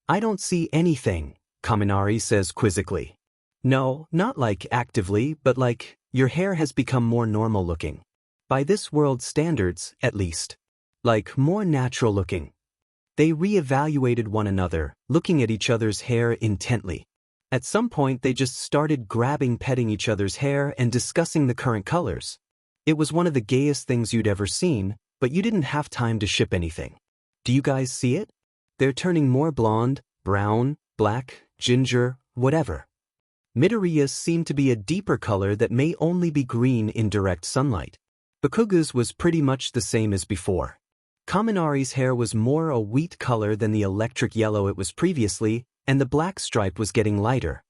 I don't see anything, Kaminari says quizzically. No, not like actively, but like, your hair has become more normal looking. By this world's standards, at least. Like, more natural looking. They re-evaluated one another, looking at each other's hair intently. At some point they just started petting each other's hair and discussing the current colors. It was one of the gayest things you'd ever seen, but you didn't have time to ship anything. Do you guys see it? They're turning more blonde, brown, black, ginger, whatever. Midoriya's seemed to be a deeper color that may only be green in direct sunlight. Bakugo's was pretty much the same as before. Kaminari's hair was more a wheat color than the electric yellow it was previously, and the black stripe was getting lighter.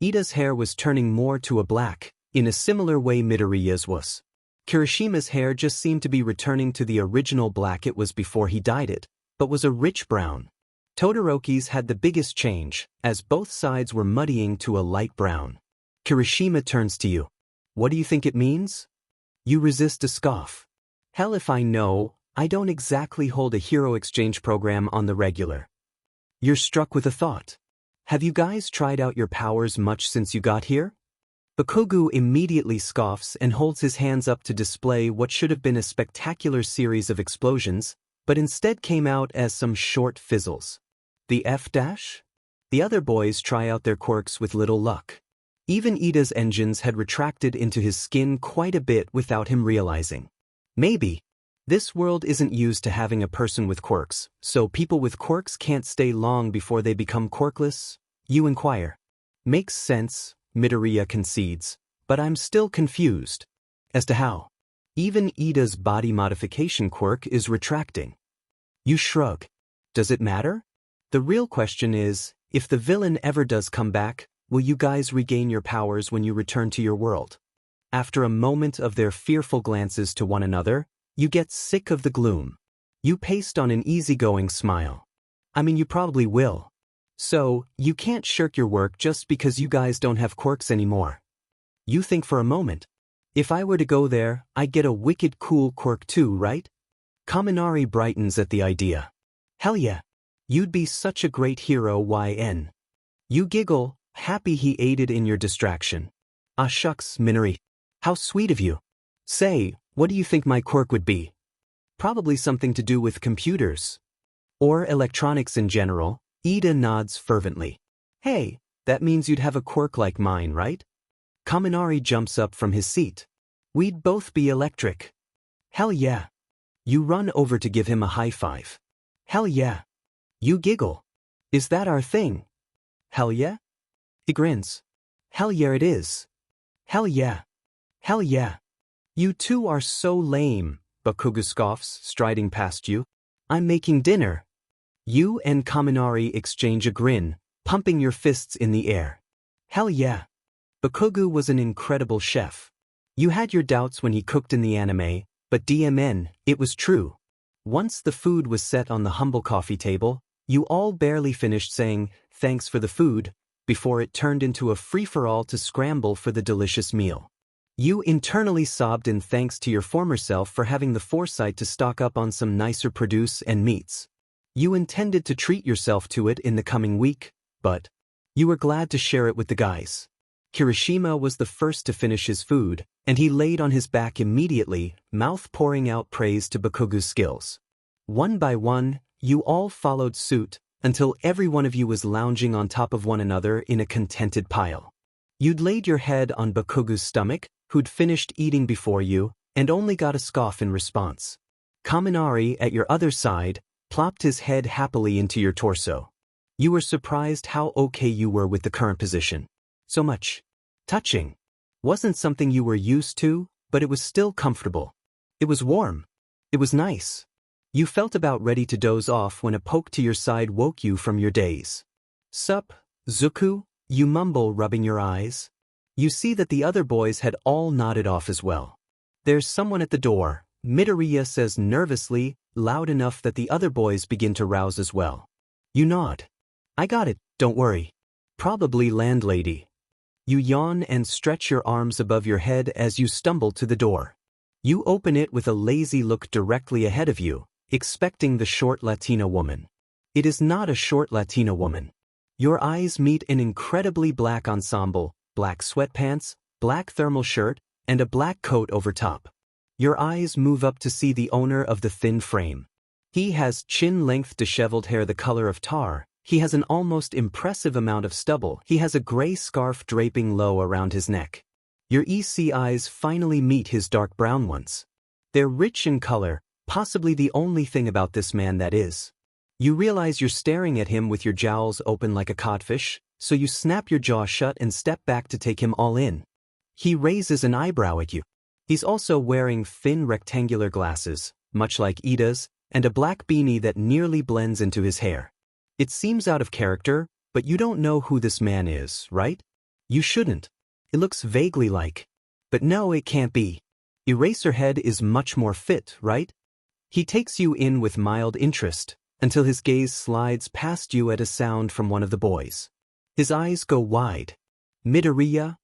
Ida's hair was turning more to a black, in a similar way Midoriya's was. Kirishima's hair just seemed to be returning to the original black it was before he dyed it, but was a rich brown. Todoroki's had the biggest change, as both sides were muddying to a light brown. Kirishima turns to you. What do you think it means? You resist a scoff. Hell if I know, I don't exactly hold a hero exchange program on the regular. You're struck with a thought. Have you guys tried out your powers much since you got here? Bakugo immediately scoffs and holds his hands up to display what should have been a spectacular series of explosions, but instead came out as some short fizzles. The F-dash? The other boys try out their quirks with little luck. Even Ida's engines had retracted into his skin quite a bit without him realizing. Maybe. This world isn't used to having a person with quirks, so people with quirks can't stay long before they become quirkless? You inquire. Makes sense, Midoriya concedes, but I'm still confused. As to how. Even Ida's body modification quirk is retracting. You shrug. Does it matter? The real question is, if the villain ever does come back, will you guys regain your powers when you return to your world? After a moment of their fearful glances to one another, you get sick of the gloom. You paste on an easygoing smile. I mean, you probably will. So, you can't shirk your work just because you guys don't have quirks anymore. You think for a moment. If I were to go there, I'd get a wicked cool quirk too, right? Kaminari brightens at the idea. Hell yeah. You'd be such a great hero, YN. You giggle, happy he aided in your distraction. Ah shucks, Minori. How sweet of you. Say, what do you think my quirk would be? Probably something to do with computers. Or electronics in general. Ida nods fervently. Hey, that means you'd have a quirk like mine, right? Kaminari jumps up from his seat. We'd both be electric. Hell yeah. You run over to give him a high five. Hell yeah. You giggle. Is that our thing? Hell yeah? He grins. Hell yeah it is. Hell yeah. Hell yeah. You two are so lame, Bakugo scoffs, striding past you. I'm making dinner. You and Kaminari exchange a grin, pumping your fists in the air. Hell yeah. Bakugo was an incredible chef. You had your doubts when he cooked in the anime, but DMN, it was true. Once the food was set on the humble coffee table, you all barely finished saying, thanks for the food, before it turned into a free-for-all to scramble for the delicious meal. You internally sobbed in thanks to your former self for having the foresight to stock up on some nicer produce and meats. You intended to treat yourself to it in the coming week, but you were glad to share it with the guys. Kirishima was the first to finish his food, and he laid on his back immediately, mouth pouring out praise to Bakugo's skills. One by one, you all followed suit, until every one of you was lounging on top of one another in a contented pile. You'd laid your head on Bakugo's stomach, who'd finished eating before you, and only got a scoff in response. Kaminari, at your other side, plopped his head happily into your torso. You were surprised how okay you were with the current position. So much. Touching. Wasn't something you were used to, but it was still comfortable. It was warm. It was nice. You felt about ready to doze off when a poke to your side woke you from your daze. Sup, Zuku? You mumble, rubbing your eyes. You see that the other boys had all nodded off as well. There's someone at the door, Midoriya says nervously, loud enough that the other boys begin to rouse as well. You nod. I got it, don't worry. Probably landlady. You yawn and stretch your arms above your head as you stumble to the door. You open it with a lazy look directly ahead of you, expecting the short Latina woman. It is not a short Latina woman. Your eyes meet an incredibly black ensemble, black sweatpants, black thermal shirt, and a black coat over top. Your eyes move up to see the owner of the thin frame. He has chin-length disheveled hair the color of tar. He has an almost impressive amount of stubble. He has a gray scarf draping low around his neck. Your EC eyes finally meet his dark brown ones. They're rich in color, possibly the only thing about this man that is. You realize you're staring at him with your jowls open like a codfish, so you snap your jaw shut and step back to take him all in. He raises an eyebrow at you. He's also wearing thin rectangular glasses, much like Ida's, and a black beanie that nearly blends into his hair. It seems out of character, but you don't know who this man is, right? You shouldn't. It looks vaguely like. But no, it can't be. Eraserhead is much more fit, right? He takes you in with mild interest, until his gaze slides past you at a sound from one of the boys. His eyes go wide. Midoriya?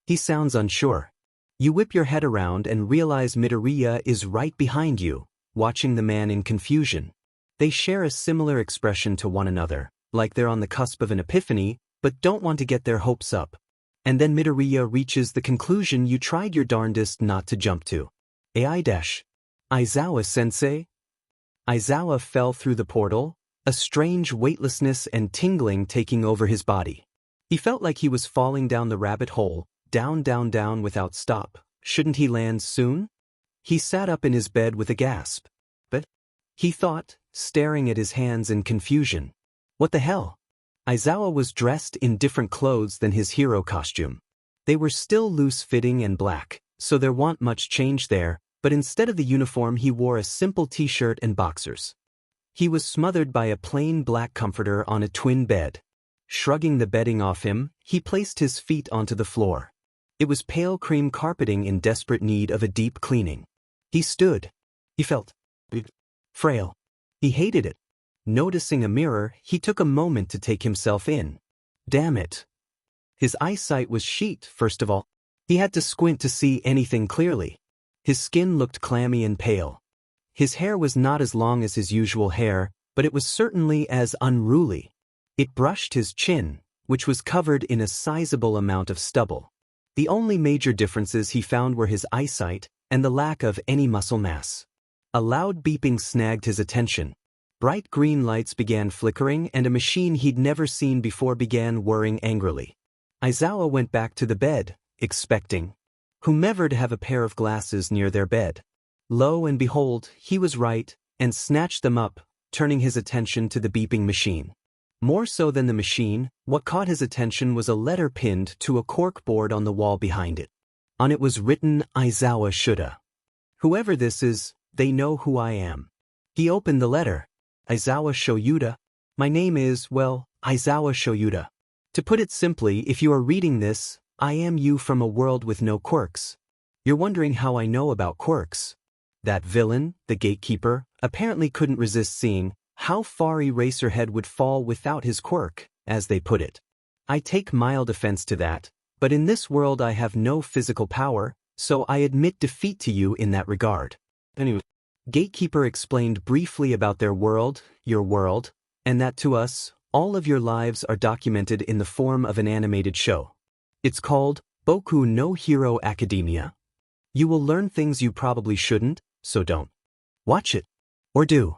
He sounds unsure. You whip your head around and realize Midoriya is right behind you, watching the man in confusion. They share a similar expression to one another, like they're on the cusp of an epiphany, but don't want to get their hopes up. And then Midoriya reaches the conclusion you tried your darndest not to jump to. Aizawa-sensei? Aizawa fell through the portal, a strange weightlessness and tingling taking over his body. He felt like he was falling down the rabbit hole, down, down, down without stop. Shouldn't he land soon? He sat up in his bed with a gasp. But, he thought, staring at his hands in confusion. What the hell? Aizawa was dressed in different clothes than his hero costume. They were still loose-fitting and black, so there wasn't much change there, but instead of the uniform he wore a simple t-shirt and boxers. He was smothered by a plain black comforter on a twin bed. Shrugging the bedding off him, he placed his feet onto the floor. It was pale cream carpeting in desperate need of a deep cleaning. He stood. He felt frail. He hated it. Noticing a mirror, he took a moment to take himself in. Damn it. His eyesight was sheet, first of all. He had to squint to see anything clearly. His skin looked clammy and pale. His hair was not as long as his usual hair, but it was certainly as unruly. It brushed his chin, which was covered in a sizable amount of stubble. The only major differences he found were his eyesight and the lack of any muscle mass. A loud beeping snagged his attention. Bright green lights began flickering and a machine he'd never seen before began whirring angrily. Aizawa went back to the bed, expecting whomever to have a pair of glasses near their bed. Lo and behold, he was right, and snatched them up, turning his attention to the beeping machine. More so than the machine, what caught his attention was a letter pinned to a cork board on the wall behind it. On it was written Aizawa Shuda. Whoever this is, they know who I am. He opened the letter. Aizawa Shoyuda. My name is, well, Aizawa Shoyuda. To put it simply, if you are reading this, I am you from a world with no quirks. You're wondering how I know about quirks. That villain, the gatekeeper, apparently couldn't resist seeing how far Eraserhead would fall without his quirk, as they put it. I take mild offense to that, but in this world I have no physical power, so I admit defeat to you in that regard. Anyway, Gatekeeper explained briefly about their world, your world, and that to us, all of your lives are documented in the form of an animated show. It's called Boku no Hero Academia. You will learn things you probably shouldn't, so don't watch it. Or do.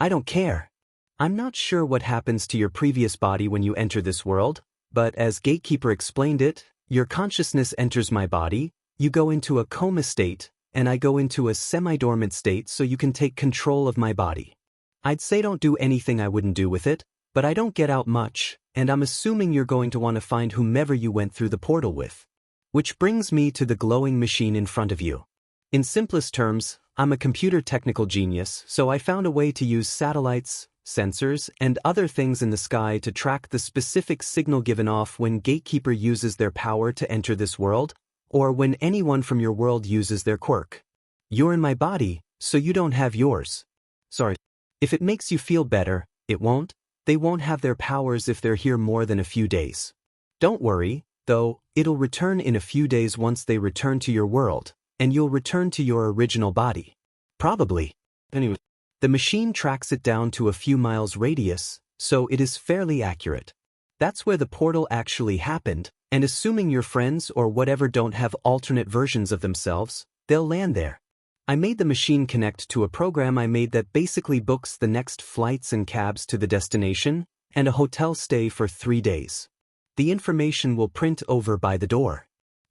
I don't care. I'm not sure what happens to your previous body when you enter this world, but as Gatekeeper explained it, your consciousness enters my body, you go into a coma state, and I go into a semi-dormant state so you can take control of my body. I'd say don't do anything I wouldn't do with it, but I don't get out much, and I'm assuming you're going to want to find whomever you went through the portal with. Which brings me to the glowing machine in front of you. In simplest terms, I'm a computer technical genius, so I found a way to use satellites, sensors, and other things in the sky to track the specific signal given off when Gatekeeper uses their power to enter this world, or when anyone from your world uses their quirk. You're in my body, so you don't have yours. Sorry. If it makes you feel better, it won't. They won't have their powers if they're here more than a few days. Don't worry, though, it'll return in a few days once they return to your world, and you'll return to your original body. Probably. Anyway, the machine tracks it down to a few miles radius, so it is fairly accurate. That's where the portal actually happened, and assuming your friends or whatever don't have alternate versions of themselves, they'll land there. I made the machine connect to a program I made that basically books the next flights and cabs to the destination, and a hotel stay for 3 days. The information will print over by the door.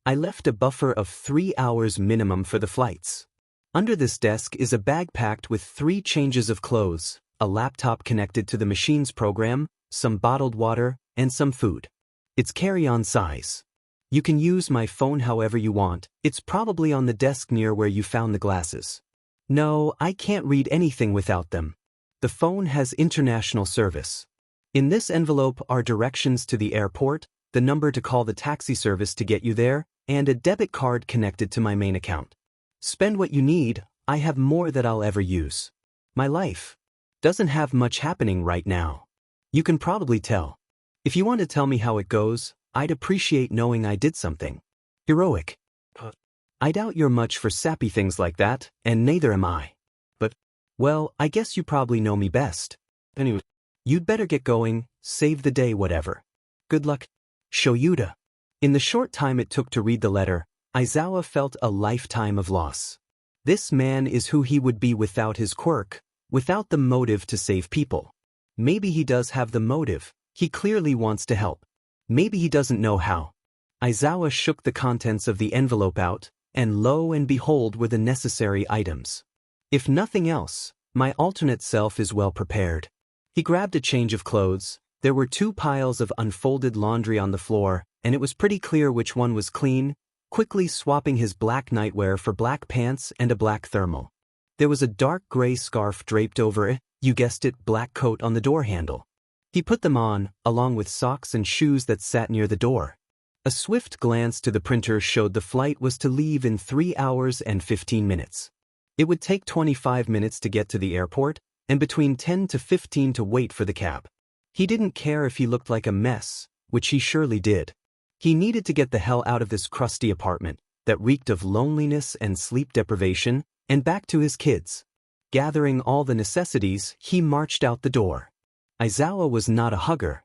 I left a buffer of 3 hours minimum for the flights. Under this desk is a bag packed with 3 changes of clothes, a laptop connected to the machine's program, some bottled water, and some food. It's carry-on size. You can use my phone however you want. It's probably on the desk near where you found the glasses. No, I can't read anything without them. The phone has international service. In this envelope are directions to the airport, the number to call the taxi service to get you there, and a debit card connected to my main account. Spend what you need. I have more that I'll ever use. My life doesn't have much happening right now. You can probably tell. If you want to tell me how it goes, I'd appreciate knowing I did something heroic. I doubt you're much for sappy things like that, and neither am I. But, well, I guess you probably know me best. Anyway, you'd better get going, save the day whatever. Good luck. Shoyuda. In the short time it took to read the letter, Aizawa felt a lifetime of loss. This man is who he would be without his quirk, without the motive to save people. Maybe he does have the motive. He clearly wants to help. Maybe he doesn't know how. Aizawa shook the contents of the envelope out, and lo and behold were the necessary items. If nothing else, my alternate self is well prepared. He grabbed a change of clothes. There were 2 piles of unfolded laundry on the floor, and it was pretty clear which one was clean, quickly swapping his black nightwear for black pants and a black thermal. There was a dark gray scarf draped over it, you guessed it, black coat on the door handle. He put them on, along with socks and shoes that sat near the door. A swift glance to the printer showed the flight was to leave in 3 hours and 15 minutes. It would take 25 minutes to get to the airport, and between 10 to 15 to wait for the cab. He didn't care if he looked like a mess, which he surely did. He needed to get the hell out of this crusty apartment that reeked of loneliness and sleep deprivation, and back to his kids. Gathering all the necessities, he marched out the door. Aizawa was not a hugger.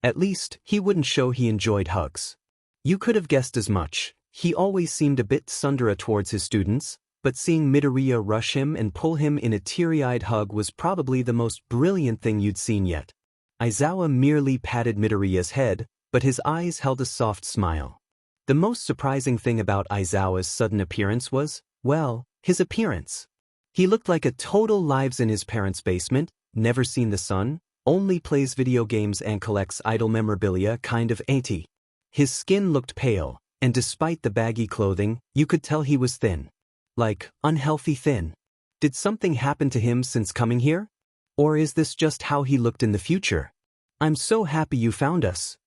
At least, he wouldn't show he enjoyed hugs. You could have guessed as much. He always seemed a bit tsundere towards his students, but seeing Midoriya rush him and pull him in a teary-eyed hug was probably the most brilliant thing you'd seen yet. Aizawa merely patted Midoriya's head, but his eyes held a soft smile. The most surprising thing about Aizawa's sudden appearance was, well, his appearance. He looked like a total lives in his parents' basement, never seen the sun, only plays video games and collects idol memorabilia kind of auntie. His skin looked pale, and despite the baggy clothing, you could tell he was thin. Like, unhealthy thin. Did something happen to him since coming here? Or is this just how he looked in the future? I'm so happy you found us.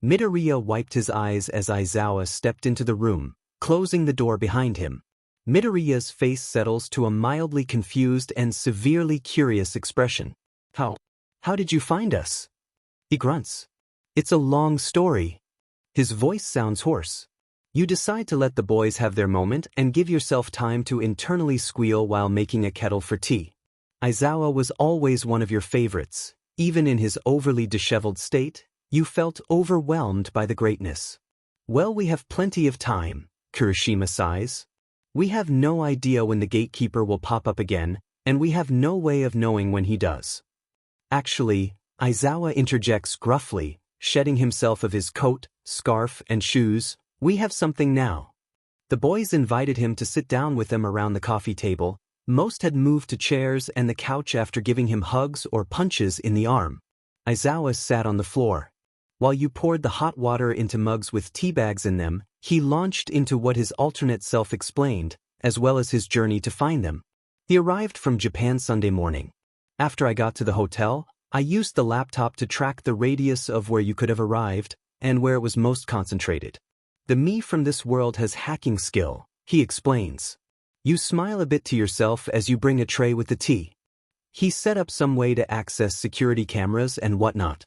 Midoriya wiped his eyes as Aizawa stepped into the room, closing the door behind him. Midoriya's face settles to a mildly confused and severely curious expression. How did you find us? He grunts. It's a long story. His voice sounds hoarse. You decide to let the boys have their moment and give yourself time to internally squeal while making a kettle for tea. Aizawa was always one of your favorites. Even in his overly disheveled state, you felt overwhelmed by the greatness. Well, we have plenty of time, Kirishima sighs. We have no idea when the gatekeeper will pop up again, and we have no way of knowing when he does. Actually, Aizawa interjects gruffly, shedding himself of his coat, scarf, and shoes. We have something now. The boys invited him to sit down with them around the coffee table. Most had moved to chairs and the couch after giving him hugs or punches in the arm. Aizawa sat on the floor. While you poured the hot water into mugs with tea bags in them, he launched into what his alternate self explained, as well as his journey to find them. He arrived from Japan Sunday morning. After I got to the hotel, I used the laptop to track the radius of where you could have arrived, and where it was most concentrated. The me from this world has hacking skill, he explains. You smile a bit to yourself as you bring a tray with the tea. He set up some way to access security cameras and whatnot.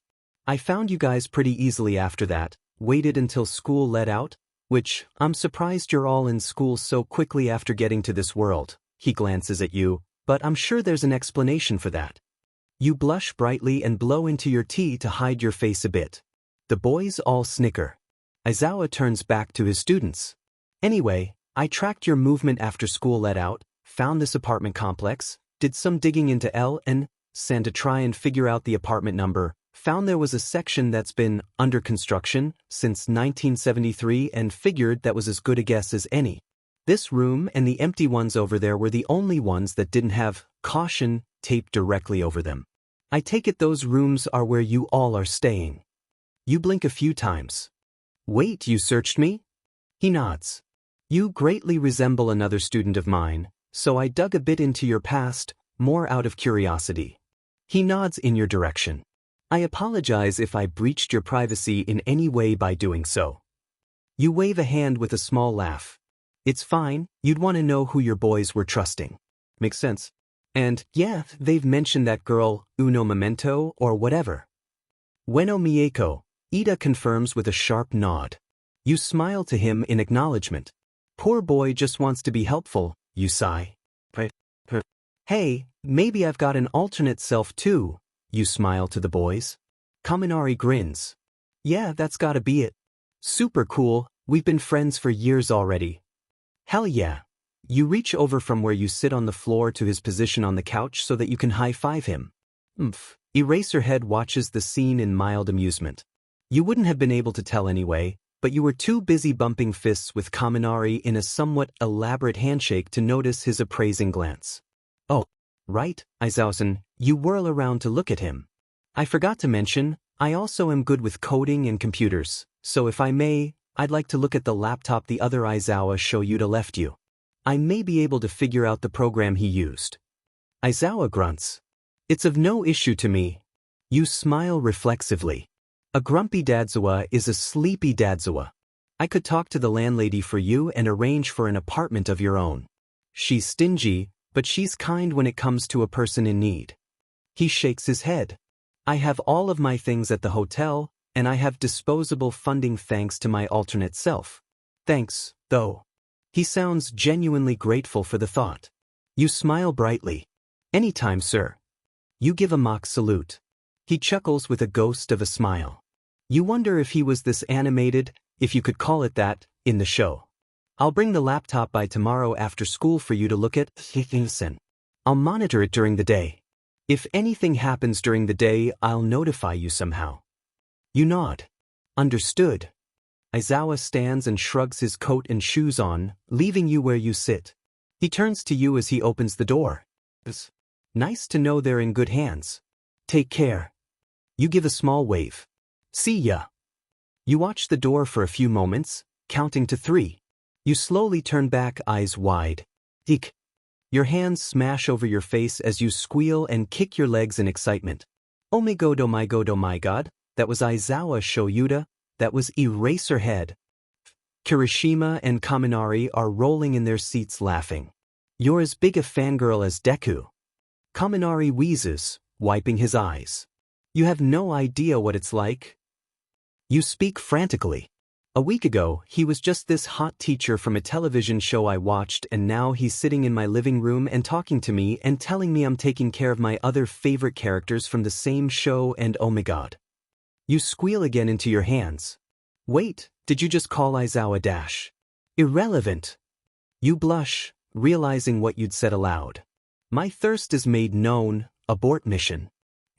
I found you guys pretty easily after that, waited until school let out, which, I'm surprised you're all in school so quickly after getting to this world. He glances at you, but I'm sure there's an explanation for that. You blush brightly and blow into your tea to hide your face a bit. The boys all snicker. Aizawa turns back to his students. Anyway, I tracked your movement after school let out, found this apartment complex, did some digging into San to try and figure out the apartment number, found there was a section that's been under construction since 1973 and figured that was as good a guess as any. This room and the empty ones over there were the only ones that didn't have caution taped directly over them. I take it those rooms are where you all are staying. You blink a few times. Wait, you searched me? He nods. You greatly resemble another student of mine, so I dug a bit into your past, more out of curiosity. He nods in your direction. I apologize if I breached your privacy in any way by doing so. You wave a hand with a small laugh. It's fine, you'd want to know who your boys were trusting. Makes sense. And, yeah, they've mentioned that girl, Uno Memento, or whatever. Ueno Mieko, Ida confirms with a sharp nod. You smile to him in acknowledgement. Poor boy just wants to be helpful, you sigh. Hey, maybe I've got an alternate self too, you smile to the boys. Kaminari grins. Yeah, that's gotta be it. Super cool, we've been friends for years already. Hell yeah. You reach over from where you sit on the floor to his position on the couch so that you can high-five him. Eraserhead watches the scene in mild amusement. You wouldn't have been able to tell anyway, but you were too busy bumping fists with Kaminari in a somewhat elaborate handshake to notice his appraising glance. Oh, right, Aizawa-san, you whirl around to look at him. I forgot to mention, I also am good with coding and computers, so if I may, I'd like to look at the laptop the other Aizawa Shoyuta left you. I may be able to figure out the program he used. Aizawa grunts. It's of no issue to me. You smile reflexively. A grumpy dadzawa is a sleepy dadzawa. I could talk to the landlady for you and arrange for an apartment of your own. She's stingy, but she's kind when it comes to a person in need. He shakes his head. I have all of my things at the hotel, and I have disposable funding thanks to my alternate self. Thanks, though. He sounds genuinely grateful for the thought. You smile brightly. Anytime, sir. You give a mock salute. He chuckles with a ghost of a smile. You wonder if he was this animated, if you could call it that, in the show. I'll bring the laptop by tomorrow after school for you to look at. I'll monitor it during the day. If anything happens during the day, I'll notify you somehow. You nod. Understood. Aizawa stands and shrugs his coat and shoes on, leaving you where you sit. He turns to you as he opens the door. Nice to know they're in good hands. Take care. You give a small wave. See ya. You watch the door for a few moments, counting to 3. You slowly turn back, eyes wide. Eek. Your hands smash over your face as you squeal and kick your legs in excitement. Oh my god, oh my god, oh my god, that was Aizawa Shoyuta, that was Eraserhead. Kirishima and Kaminari are rolling in their seats laughing. You're as big a fangirl as Deku. Kaminari wheezes, wiping his eyes. You have no idea what it's like. You speak frantically. A week ago, he was just this hot teacher from a television show I watched, and now he's sitting in my living room and talking to me and telling me I'm taking care of my other favorite characters from the same show, and oh my god. You squeal again into your hands. Wait, did you just call Aizawa Dash? Irrelevant. You blush, realizing what you'd said aloud. My thirst is made known, abort mission.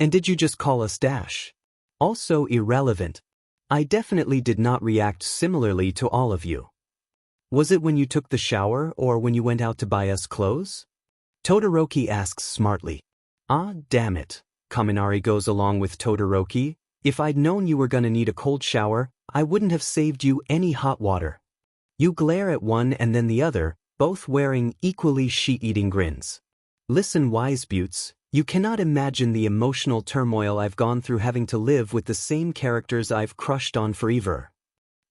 And did you just call us Dash? Also irrelevant. I definitely did not react similarly to all of you. Was it when you took the shower or when you went out to buy us clothes? Todoroki asks smartly. Ah, damn it. Kaminari goes along with Todoroki. If I'd known you were gonna need a cold shower, I wouldn't have saved you any hot water. You glare at one and then the other, both wearing equally sheet-eating grins. Listen, wise buttes. You cannot imagine the emotional turmoil I've gone through having to live with the same characters I've crushed on forever.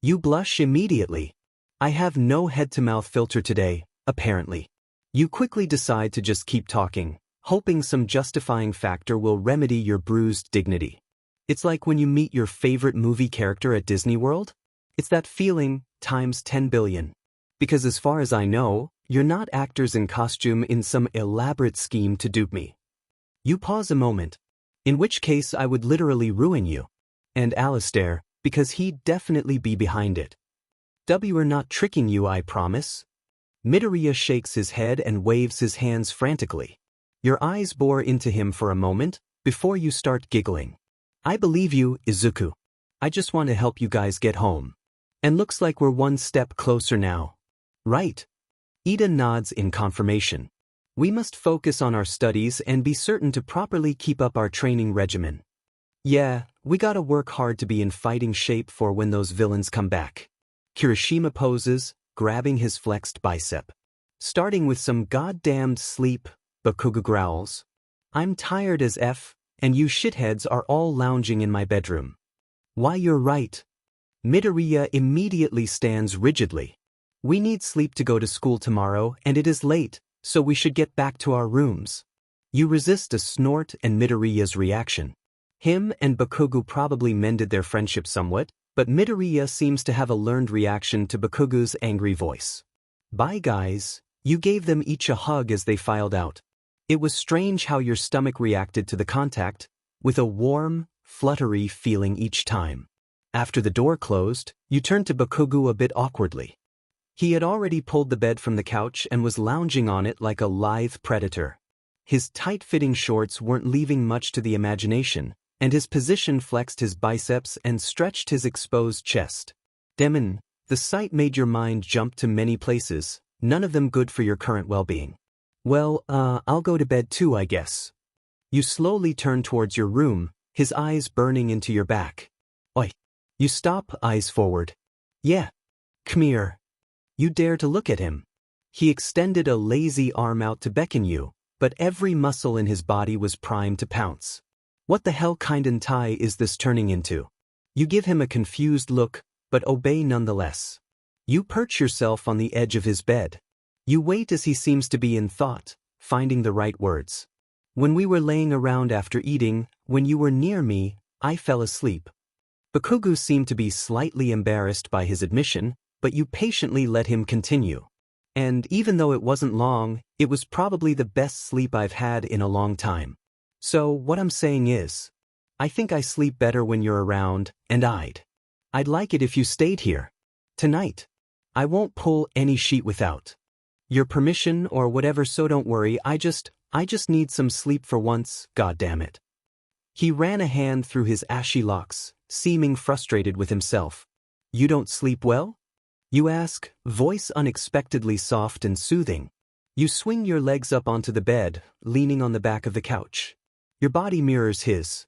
You blush immediately. I have no head-to-mouth filter today, apparently. You quickly decide to just keep talking, hoping some justifying factor will remedy your bruised dignity. It's like when you meet your favorite movie character at Disney World. It's that feeling, times 10 billion. Because as far as I know, you're not actors in costume in some elaborate scheme to dupe me. You pause a moment, in which case I would literally ruin you. And Alistair, because he'd definitely be behind it. We're not tricking you, I promise. Midoriya shakes his head and waves his hands frantically. Your eyes bore into him for a moment, before you start giggling. I believe you, Izuku. I just want to help you guys get home. And looks like we're one step closer now. Right. Ida nods in confirmation. We must focus on our studies and be certain to properly keep up our training regimen. Yeah, we gotta work hard to be in fighting shape for when those villains come back. Kirishima poses, grabbing his flexed bicep. Starting with some goddamned sleep, Bakugo growls. I'm tired as F, and you shitheads are all lounging in my bedroom. Why, you're right. Midoriya immediately stands rigidly. We need sleep to go to school tomorrow, and it is late. So we should get back to our rooms. You resist a snort and Midoriya's reaction. Him and Bakugo probably mended their friendship somewhat, but Midoriya seems to have a learned reaction to Bakugo's angry voice. Bye guys, you gave them each a hug as they filed out. It was strange how your stomach reacted to the contact, with a warm, fluttery feeling each time. After the door closed, you turned to Bakugo a bit awkwardly. He had already pulled the bed from the couch and was lounging on it like a lithe predator. His tight-fitting shorts weren't leaving much to the imagination, and his position flexed his biceps and stretched his exposed chest. Demon, the sight made your mind jump to many places, none of them good for your current well-being. Well, I'll go to bed too, I guess. You slowly turn towards your room, his eyes burning into your back. Oi. You stop, eyes forward. Yeah. Come here. You dare to look at him. He extended a lazy arm out to beckon you, but every muscle in his body was primed to pounce. What the hell kind of tie is this turning into? You give him a confused look, but obey nonetheless. You perch yourself on the edge of his bed. You wait as he seems to be in thought, finding the right words. When we were laying around after eating, when you were near me, I fell asleep. Bakugu seemed to be slightly embarrassed by his admission, but you patiently let him continue. And even though it wasn't long, it was probably the best sleep I've had in a long time. So what I'm saying is, I think I sleep better when you're around, and I'd like it if you stayed here. Tonight. I won't pull any sheet without your permission or whatever, so don't worry, I just need some sleep for once, goddammit. He ran a hand through his ashy locks, seeming frustrated with himself. You don't sleep well? You ask, voice unexpectedly soft and soothing. You swing your legs up onto the bed, leaning on the back of the couch. Your body mirrors his.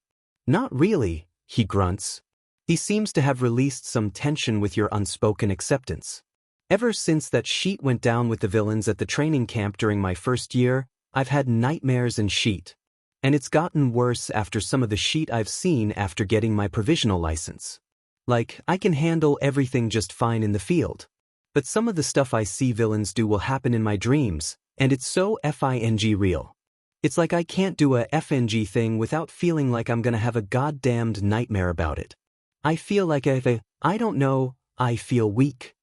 Not really, he grunts. He seems to have released some tension with your unspoken acceptance. Ever since that sheet went down with the villains at the training camp during my first year, I've had nightmares and sheet. And it's gotten worse after some of the sheet I've seen after getting my provisional license. Like, I can handle everything just fine in the field. But some of the stuff I see villains do will happen in my dreams, and it's so FING real. It's like I can't do a FNG thing without feeling like I'm gonna have a goddamned nightmare about it. I feel like I don't know, I feel weak.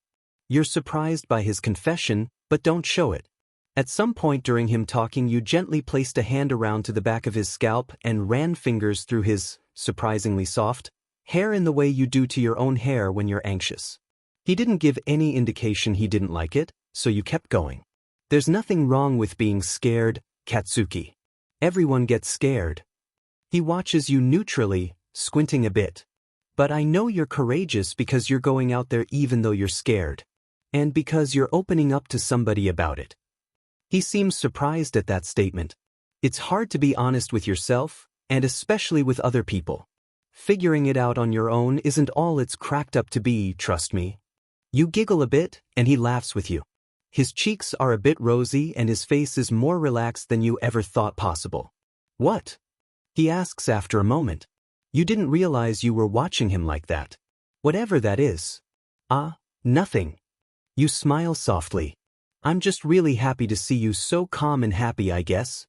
You're surprised by his confession, but don't show it. At some point during him talking, you gently placed a hand around to the back of his scalp and ran fingers through his, surprisingly soft, hair in the way you do to your own hair when you're anxious. He didn't give any indication he didn't like it, so you kept going. There's nothing wrong with being scared, Katsuki. Everyone gets scared. He watches you neutrally, squinting a bit. But I know you're courageous because you're going out there even though you're scared. And because you're opening up to somebody about it. He seems surprised at that statement. It's hard to be honest with yourself, and especially with other people. Figuring it out on your own isn't all it's cracked up to be, trust me. You giggle a bit, and he laughs with you. His cheeks are a bit rosy and his face is more relaxed than you ever thought possible. What? He asks after a moment. You didn't realize you were watching him like that. Whatever that is. Nothing. You smile softly. I'm just really happy to see you so calm and happy, I guess.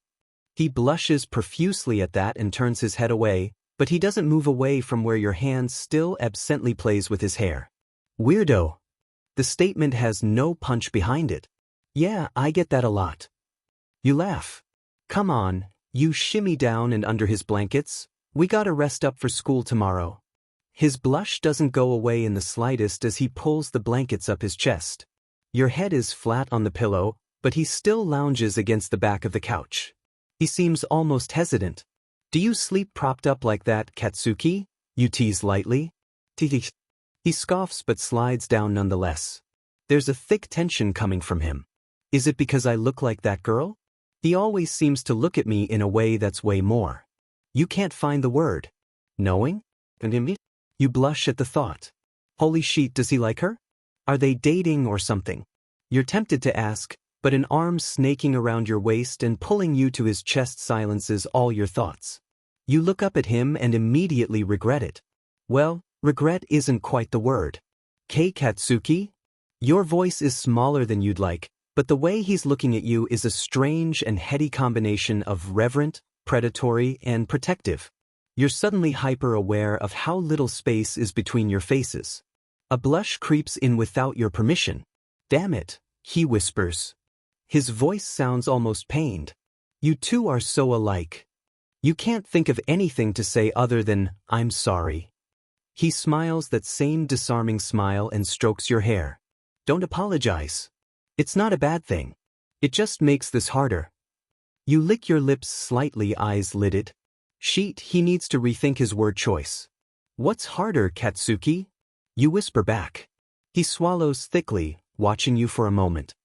He blushes profusely at that and turns his head away, but he doesn't move away from where your hand still absently plays with his hair. Weirdo. The statement has no punch behind it. Yeah, I get that a lot. You laugh. Come on, you shimmy down and under his blankets. We gotta rest up for school tomorrow. His blush doesn't go away in the slightest as he pulls the blankets up his chest. Your head is flat on the pillow, but he still lounges against the back of the couch. He seems almost hesitant. Do you sleep propped up like that, Katsuki? You tease lightly. He scoffs but slides down nonetheless. There's a thick tension coming from him. Is it because I look like that girl? He always seems to look at me in a way that's way more. You can't find the word. Knowing? You blush at the thought. Holy shit, does he like her? Are they dating or something? You're tempted to ask, but an arm snaking around your waist and pulling you to his chest silences all your thoughts. You look up at him and immediately regret it. Well, regret isn't quite the word. Kei Katsuki? Your voice is smaller than you'd like, but the way he's looking at you is a strange and heady combination of reverent, predatory, and protective. You're suddenly hyper-aware of how little space is between your faces. A blush creeps in without your permission. Damn it, he whispers. His voice sounds almost pained. You two are so alike. You can't think of anything to say other than, I'm sorry. He smiles that same disarming smile and strokes your hair. Don't apologize. It's not a bad thing. It just makes this harder. You lick your lips slightly, eyes lidded. Sheet, he needs to rethink his word choice. What's harder, Katsuki? You whisper back. He swallows thickly, watching you for a moment.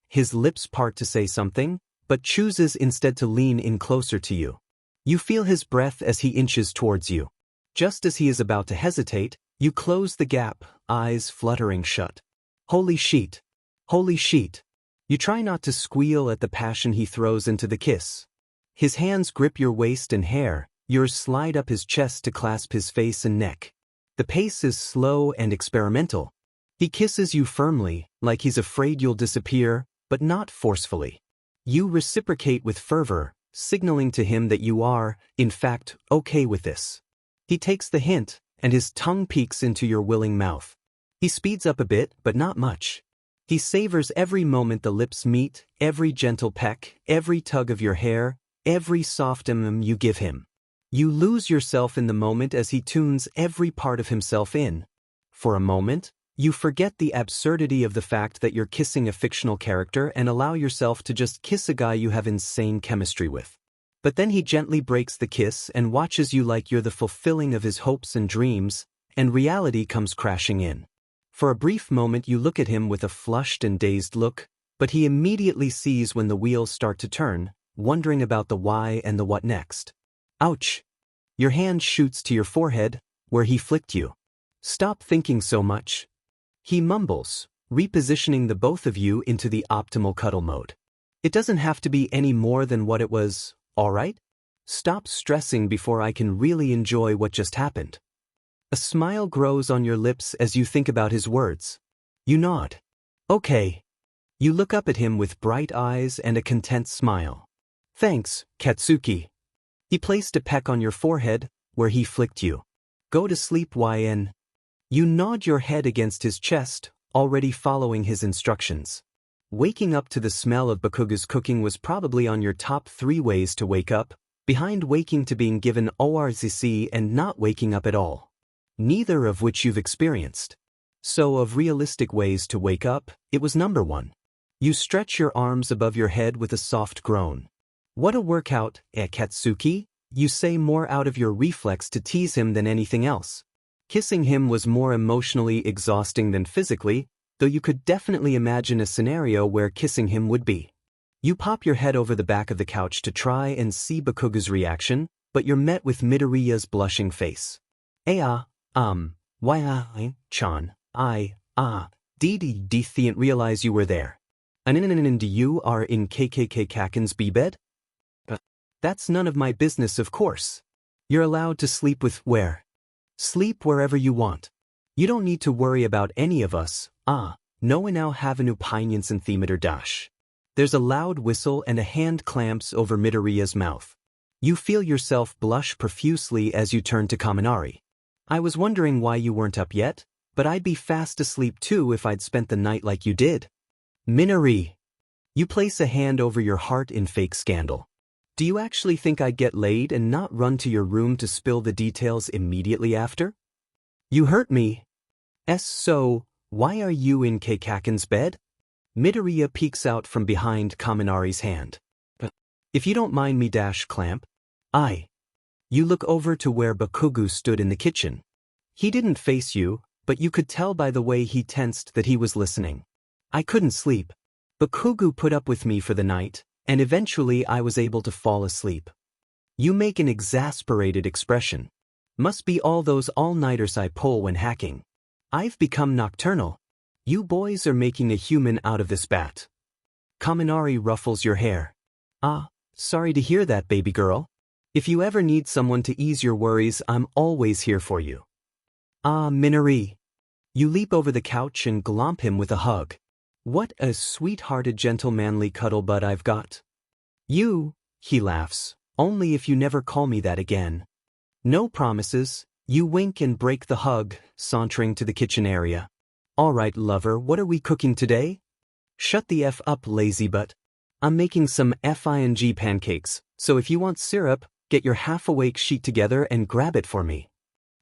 His lips part to say something, but chooses instead to lean in closer to you. You feel his breath as he inches towards you. Just as he is about to hesitate, you close the gap, eyes fluttering shut. Holy sheet. Holy sheet. You try not to squeal at the passion he throws into the kiss. His hands grip your waist and hair, yours slide up his chest to clasp his face and neck. The pace is slow and experimental. He kisses you firmly, like he's afraid you'll disappear, but not forcefully. You reciprocate with fervor, signaling to him that you are, in fact, okay with this. He takes the hint, and his tongue peeks into your willing mouth. He speeds up a bit, but not much. He savors every moment the lips meet, every gentle peck, every tug of your hair, every soft you give him. You lose yourself in the moment as he tunes every part of himself in. For a moment, you forget the absurdity of the fact that you're kissing a fictional character and allow yourself to just kiss a guy you have insane chemistry with. But then he gently breaks the kiss and watches you like you're the fulfilling of his hopes and dreams, and reality comes crashing in. For a brief moment you look at him with a flushed and dazed look, but he immediately sees when the wheels start to turn, wondering about the why and the what next. Ouch! Your hand shoots to your forehead, where he flicked you. Stop thinking so much. He mumbles, repositioning the both of you into the optimal cuddle mode. It doesn't have to be any more than what it was, alright? Stop stressing before I can really enjoy what just happened. A smile grows on your lips as you think about his words. You nod. Okay. You look up at him with bright eyes and a content smile. Thanks, Katsuki. He placed a peck on your forehead, where he flicked you. Go to sleep, YN. You nod your head against his chest, already following his instructions. Waking up to the smell of Bakuga's cooking was probably on your top 3 ways to wake up, behind waking to being given ORZC and not waking up at all. Neither of which you've experienced. So of realistic ways to wake up, it was number 1. You stretch your arms above your head with a soft groan. What a workout, Katsuki, you say more out of your reflex to tease him than anything else. Kissing him was more emotionally exhausting than physically, though you could definitely imagine a scenario where kissing him would be. You pop your head over the back of the couch to try and see Bakuga's reaction, but you're met with Midoriya's blushing face. Chan, didn't realize you were there. And you are in KKK Kaken's bed? That's none of my business, of course. You're allowed to sleep with where? Sleep wherever you want. You don't need to worry about any of us, no one now have an opinions and themeter dash. There's a loud whistle and a hand clamps over Midoriya's mouth. You feel yourself blush profusely as you turn to Kaminari. I was wondering why you weren't up yet, but I'd be fast asleep too if I'd spent the night like you did. Minori. You place a hand over your heart in fake scandal. Do you actually think I'd get laid and not run to your room to spill the details immediately after? You hurt me. So, why are you in Keikaken's bed? Midoriya peeks out from behind Kaminari's hand. If you don't mind me clamp. You look over to where Bakugu stood in the kitchen. He didn't face you, but you could tell by the way he tensed that he was listening. I couldn't sleep. Bakugu put up with me for the night, and eventually I was able to fall asleep. You make an exasperated expression. Must be all those all-nighters I pull when hacking. I've become nocturnal. You boys are making a human out of this bat. Kaminari ruffles your hair. Sorry to hear that, baby girl. If you ever need someone to ease your worries, I'm always here for you. Minori. You leap over the couch and glomp him with a hug. What a sweet-hearted gentlemanly cuddle bud I've got. You, he laughs, only if you never call me that again. No promises. You wink and break the hug, sauntering to the kitchen area. All right, lover, what are we cooking today? Shut the F up, lazy butt. I'm making some FING pancakes, so if you want syrup, get your half-awake sheet together and grab it for me.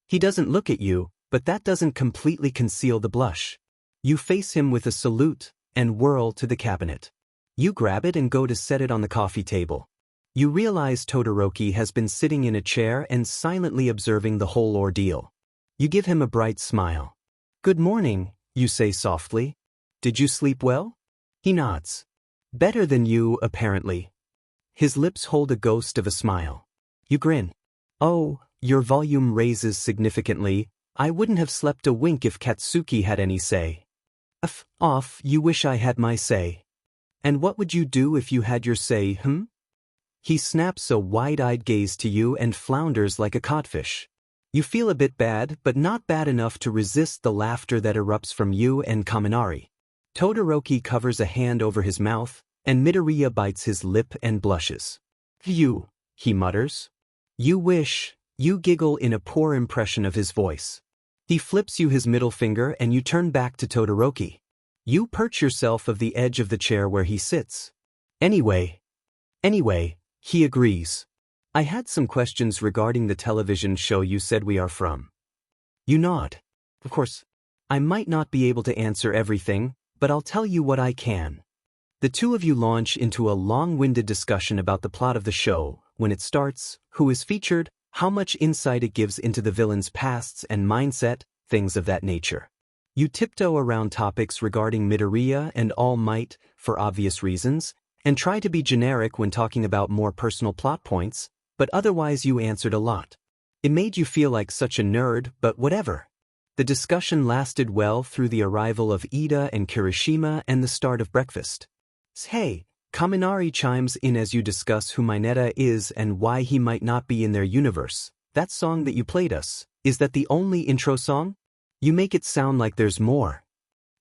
He doesn't look at you, but that doesn't completely conceal the blush. You face him with a salute and whirl to the cabinet. You grab it and go to set it on the coffee table. You realize Todoroki has been sitting in a chair and silently observing the whole ordeal. You give him a bright smile. "Good morning," you say softly. "Did you sleep well?" He nods. "Better than you, apparently." His lips hold a ghost of a smile. You grin. "Oh," your volume raises significantly, "I wouldn't have slept a wink if Katsuki had any say." Off, you wish I had my say. And what would you do if you had your say, He snaps a wide-eyed gaze to you and flounders like a codfish. You feel a bit bad, but not bad enough to resist the laughter that erupts from you and Kaminari. Todoroki covers a hand over his mouth, and Midoriya bites his lip and blushes. "You," he mutters. "You wish," you giggle in a poor impression of his voice. He flips you his middle finger and you turn back to Todoroki. You perch yourself of the edge of the chair where he sits. Anyway, he agrees. "I had some questions regarding the television show you said we are from." You nod. "Of course, I might not be able to answer everything, but I'll tell you what I can." The two of you launch into a long-winded discussion about the plot of the show, when it starts, who is featured, how much insight it gives into the villain's pasts and mindset, things of that nature. You tiptoe around topics regarding Midoriya and All Might, for obvious reasons, and try to be generic when talking about more personal plot points, but otherwise you answered a lot. It made you feel like such a nerd, but whatever. The discussion lasted well through the arrival of Ida and Kirishima and the start of breakfast. "Hey," Kaminari chimes in as you discuss who Mineta is and why he might not be in their universe. "That song that you played us, is that the only intro song?" You make it sound like there's more.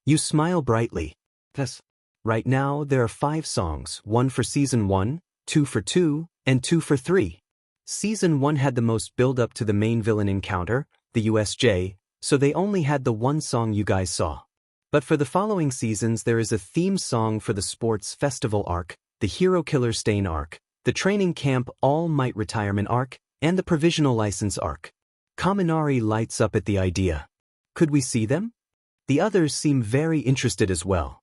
You smile brightly. "Yes. Right now there are 5 songs, 1 for Season 1, 2 for 2, and 2 for 3. Season 1 had the most build-up to the main villain encounter, the USJ, so they only had the one song you guys saw. But for the following seasons there is a theme song for the sports festival arc, the Hero Killer Stain arc, the training camp All Might retirement arc, and the provisional license arc." Kaminari lights up at the idea. "Could we see them?" The others seem very interested as well.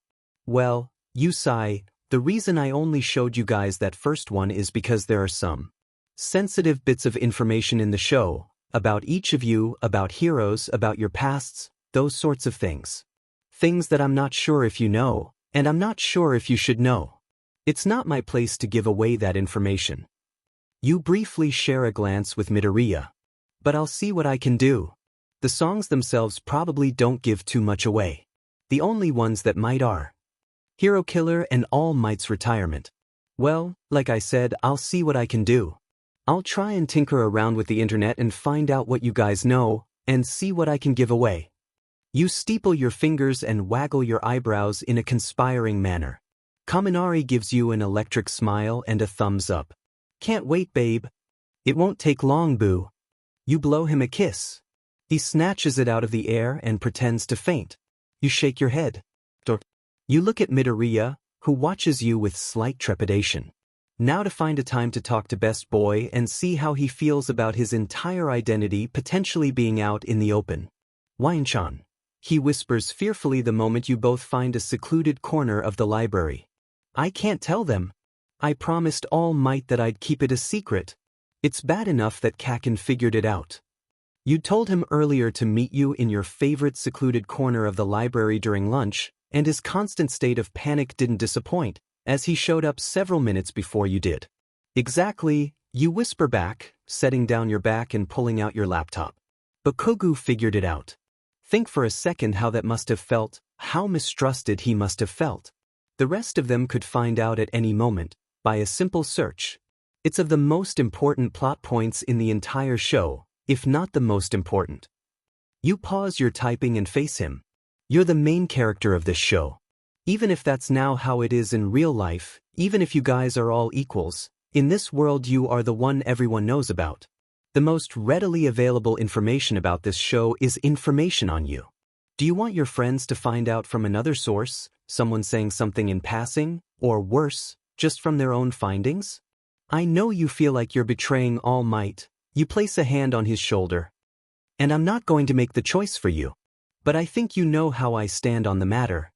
"Well," you sigh, "the reason I only showed you guys that first one is because there are some sensitive bits of information in the show, about each of you, about heroes, about your pasts, those sorts of things. Things that I'm not sure if you know, and I'm not sure if you should know. It's not my place to give away that information." You briefly share a glance with Midoriya. "But I'll see what I can do." The songs themselves probably don't give too much away. The only ones that might are Hero Killer and All Might's retirement. "Well, like I said, I'll see what I can do. I'll try and tinker around with the internet and find out what you guys know, and see what I can give away." You steeple your fingers and waggle your eyebrows in a conspiring manner. Kaminari gives you an electric smile and a thumbs up. "Can't wait, babe." "It won't take long, boo." You blow him a kiss. He snatches it out of the air and pretends to faint. You shake your head. You look at Midoriya, who watches you with slight trepidation. Now to find a time to talk to Best Boy and see how he feels about his entire identity potentially being out in the open. "Wine-chan," he whispers fearfully the moment you both find a secluded corner of the library. "I can't tell them. I promised All Might that I'd keep it a secret. It's bad enough that Kakin figured it out. You told him earlier to meet you in your favorite secluded corner of the library during lunch, and his constant state of panic didn't disappoint, as he showed up several minutes before you did." "Exactly," you whisper back, setting down your back and pulling out your laptop. "But Kogu figured it out." Think for a second how that must have felt, how mistrusted he must have felt. The rest of them could find out at any moment, by a simple search. It's of the most important plot points in the entire show, if not the most important. You pause your typing and face him. You're the main character of this show. Even if that's now how it is in real life, even if you guys are all equals, in this world you are the one everyone knows about. The most readily available information about this show is information on you. Do you want your friends to find out from another source, someone saying something in passing, or worse, just from their own findings? I know you feel like you're betraying All Might. You place a hand on his shoulder. "And I'm not going to make the choice for you. But I think you know how I stand on the matter."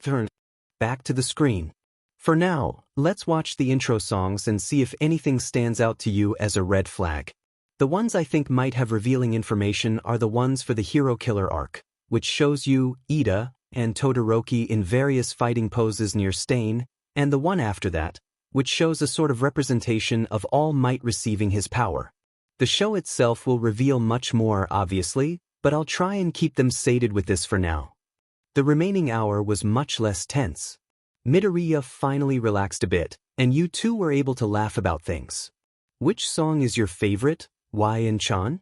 Turn back to the screen. For now, let's watch the intro songs and see if anything stands out to you as a red flag. The ones I think might have revealing information are the ones for the Hero Killer arc, which shows you Ida and Todoroki in various fighting poses near Stain, and the one after that, which shows a sort of representation of All Might receiving his power. The show itself will reveal much more, obviously, but I'll try and keep them sated with this for now. The remaining hour was much less tense. Midoriya finally relaxed a bit, and you two were able to laugh about things. Which song is your favorite, Wyan-chan?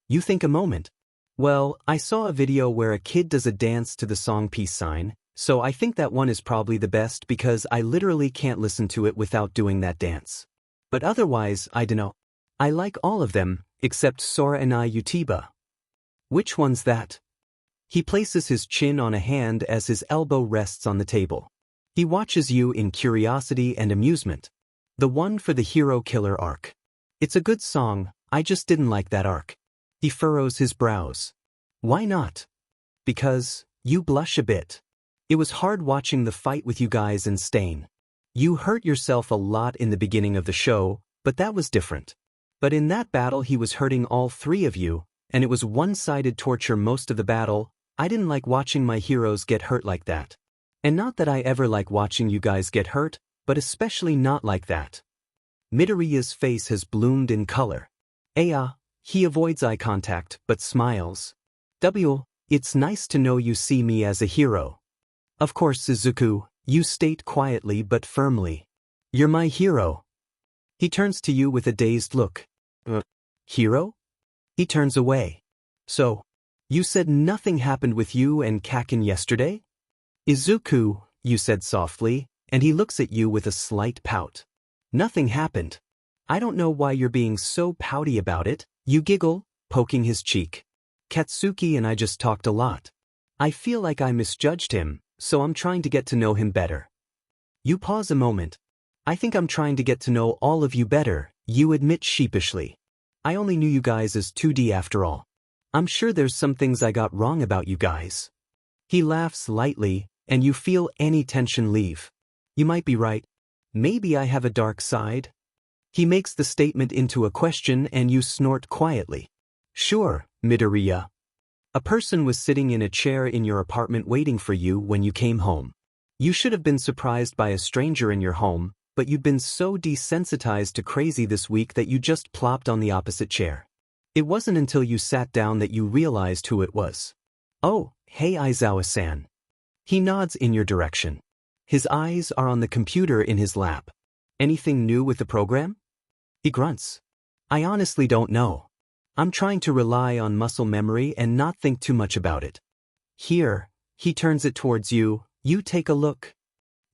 You think a moment. Well, I saw a video where a kid does a dance to the song peace sign, so I think that one is probably the best because I literally can't listen to it without doing that dance. But otherwise, I dunno. I like all of them, except Sora and Utiba. Which one's that? He places his chin on a hand as his elbow rests on the table. He watches you in curiosity and amusement. The one for the Hero Killer arc. It's a good song, I just didn't like that arc. He furrows his brows. Why not? Because you blush a bit. It was hard watching the fight with you guys in Stain. You hurt yourself a lot in the beginning of the show, but that was different. But in that battle he was hurting all three of you, and it was one-sided torture most of the battle. I didn't like watching my heroes get hurt like that. And not that I ever like watching you guys get hurt, but especially not like that. Midoriya's face has bloomed in color. He avoids eye contact, but smiles. It's nice to know you see me as a hero. Of course, Suzuku, you state quietly but firmly. You're my hero. He turns to you with a dazed look. Hero? He turns away. So, you said nothing happened with you and Kakin yesterday? Izuku, you said softly, and he looks at you with a slight pout. Nothing happened. I don't know why you're being so pouty about it, you giggle, poking his cheek. Katsuki and I just talked a lot. I feel like I misjudged him, so I'm trying to get to know him better. You pause a moment. I think I'm trying to get to know all of you better, you admit sheepishly. I only knew you guys as 2D after all. I'm sure there's some things I got wrong about you guys. He laughs lightly, and you feel any tension leave. You might be right. Maybe I have a dark side? He makes the statement into a question and you snort quietly. Sure, Midoriya. A person was sitting in a chair in your apartment waiting for you when you came home. You should have been surprised by a stranger in your home, but you'd been so desensitized to crazy this week that you just plopped on the opposite chair. It wasn't until you sat down that you realized who it was. Oh, hey Aizawa-san. He nods in your direction. His eyes are on the computer in his lap. Anything new with the program? He grunts. I honestly don't know. I'm trying to rely on muscle memory and not think too much about it. Here, he turns it towards you, you take a look.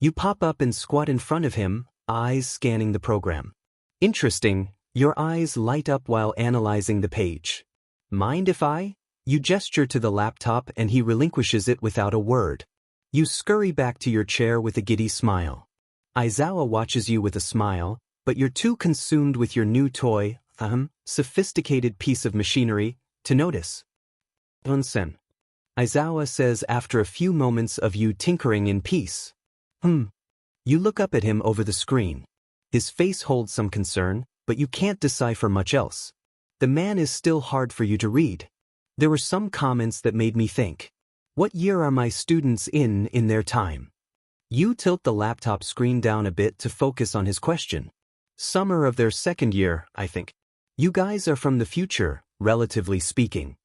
You pop up and squat in front of him, eyes scanning the program. Interesting, your eyes light up while analyzing the page. Mind if I? You gesture to the laptop and he relinquishes it without a word. You scurry back to your chair with a giddy smile. Aizawa watches you with a smile, but you're too consumed with your new toy, sophisticated piece of machinery, to notice. Onsen. Aizawa says after a few moments of you tinkering in peace. You look up at him over the screen. His face holds some concern, but you can't decipher much else. The man is still hard for you to read. There were some comments that made me think. What year are my students in their time? You tilt the laptop screen down a bit to focus on his question. Summer of their second year, I think. You guys are from the future, relatively speaking.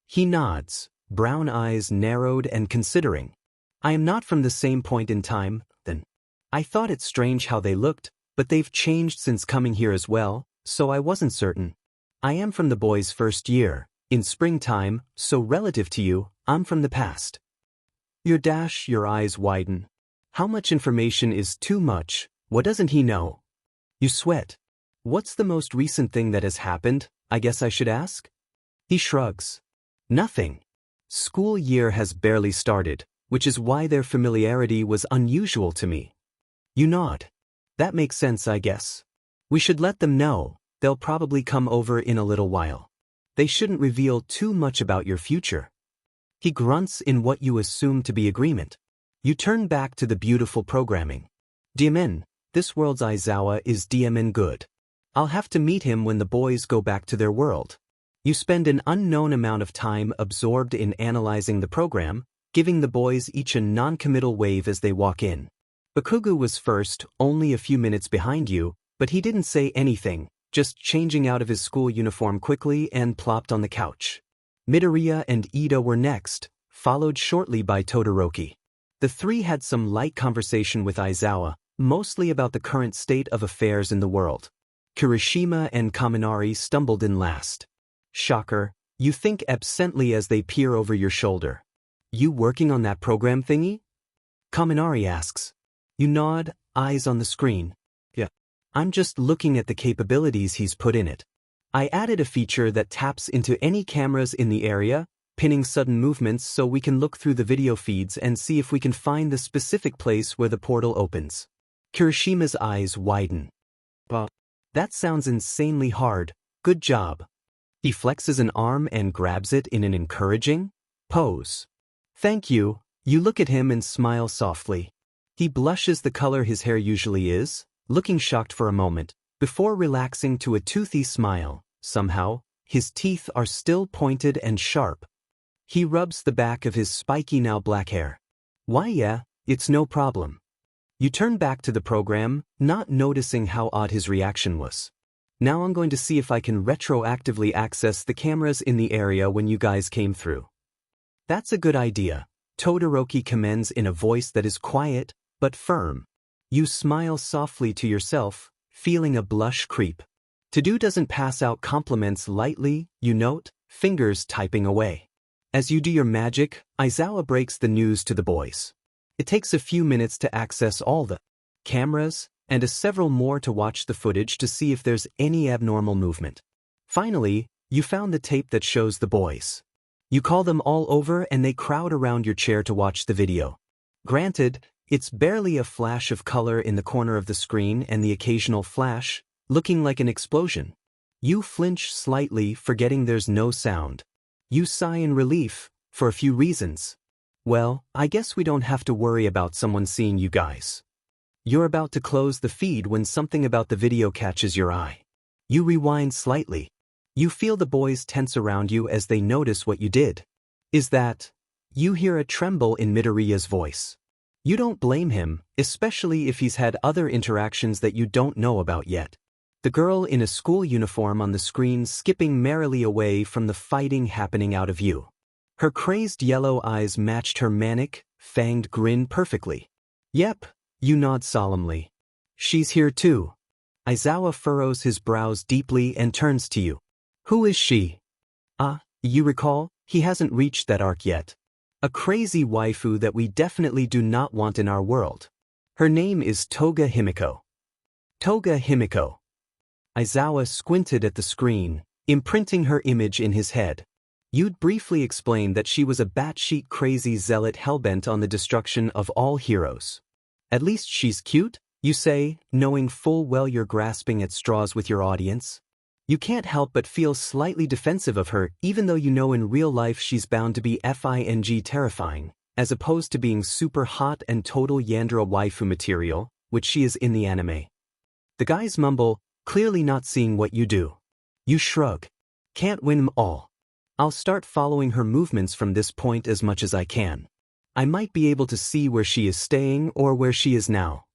He nods, brown eyes narrowed and considering. I am not from the same point in time, then. I thought it strange how they looked, but they've changed since coming here as well, so I wasn't certain. I am from the boys' first year, in springtime, so relative to you, I'm from the past. Your eyes widen. How much information is too much? What doesn't he know? You sweat. What's the most recent thing that has happened, I guess I should ask? He shrugs. Nothing. School year has barely started, which is why their familiarity was unusual to me. You nod. That makes sense, I guess. We should let them know. They'll probably come over in a little while. They shouldn't reveal too much about your future. He grunts in what you assume to be agreement. You turn back to the beautiful programming. DMN, this world's Aizawa is DMN good. I'll have to meet him when the boys go back to their world. You spend an unknown amount of time absorbed in analyzing the program, giving the boys each a non-committal wave as they walk in. Bakugu was first, only a few minutes behind you, but he didn't say anything, just changing out of his school uniform quickly and plopped on the couch. Midoriya and Ida were next, followed shortly by Todoroki. The three had some light conversation with Aizawa, mostly about the current state of affairs in the world. Kirishima and Kaminari stumbled in last. Shocker, you think absently as they peer over your shoulder. You working on that program thingy? Kaminari asks. You nod, eyes on the screen. Yeah. I'm just looking at the capabilities he's put in it. I added a feature that taps into any cameras in the area, pinning sudden movements so we can look through the video feeds and see if we can find the specific place where the portal opens. Kirishima's eyes widen. Well, that sounds insanely hard. Good job. He flexes an arm and grabs it in an encouraging pose. Thank you. You look at him and smile softly. He blushes the color his hair usually is, looking shocked for a moment, before relaxing to a toothy smile. Somehow, his teeth are still pointed and sharp. He rubs the back of his spiky now black hair. Why yeah, it's no problem. You turn back to the program, not noticing how odd his reaction was. Now I'm going to see if I can retroactively access the cameras in the area when you guys came through. That's a good idea, Todoroki commends in a voice that is quiet, but firm. You smile softly to yourself, feeling a blush creep. To-do doesn't pass out compliments lightly, you note, fingers typing away. As you do your magic, Aizawa breaks the news to the boys. It takes a few minutes to access all the cameras, and several more to watch the footage to see if there's any abnormal movement. Finally, you found the tape that shows the boys. You call them all over and they crowd around your chair to watch the video. Granted, it's barely a flash of color in the corner of the screen and the occasional flash, looking like an explosion. You flinch slightly, forgetting there's no sound. You sigh in relief, for a few reasons. Well, I guess we don't have to worry about someone seeing you guys. You're about to close the feed when something about the video catches your eye. You rewind slightly. You feel the boys tense around you as they notice what you did. Is that? You hear a tremble in Midoriya's voice. You don't blame him, especially if he's had other interactions that you don't know about yet. The girl in a school uniform on the screen skipping merrily away from the fighting happening out of view. Her crazed yellow eyes matched her manic, fanged grin perfectly. Yep, you nod solemnly. She's here too. Aizawa furrows his brows deeply and turns to you. Who is she? You recall, he hasn't reached that arc yet. A crazy waifu that we definitely do not want in our world. Her name is Toga Himiko. Toga Himiko. Aizawa squinted at the screen, imprinting her image in his head. You'd briefly explained that she was a batshit crazy zealot hellbent on the destruction of all heroes. At least she's cute, you say, knowing full well you're grasping at straws with your audience. You can't help but feel slightly defensive of her, even though you know in real life she's bound to be FING terrifying, as opposed to being super hot and total Yandere waifu material, which she is in the anime. The guys mumble, clearly not seeing what you do. You shrug. Can't win 'em all. I'll start following her movements from this point as much as I can. I might be able to see where she is staying or where she is now.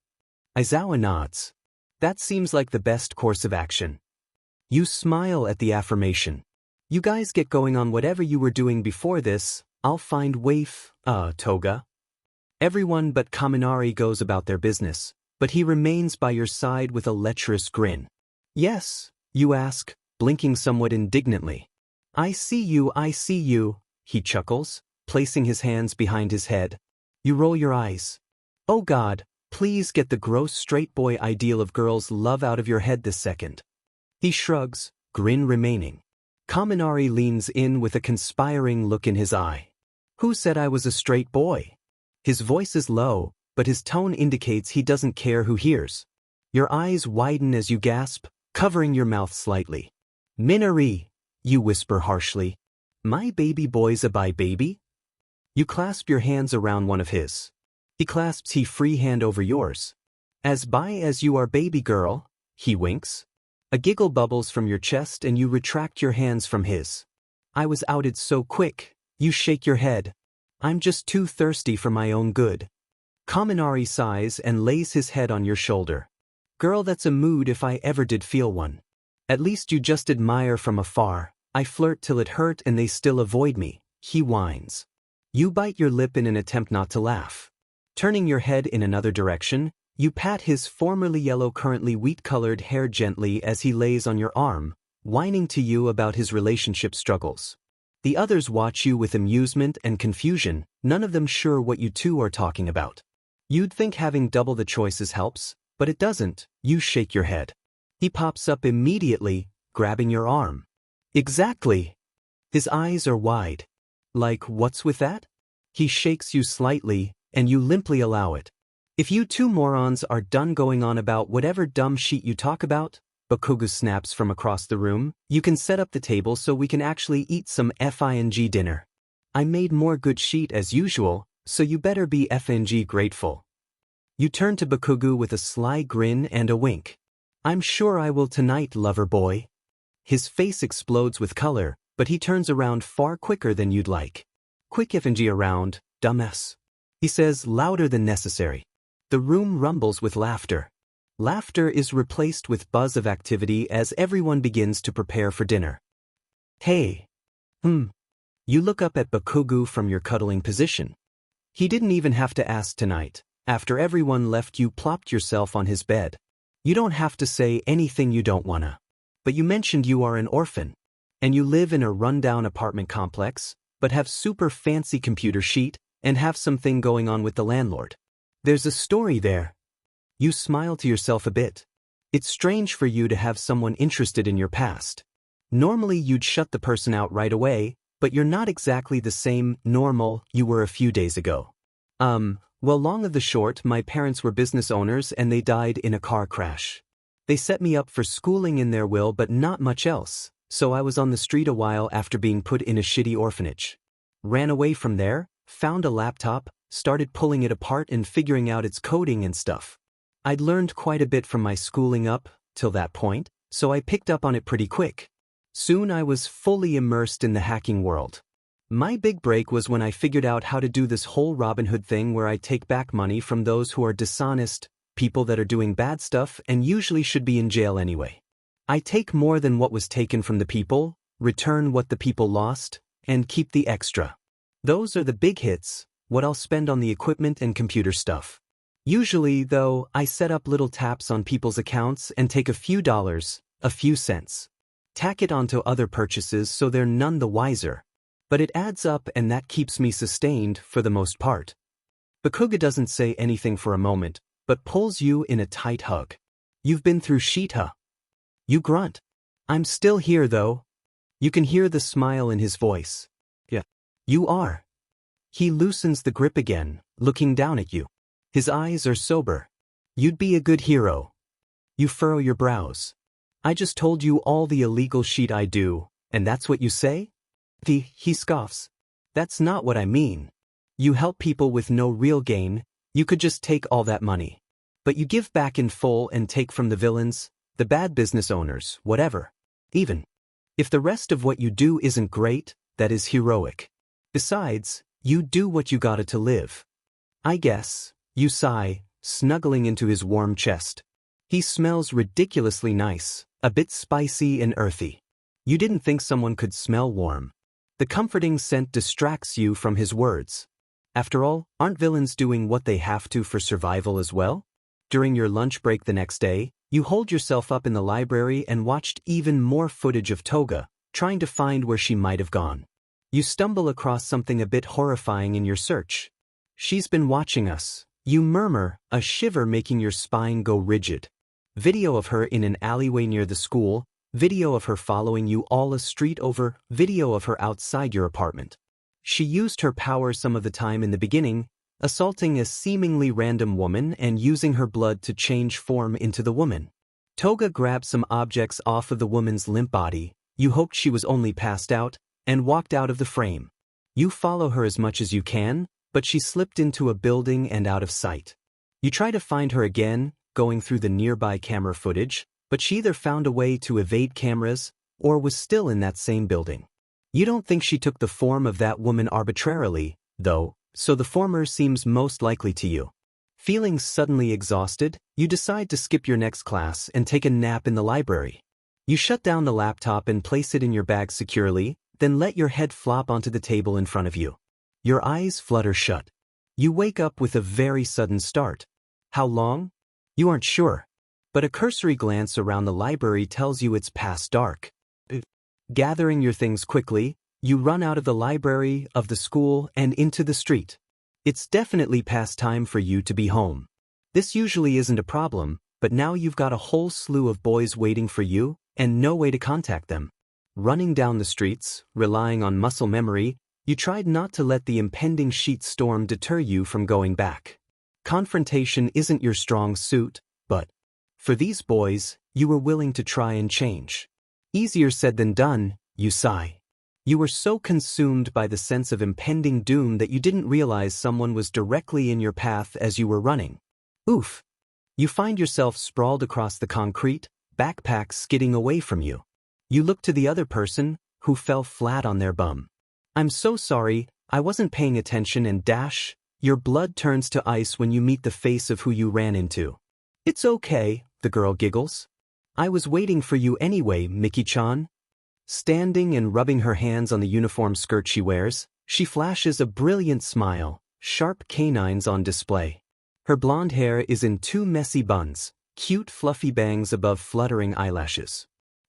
Aizawa nods. That seems like the best course of action. You smile at the affirmation. You guys get going on whatever you were doing before this. I'll find Toga. Everyone but Kaminari goes about their business, but he remains by your side with a lecherous grin. Yes, you ask, blinking somewhat indignantly. I see you, he chuckles, placing his hands behind his head. You roll your eyes. Oh God, please get the gross straight boy ideal of girls' love out of your head this second. He shrugs, grin remaining. Kaminari leans in with a conspiring look in his eye. Who said I was a straight boy? His voice is low, but his tone indicates he doesn't care who hears. Your eyes widen as you gasp, covering your mouth slightly. Minori, you whisper harshly. My baby boy's a bi baby? You clasp your hands around one of his. He clasps his free hand over yours. As by as you are, baby girl, he winks. A giggle bubbles from your chest and you retract your hands from his. I was outed so quick, you shake your head. I'm just too thirsty for my own good. Kaminari sighs and lays his head on your shoulder. Girl, that's a mood if I ever did feel one. At least you just admire from afar. I flirt till it hurt and they still avoid me, he whines. You bite your lip in an attempt not to laugh. Turning your head in another direction, you pat his formerly yellow currently wheat-colored hair gently as he lays on your arm, whining to you about his relationship struggles. The others watch you with amusement and confusion, none of them sure what you two are talking about. You'd think having double the choices helps, but it doesn't. You shake your head. He pops up immediately, grabbing your arm. Exactly. His eyes are wide. Like, what's with that? He shakes you slightly, and you limply allow it. If you two morons are done going on about whatever dumb shit you talk about, Bakugo snaps from across the room, you can set up the table so we can actually eat some FING dinner. I made more good shit as usual, so you better be FNG grateful. You turn to Bakugo with a sly grin and a wink. I'm sure I will tonight, lover boy. His face explodes with color, but he turns around far quicker than you'd like. Quick FNG around, dumbass. He says louder than necessary. The room rumbles with laughter. Laughter is replaced with buzz of activity as everyone begins to prepare for dinner. Hey. You look up at Bakugo from your cuddling position. He didn't even have to ask tonight. After everyone left, you plopped yourself on his bed. You don't have to say anything you don't wanna. But you mentioned you are an orphan. And you live in a rundown apartment complex, but have super fancy computer sheet, and have something going on with the landlord. There's a story there. You smile to yourself a bit. It's strange for you to have someone interested in your past. Normally you'd shut the person out right away, but you're not exactly the same normal you were a few days ago. Well, long of the short, my parents were business owners and they died in a car crash. They set me up for schooling in their will but not much else, so I was on the street a while after being put in a shitty orphanage. Ran away from there, found a laptop, started pulling it apart and figuring out its coding and stuff. I'd learned quite a bit from my schooling up till that point, so I picked up on it pretty quick. Soon I was fully immersed in the hacking world. My big break was when I figured out how to do this whole Robin Hood thing where I take back money from those who are dishonest, people that are doing bad stuff and usually should be in jail anyway. I take more than what was taken from the people, return what the people lost, and keep the extra. Those are the big hits, what I'll spend on the equipment and computer stuff. Usually, though, I set up little taps on people's accounts and take a few dollars, a few cents. Tack it onto other purchases so they're none the wiser. But it adds up and that keeps me sustained for the most part. Bakugo doesn't say anything for a moment, but pulls you in a tight hug. You've been through shit, huh? You grunt. I'm still here though. You can hear the smile in his voice. Yeah. You are. He loosens the grip again, looking down at you. His eyes are sober. You'd be a good hero. You furrow your brows. I just told you all the illegal shit I do, and that's what you say? He scoffs. That's not what I mean. You help people with no real gain, you could just take all that money. But you give back in full and take from the villains, the bad business owners, whatever. Even if the rest of what you do isn't great, that is heroic. Besides, you do what you gotta to live. I guess, you sigh, snuggling into his warm chest. He smells ridiculously nice, a bit spicy and earthy. You didn't think someone could smell warm. The comforting scent distracts you from his words. After all, aren't villains doing what they have to for survival as well? During your lunch break the next day, you holed yourself up in the library and watched even more footage of Toga, trying to find where she might have gone. You stumble across something a bit horrifying in your search. She's been watching us. You murmur, a shiver making your spine go rigid. Video of her in an alleyway near the school, video of her following you all a street over, video of her outside your apartment. She used her power some of the time in the beginning, assaulting a seemingly random woman and using her blood to change form into the woman. Toga grabbed some objects off of the woman's limp body, you hoped she was only passed out, and walked out of the frame. You follow her as much as you can, but she slipped into a building and out of sight. You try to find her again, going through the nearby camera footage, but she either found a way to evade cameras or was still in that same building. You don't think she took the form of that woman arbitrarily, though, so the former seems most likely to you. Feeling suddenly exhausted, you decide to skip your next class and take a nap in the library. You shut down the laptop and place it in your bag securely, then let your head flop onto the table in front of you. Your eyes flutter shut. You wake up with a very sudden start. How long? You aren't sure. But a cursory glance around the library tells you it's past dark. Gathering your things quickly, you run out of the library, of the school, and into the street. It's definitely past time for you to be home. This usually isn't a problem, but now you've got a whole slew of boys waiting for you, and no way to contact them. Running down the streets, relying on muscle memory, you tried not to let the impending sheet storm deter you from going back. Confrontation isn't your strong suit, but for these boys, you were willing to try and change. Easier said than done, you sigh. You were so consumed by the sense of impending doom that you didn't realize someone was directly in your path as you were running. Oof. You find yourself sprawled across the concrete, backpack skidding away from you. You look to the other person, who fell flat on their bum. I'm so sorry, I wasn't paying attention, and dash, your blood turns to ice when you meet the face of who you ran into. It's okay, the girl giggles. I was waiting for you anyway, Miki-chan. Standing and rubbing her hands on the uniform skirt she wears, she flashes a brilliant smile, sharp canines on display. Her blonde hair is in two messy buns, cute fluffy bangs above fluttering eyelashes.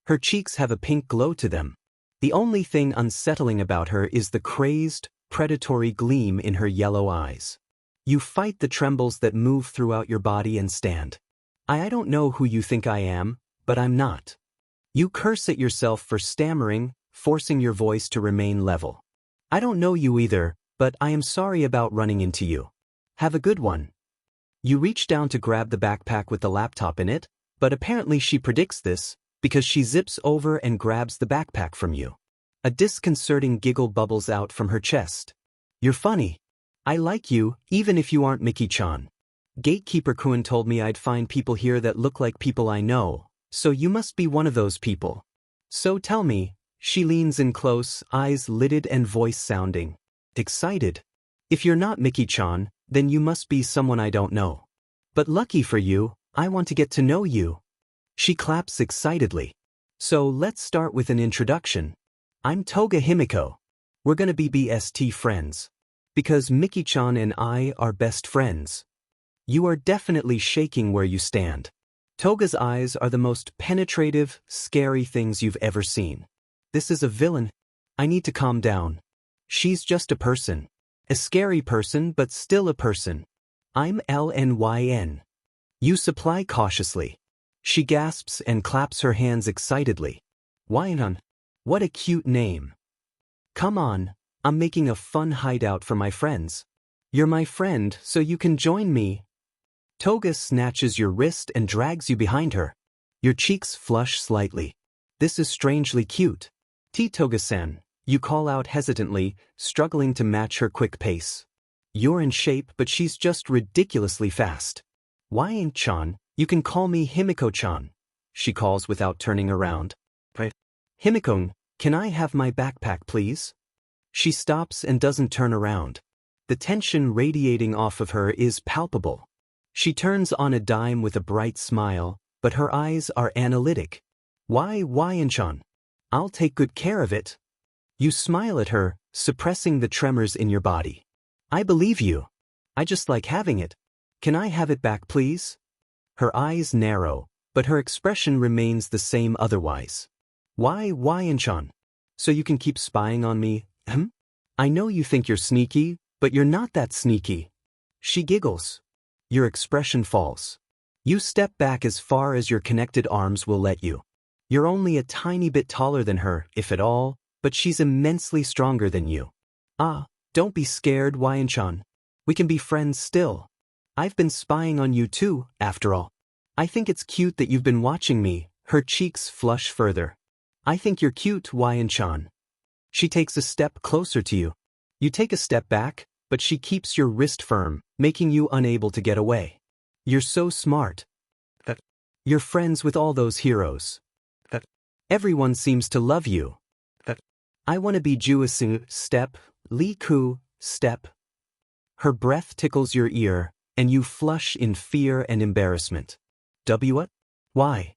Her cheeks have a pink glow to them. The only thing unsettling about her is the crazed, predatory gleam in her yellow eyes. You fight the trembles that move throughout your body and stand. I don't know who you think I am, but I'm not. You curse at yourself for stammering, forcing your voice to remain level. I don't know you either, but I am sorry about running into you. Have a good one. You reach down to grab the backpack with the laptop in it, but apparently she predicts this, because she zips over and grabs the backpack from you. A disconcerting giggle bubbles out from her chest. You're funny. I like you, even if you aren't Miki-chan. Gatekeeper Kun told me I'd find people here that look like people I know, so you must be one of those people. So tell me, she leans in close, eyes lidded and voice sounding excited. If you're not Miki-chan, then you must be someone I don't know. But lucky for you, I want to get to know you. She claps excitedly. So let's start with an introduction. I'm Toga Himiko. We're gonna be BST friends. Because Miki-chan and I are best friends. You are definitely shaking where you stand. Toga's eyes are the most penetrative, scary things you've ever seen. This is a villain. I need to calm down. She's just a person. A scary person, but still a person. I'm LNYN. You supply cautiously. She gasps and claps her hands excitedly. Wynun. What a cute name. Come on, I'm making a fun hideout for my friends. You're my friend, so you can join me. Toga snatches your wrist and drags you behind her. Your cheeks flush slightly. This is strangely cute. Toga-san, you call out hesitantly, struggling to match her quick pace. You're in shape, but she's just ridiculously fast. Wyan-chan, you can call me Himiko-chan, she calls without turning around. Himiko, can I have my backpack, please? She stops and doesn't turn around. The tension radiating off of her is palpable. She turns on a dime with a bright smile, but her eyes are analytic. Why, Wyan-chan? I'll take good care of it. You smile at her, suppressing the tremors in your body. I believe you. I just like having it. Can I have it back, please? Her eyes narrow, but her expression remains the same otherwise. Why, Wyan-chan? So you can keep spying on me, I know you think you're sneaky, but you're not that sneaky. She giggles. Your expression falls. You step back as far as your connected arms will let you. You're only a tiny bit taller than her, if at all, but she's immensely stronger than you. Don't be scared, Wyan-chan. We can be friends still. I've been spying on you too, after all. I think it's cute that you've been watching me. Her cheeks flush further. I think you're cute, Wyan-chan. She takes a step closer to you. You take a step back, but she keeps your wrist firm, making you unable to get away. You're so smart. You're friends with all those heroes. Everyone seems to love you. I want to be Juisu, step, Li Ku, step. Her breath tickles your ear, and you flush in fear and embarrassment. What? Why?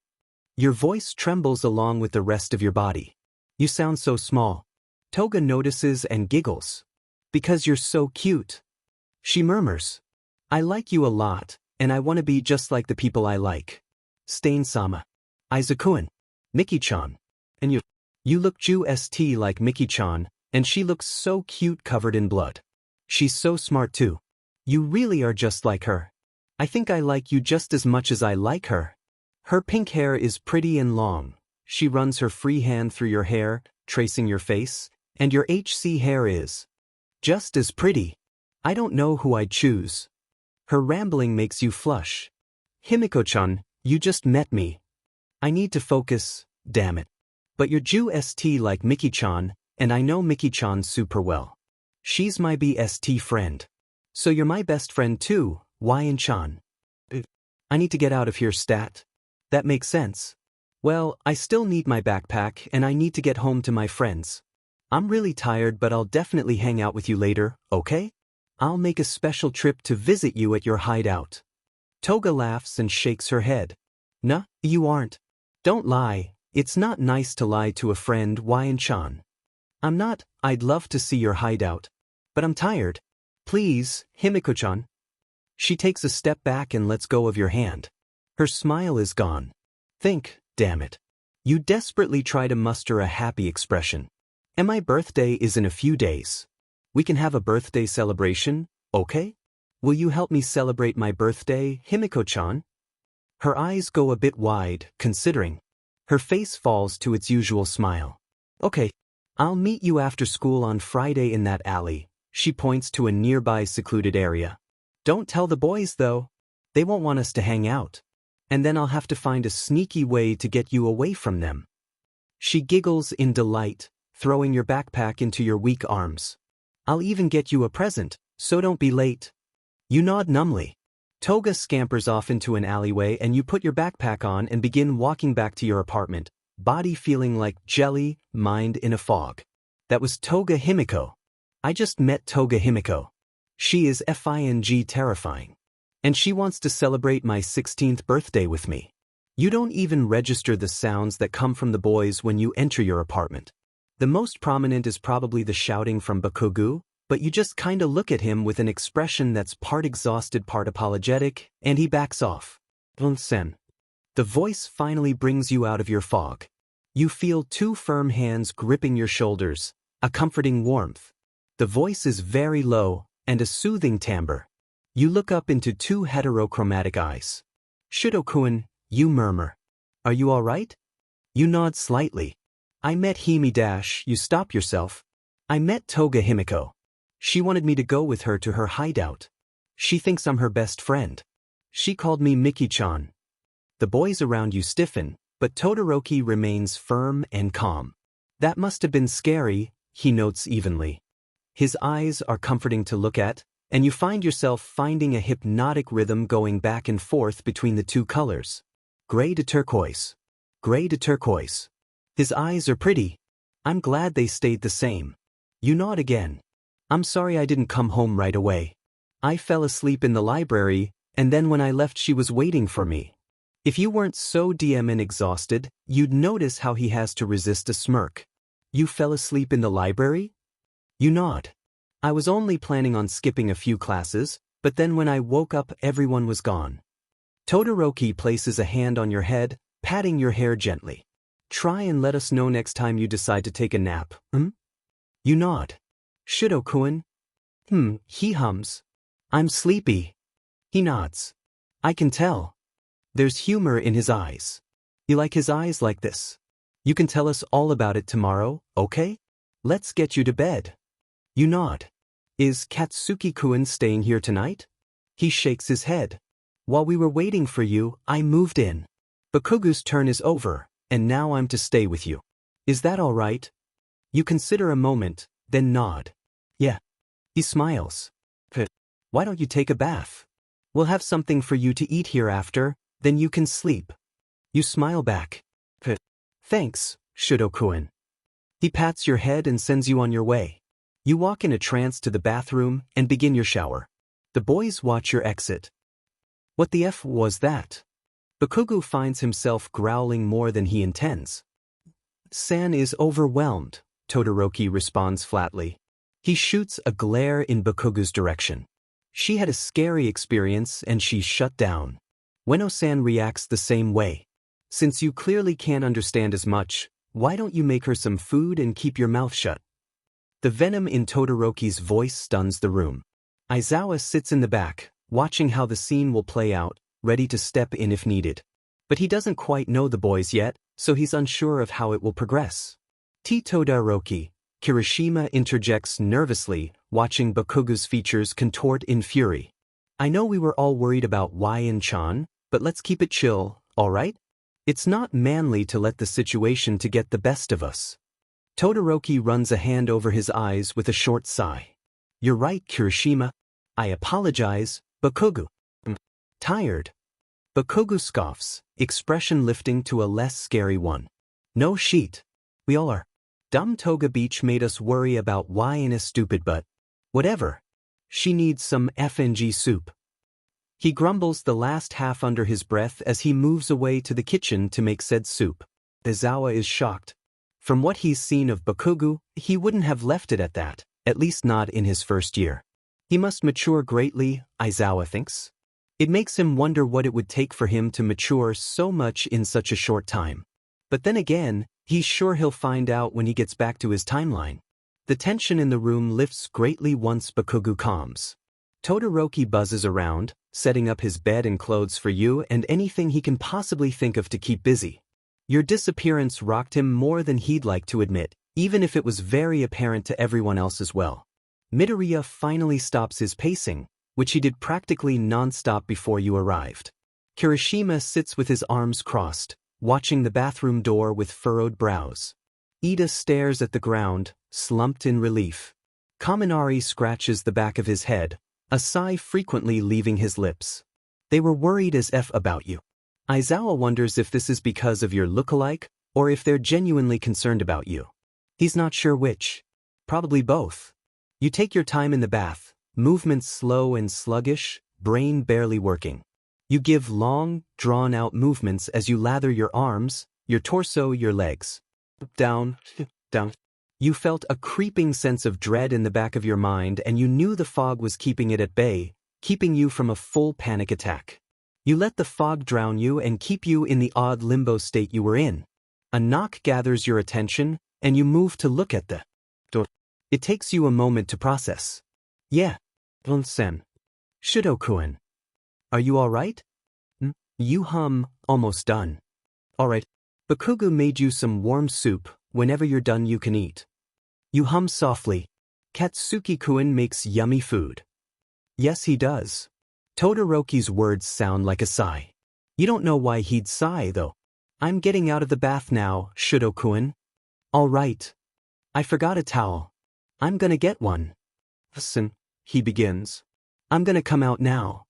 Your voice trembles along with the rest of your body. You sound so small. Toga notices and giggles. Because you're so cute. She murmurs. I like you a lot, and I want to be just like the people I like. Stain-sama. Izukuin. Miki-chan. And you. You look just like Miki-chan, and she looks so cute covered in blood. She's so smart too. You really are just like her. I think I like you just as much as I like her. Her pink hair is pretty and long. She runs her free hand through your hair, tracing your face, and your HC hair is just as pretty. I don't know who I'd choose. Her rambling makes you flush. Himiko-chan, you just met me. I need to focus, damn it. But you're just like Miki-chan, and I know Miki-chan super well. She's my BST friend. So you're my best friend too, Wyan-chan. I need to get out of here, stat. That makes sense. Well, I still need my backpack and I need to get home to my friends. I'm really tired, but I'll definitely hang out with you later, okay? I'll make a special trip to visit you at your hideout. Toga laughs and shakes her head. Nah, you aren't. Don't lie. It's not nice to lie to a friend, Wyan-chan. I'm not. I'd love to see your hideout. But I'm tired. Please, Himiko-chan. She takes a step back and lets go of your hand. Her smile is gone. Think, damn it. You desperately try to muster a happy expression. And my birthday is in a few days. We can have a birthday celebration, okay? Will you help me celebrate my birthday, Himiko-chan? Her eyes go a bit wide, considering. Her face falls to its usual smile. Okay. I'll meet you after school on Friday in that alley. She points to a nearby secluded area. Don't tell the boys though. They won't want us to hang out. And then I'll have to find a sneaky way to get you away from them. She giggles in delight, throwing your backpack into your weak arms. I'll even get you a present, so don't be late. You nod numbly. Toga scampers off into an alleyway and you put your backpack on and begin walking back to your apartment, body feeling like jelly, mind in a fog. That was Toga Himiko. I just met Toga Himiko. She is FING terrifying. And she wants to celebrate my 16th birthday with me. You don't even register the sounds that come from the boys when you enter your apartment. The most prominent is probably the shouting from Bakugu, but you just kinda look at him with an expression that's part exhausted, part apologetic, and he backs off. Sen. The voice finally brings you out of your fog. You feel two firm hands gripping your shoulders, a comforting warmth. The voice is very low, and a soothing timbre. You look up into two heterochromatic eyes. Shido-kun, you murmur. Are you all right? You nod slightly. I met Himi-, you stop yourself. I met Toga Himiko. She wanted me to go with her to her hideout. She thinks I'm her best friend. She called me Miki-chan. The boys around you stiffen, but Todoroki remains firm and calm. That must have been scary, he notes evenly. His eyes are comforting to look at, and you find yourself finding a hypnotic rhythm going back and forth between the two colors. Gray to turquoise. Gray to turquoise. His eyes are pretty. I'm glad they stayed the same. You nod again. I'm sorry I didn't come home right away. I fell asleep in the library, and then when I left she was waiting for me. If you weren't so and exhausted, you'd notice how he has to resist a smirk. You fell asleep in the library? You nod. I was only planning on skipping a few classes, but then when I woke up everyone was gone. Todoroki places a hand on your head, patting your hair gently. Try and let us know next time you decide to take a nap, You nod. Shido-kun? He hums. I'm sleepy. He nods. I can tell. There's humor in his eyes. You like his eyes like this. You can tell us all about it tomorrow, okay? Let's get you to bed. You nod. Is Katsuki-kun staying here tonight? He shakes his head. While we were waiting for you, I moved in. Bakugu's turn is over, and now I'm to stay with you. Is that all right? You consider a moment, then nod. Yeah. He smiles. Why don't you take a bath? We'll have something for you to eat here after, then you can sleep. You smile back. Thanks, Shido-kun. He pats your head and sends you on your way. You walk in a trance to the bathroom and begin your shower. The boys watch your exit. What the F was that? Bakugo finds himself growling more than he intends. San is overwhelmed, Todoroki responds flatly. He shoots a glare in Bakugo's direction. She had a scary experience and she's shut down. Ueno-san reacts the same way. Since you clearly can't understand as much, why don't you make her some food and keep your mouth shut? The venom in Todoroki's voice stuns the room. Aizawa sits in the back, watching how the scene will play out, ready to step in if needed. But he doesn't quite know the boys yet, so he's unsure of how it will progress. Todoroki, Kirishima interjects nervously, watching Bakugo's features contort in fury. I know we were all worried about Wyan-chan, but let's keep it chill, alright? It's not manly to let the situation to get the best of us. Todoroki runs a hand over his eyes with a short sigh. You're right, Kirishima. I apologize, Bakugo. Tired. Bakugo scoffs, expression lifting to a less scary one. No sheet. We all are. Dumb Toga Beach made us worry about Wyan is stupid but whatever. She needs some FNG soup. He grumbles the last half under his breath as he moves away to the kitchen to make said soup. Aizawa is shocked. From what he's seen of Bakugo, he wouldn't have left it at that, at least not in his first year. He must mature greatly, Aizawa thinks. It makes him wonder what it would take for him to mature so much in such a short time. But then again, he's sure he'll find out when he gets back to his timeline. The tension in the room lifts greatly once Bakugo calms. Todoroki buzzes around, setting up his bed and clothes for you and anything he can possibly think of to keep busy. Your disappearance rocked him more than he'd like to admit, even if it was very apparent to everyone else as well. Midoriya finally stops his pacing, which he did practically non-stop before you arrived. Kirishima sits with his arms crossed, watching the bathroom door with furrowed brows. Ida stares at the ground, slumped in relief. Kaminari scratches the back of his head, a sigh frequently leaving his lips. They were worried as F about you. Aizawa wonders if this is because of your look-alike, or if they're genuinely concerned about you. He's not sure which. Probably both. You take your time in the bath, movements slow and sluggish, brain barely working. You give long, drawn-out movements as you lather your arms, your torso, your legs. Down, down. You felt a creeping sense of dread in the back of your mind and you knew the fog was keeping it at bay, keeping you from a full panic attack. You let the fog drown you and keep you in the odd limbo state you were in. A knock gathers your attention, and you move to look at the door. It takes you a moment to process. Yeah. Sen. Shido-kun. Are you alright? You hum, almost done. Alright. Bakugo made you some warm soup, whenever you're done you can eat. You hum softly. Katsuki-kun makes yummy food. Yes he does. Todoroki's words sound like a sigh. You don't know why he'd sigh though. I'm getting out of the bath now, Shido-kun. Alright. I forgot a towel. I'm gonna get one. Listen, he begins. I'm gonna come out now.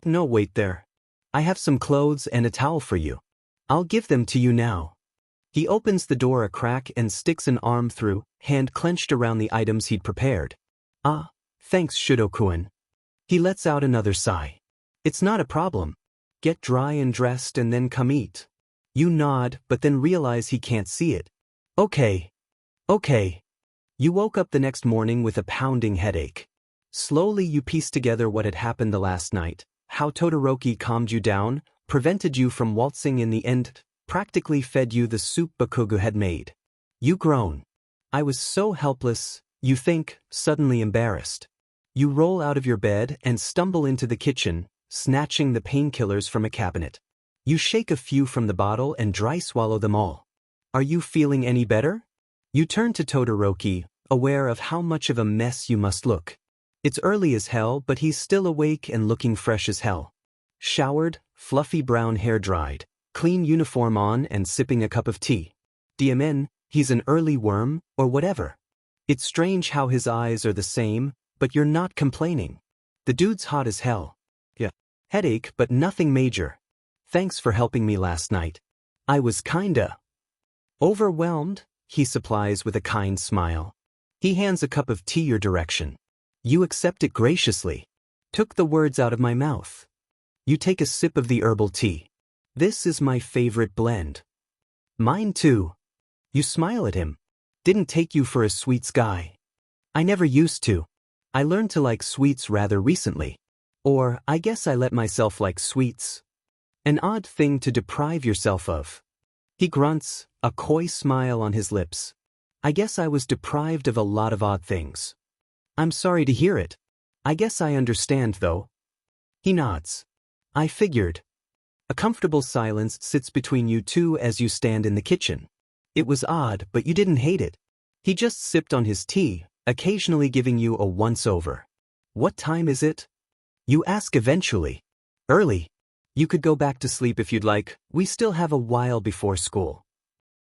No, wait there. I have some clothes and a towel for you. I'll give them to you now. He opens the door a crack and sticks an arm through, hand clenched around the items he'd prepared. Ah, thanks Shido-kun. He lets out another sigh. It's not a problem. Get dry and dressed and then come eat. You nod, but then realize he can't see it. Okay. Okay. You woke up the next morning with a pounding headache. Slowly you piece together what had happened the last night, how Todoroki calmed you down, prevented you from waltzing in the end, practically fed you the soup Bakugo had made. You groan. I was so helpless, you think, suddenly embarrassed. You roll out of your bed and stumble into the kitchen, snatching the painkillers from a cabinet. You shake a few from the bottle and dry swallow them all. Are you feeling any better? You turn to Todoroki, aware of how much of a mess you must look. It's early as hell, but he's still awake and looking fresh as hell. Showered, fluffy brown hair dried, clean uniform on and sipping a cup of tea. DMN, he's an early worm, or whatever. It's strange how his eyes are the same, but you're not complaining. The dude's hot as hell. Yeah. Headache, but nothing major. Thanks for helping me last night. I was kinda overwhelmed, he supplies with a kind smile. He hands a cup of tea your direction. You accept it graciously. Took the words out of my mouth. You take a sip of the herbal tea. This is my favorite blend. Mine too. You smile at him. Didn't take you for a sweets guy. I never used to. I learned to like sweets rather recently. Or, I guess I let myself like sweets. An odd thing to deprive yourself of. He grunts, a coy smile on his lips. I guess I was deprived of a lot of odd things. I'm sorry to hear it. I guess I understand though. He nods. I figured. A comfortable silence sits between you two as you stand in the kitchen. It was odd, but you didn't hate it. He just sipped on his tea, occasionally giving you a once-over. What time is it? You ask eventually. Early. You could go back to sleep if you'd like, we still have a while before school.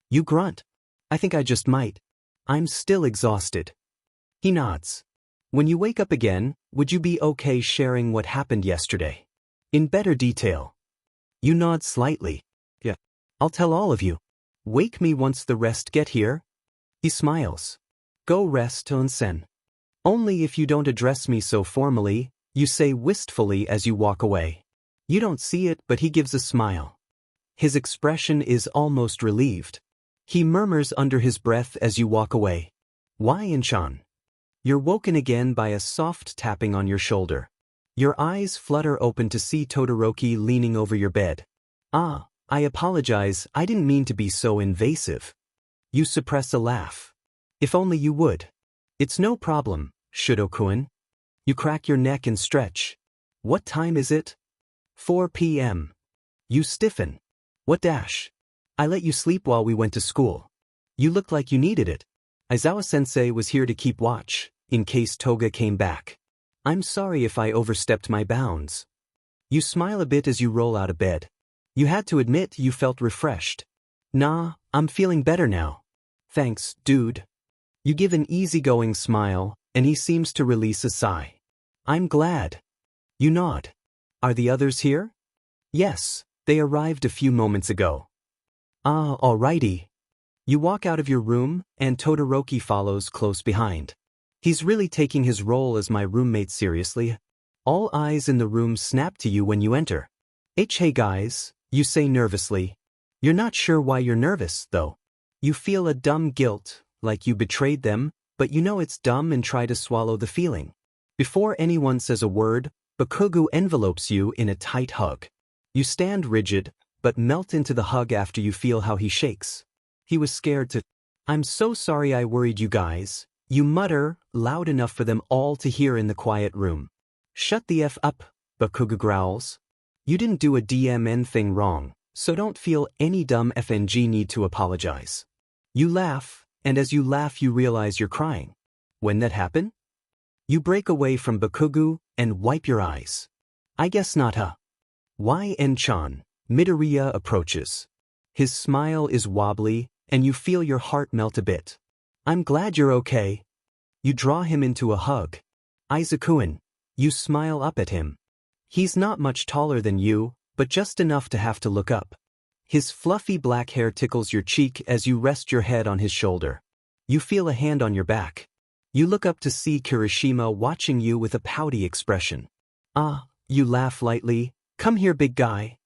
You grunt. I think I just might. I'm still exhausted. He nods. When you wake up again, would you be okay sharing what happened yesterday? In better detail. You nod slightly. Yeah. I'll tell all of you. Wake me once the rest get here. He smiles. Go rest, onsen. Only if you don't address me so formally, you say wistfully as you walk away. You don't see it, but he gives a smile. His expression is almost relieved. He murmurs under his breath as you walk away. Why, Inchan? You're woken again by a soft tapping on your shoulder. Your eyes flutter open to see Todoroki leaning over your bed. Ah, I apologize, I didn't mean to be so invasive. You suppress a laugh. If only you would. It's no problem, Shudo-kun. You crack your neck and stretch. What time is it? 4 p.m. You stiffen. What dash? I let you sleep while we went to school. You looked like you needed it. Aizawa-sensei was here to keep watch, in case Toga came back. I'm sorry if I overstepped my bounds. You smile a bit as you roll out of bed. You had to admit you felt refreshed. Nah, I'm feeling better now. Thanks, dude. You give an easygoing smile, and he seems to release a sigh. I'm glad. You nod. Are the others here? Yes, they arrived a few moments ago. Ah, alrighty. You walk out of your room, and Todoroki follows close behind. He's really taking his role as my roommate seriously. All eyes in the room snap to you when you enter. Hey guys, you say nervously. You're not sure why you're nervous, though. You feel a dumb guilt, like you betrayed them, but you know it's dumb and try to swallow the feeling. Before anyone says a word, Bakugo envelopes you in a tight hug. You stand rigid, but melt into the hug after you feel how he shakes. He was scared to. I'm so sorry I worried you guys. You mutter, loud enough for them all to hear in the quiet room. Shut the F up, Bakugo growls. You didn't do a DMN thing wrong, so don't feel any dumb FNG need to apologize. You laugh, and as you laugh you realize you're crying. When that happen? You break away from Bakugo and wipe your eyes. I guess not, huh? Why, En-chan? Midoriya approaches. His smile is wobbly, and you feel your heart melt a bit. I'm glad you're okay. You draw him into a hug. Aizaku-kun. You smile up at him. He's not much taller than you, but just enough to have to look up. His fluffy black hair tickles your cheek as you rest your head on his shoulder. You feel a hand on your back. You look up to see Kirishima watching you with a pouty expression. Ah, you laugh lightly. Come here, big guy.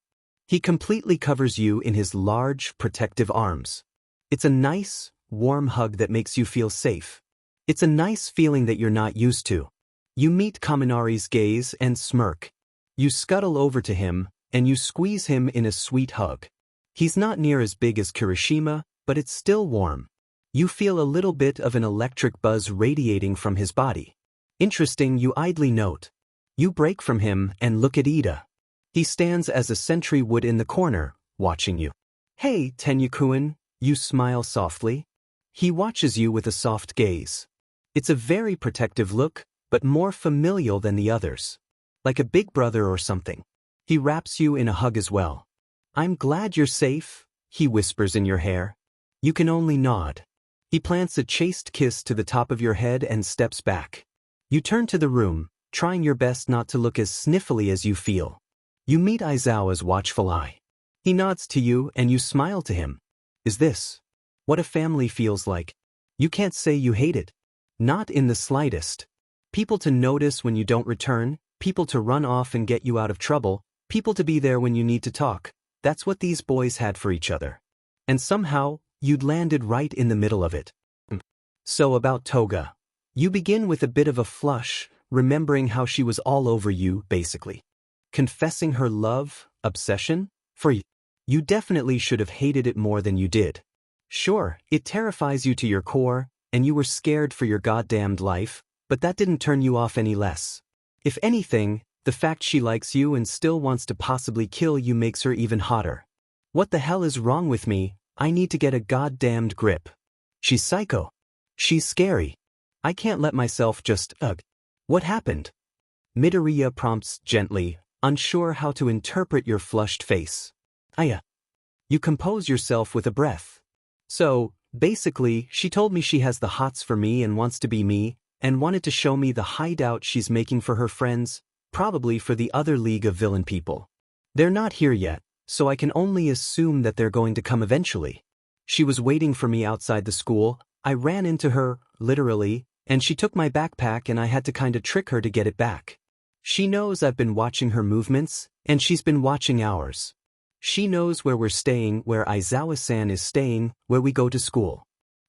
He completely covers you in his large, protective arms. It's a nice, warm hug that makes you feel safe. It's a nice feeling that you're not used to. You meet Kaminari's gaze and smirk. You scuttle over to him, and you squeeze him in a sweet hug. He's not near as big as Kirishima, but it's still warm. You feel a little bit of an electric buzz radiating from his body. Interesting, you idly note. You break from him and look at Ida. He stands as a sentry would in the corner, watching you. Hey, Tenya-kun, you smile softly. He watches you with a soft gaze. It's a very protective look, but more familial than the others. Like a big brother or something. He wraps you in a hug as well. I'm glad you're safe, he whispers in your hair. You can only nod. He plants a chaste kiss to the top of your head and steps back. You turn to the room, trying your best not to look as sniffly as you feel. You meet Aizawa's watchful eye. He nods to you and you smile to him. Is this what a family feels like? You can't say you hate it. Not in the slightest. People to notice when you don't return, people to run off and get you out of trouble, people to be there when you need to talk. That's what these boys had for each other. And somehow, you'd landed right in the middle of it. So about Toga. You begin with a bit of a flush, remembering how she was all over you, basically. Confessing her love, obsession, for you. You definitely should have hated it more than you did. Sure, it terrifies you to your core, and you were scared for your goddamned life, but that didn't turn you off any less. If anything, the fact she likes you and still wants to possibly kill you makes her even hotter. What the hell is wrong with me? I need to get a goddamned grip. She's psycho. She's scary. I can't let myself just, What happened? Midoriya prompts gently, unsure how to interpret your flushed face. You compose yourself with a breath. So, basically, she told me she has the hots for me and wants to be me, and wanted to show me the hideout she's making for her friends, probably for the other league of villain people. They're not here yet, so I can only assume that they're going to come eventually. She was waiting for me outside the school. I ran into her, literally, and she took my backpack and I had to kinda trick her to get it back. She knows I've been watching her movements, and she's been watching ours. She knows where we're staying, where Aizawa-san is staying, where we go to school.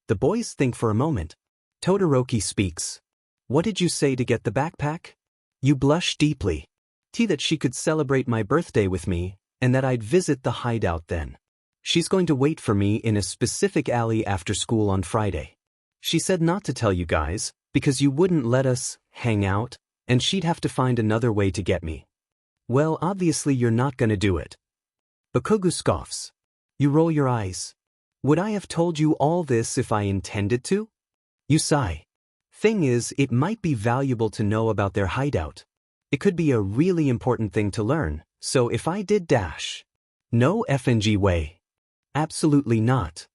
The boys think for a moment. Todoroki speaks. What did you say to get the backpack? You blush deeply. That she could celebrate my birthday with me, and that I'd visit the hideout then. She's going to wait for me in a specific alley after school on Friday. She said not to tell you guys, because you wouldn't let us hang out, and she'd have to find another way to get me. Well, obviously you're not gonna do it. Bakugo scoffs. You roll your eyes. Would I have told you all this if I intended to? You sigh. Thing is, it might be valuable to know about their hideout. It could be a really important thing to learn, so if I did dash. No FNG way. Absolutely not.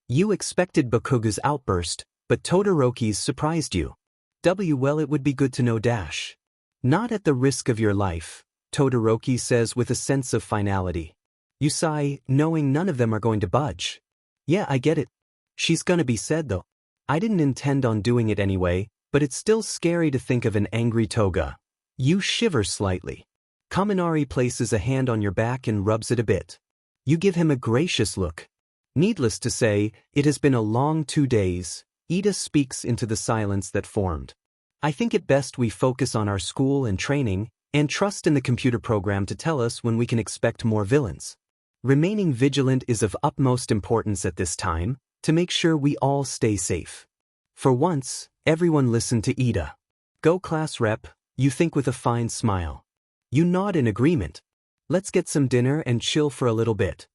You expected Bakugo's outburst, but Todoroki's surprised you. Well, it would be good to know dash. Not at the risk of your life, Todoroki says with a sense of finality. You sigh, knowing none of them are going to budge. Yeah, I get it. She's gonna be said though. I didn't intend on doing it anyway, but it's still scary to think of an angry Toga. You shiver slightly. Kaminari places a hand on your back and rubs it a bit. You give him a gracious look. Needless to say, it has been a long 2 days. Ida speaks into the silence that formed. I think it best we focus on our school and training, and trust in the computer program to tell us when we can expect more villains. Remaining vigilant is of utmost importance at this time, to make sure we all stay safe. For once, everyone listened to Ida. Go class rep, you think with a fine smile. You nod in agreement. Let's get some dinner and chill for a little bit.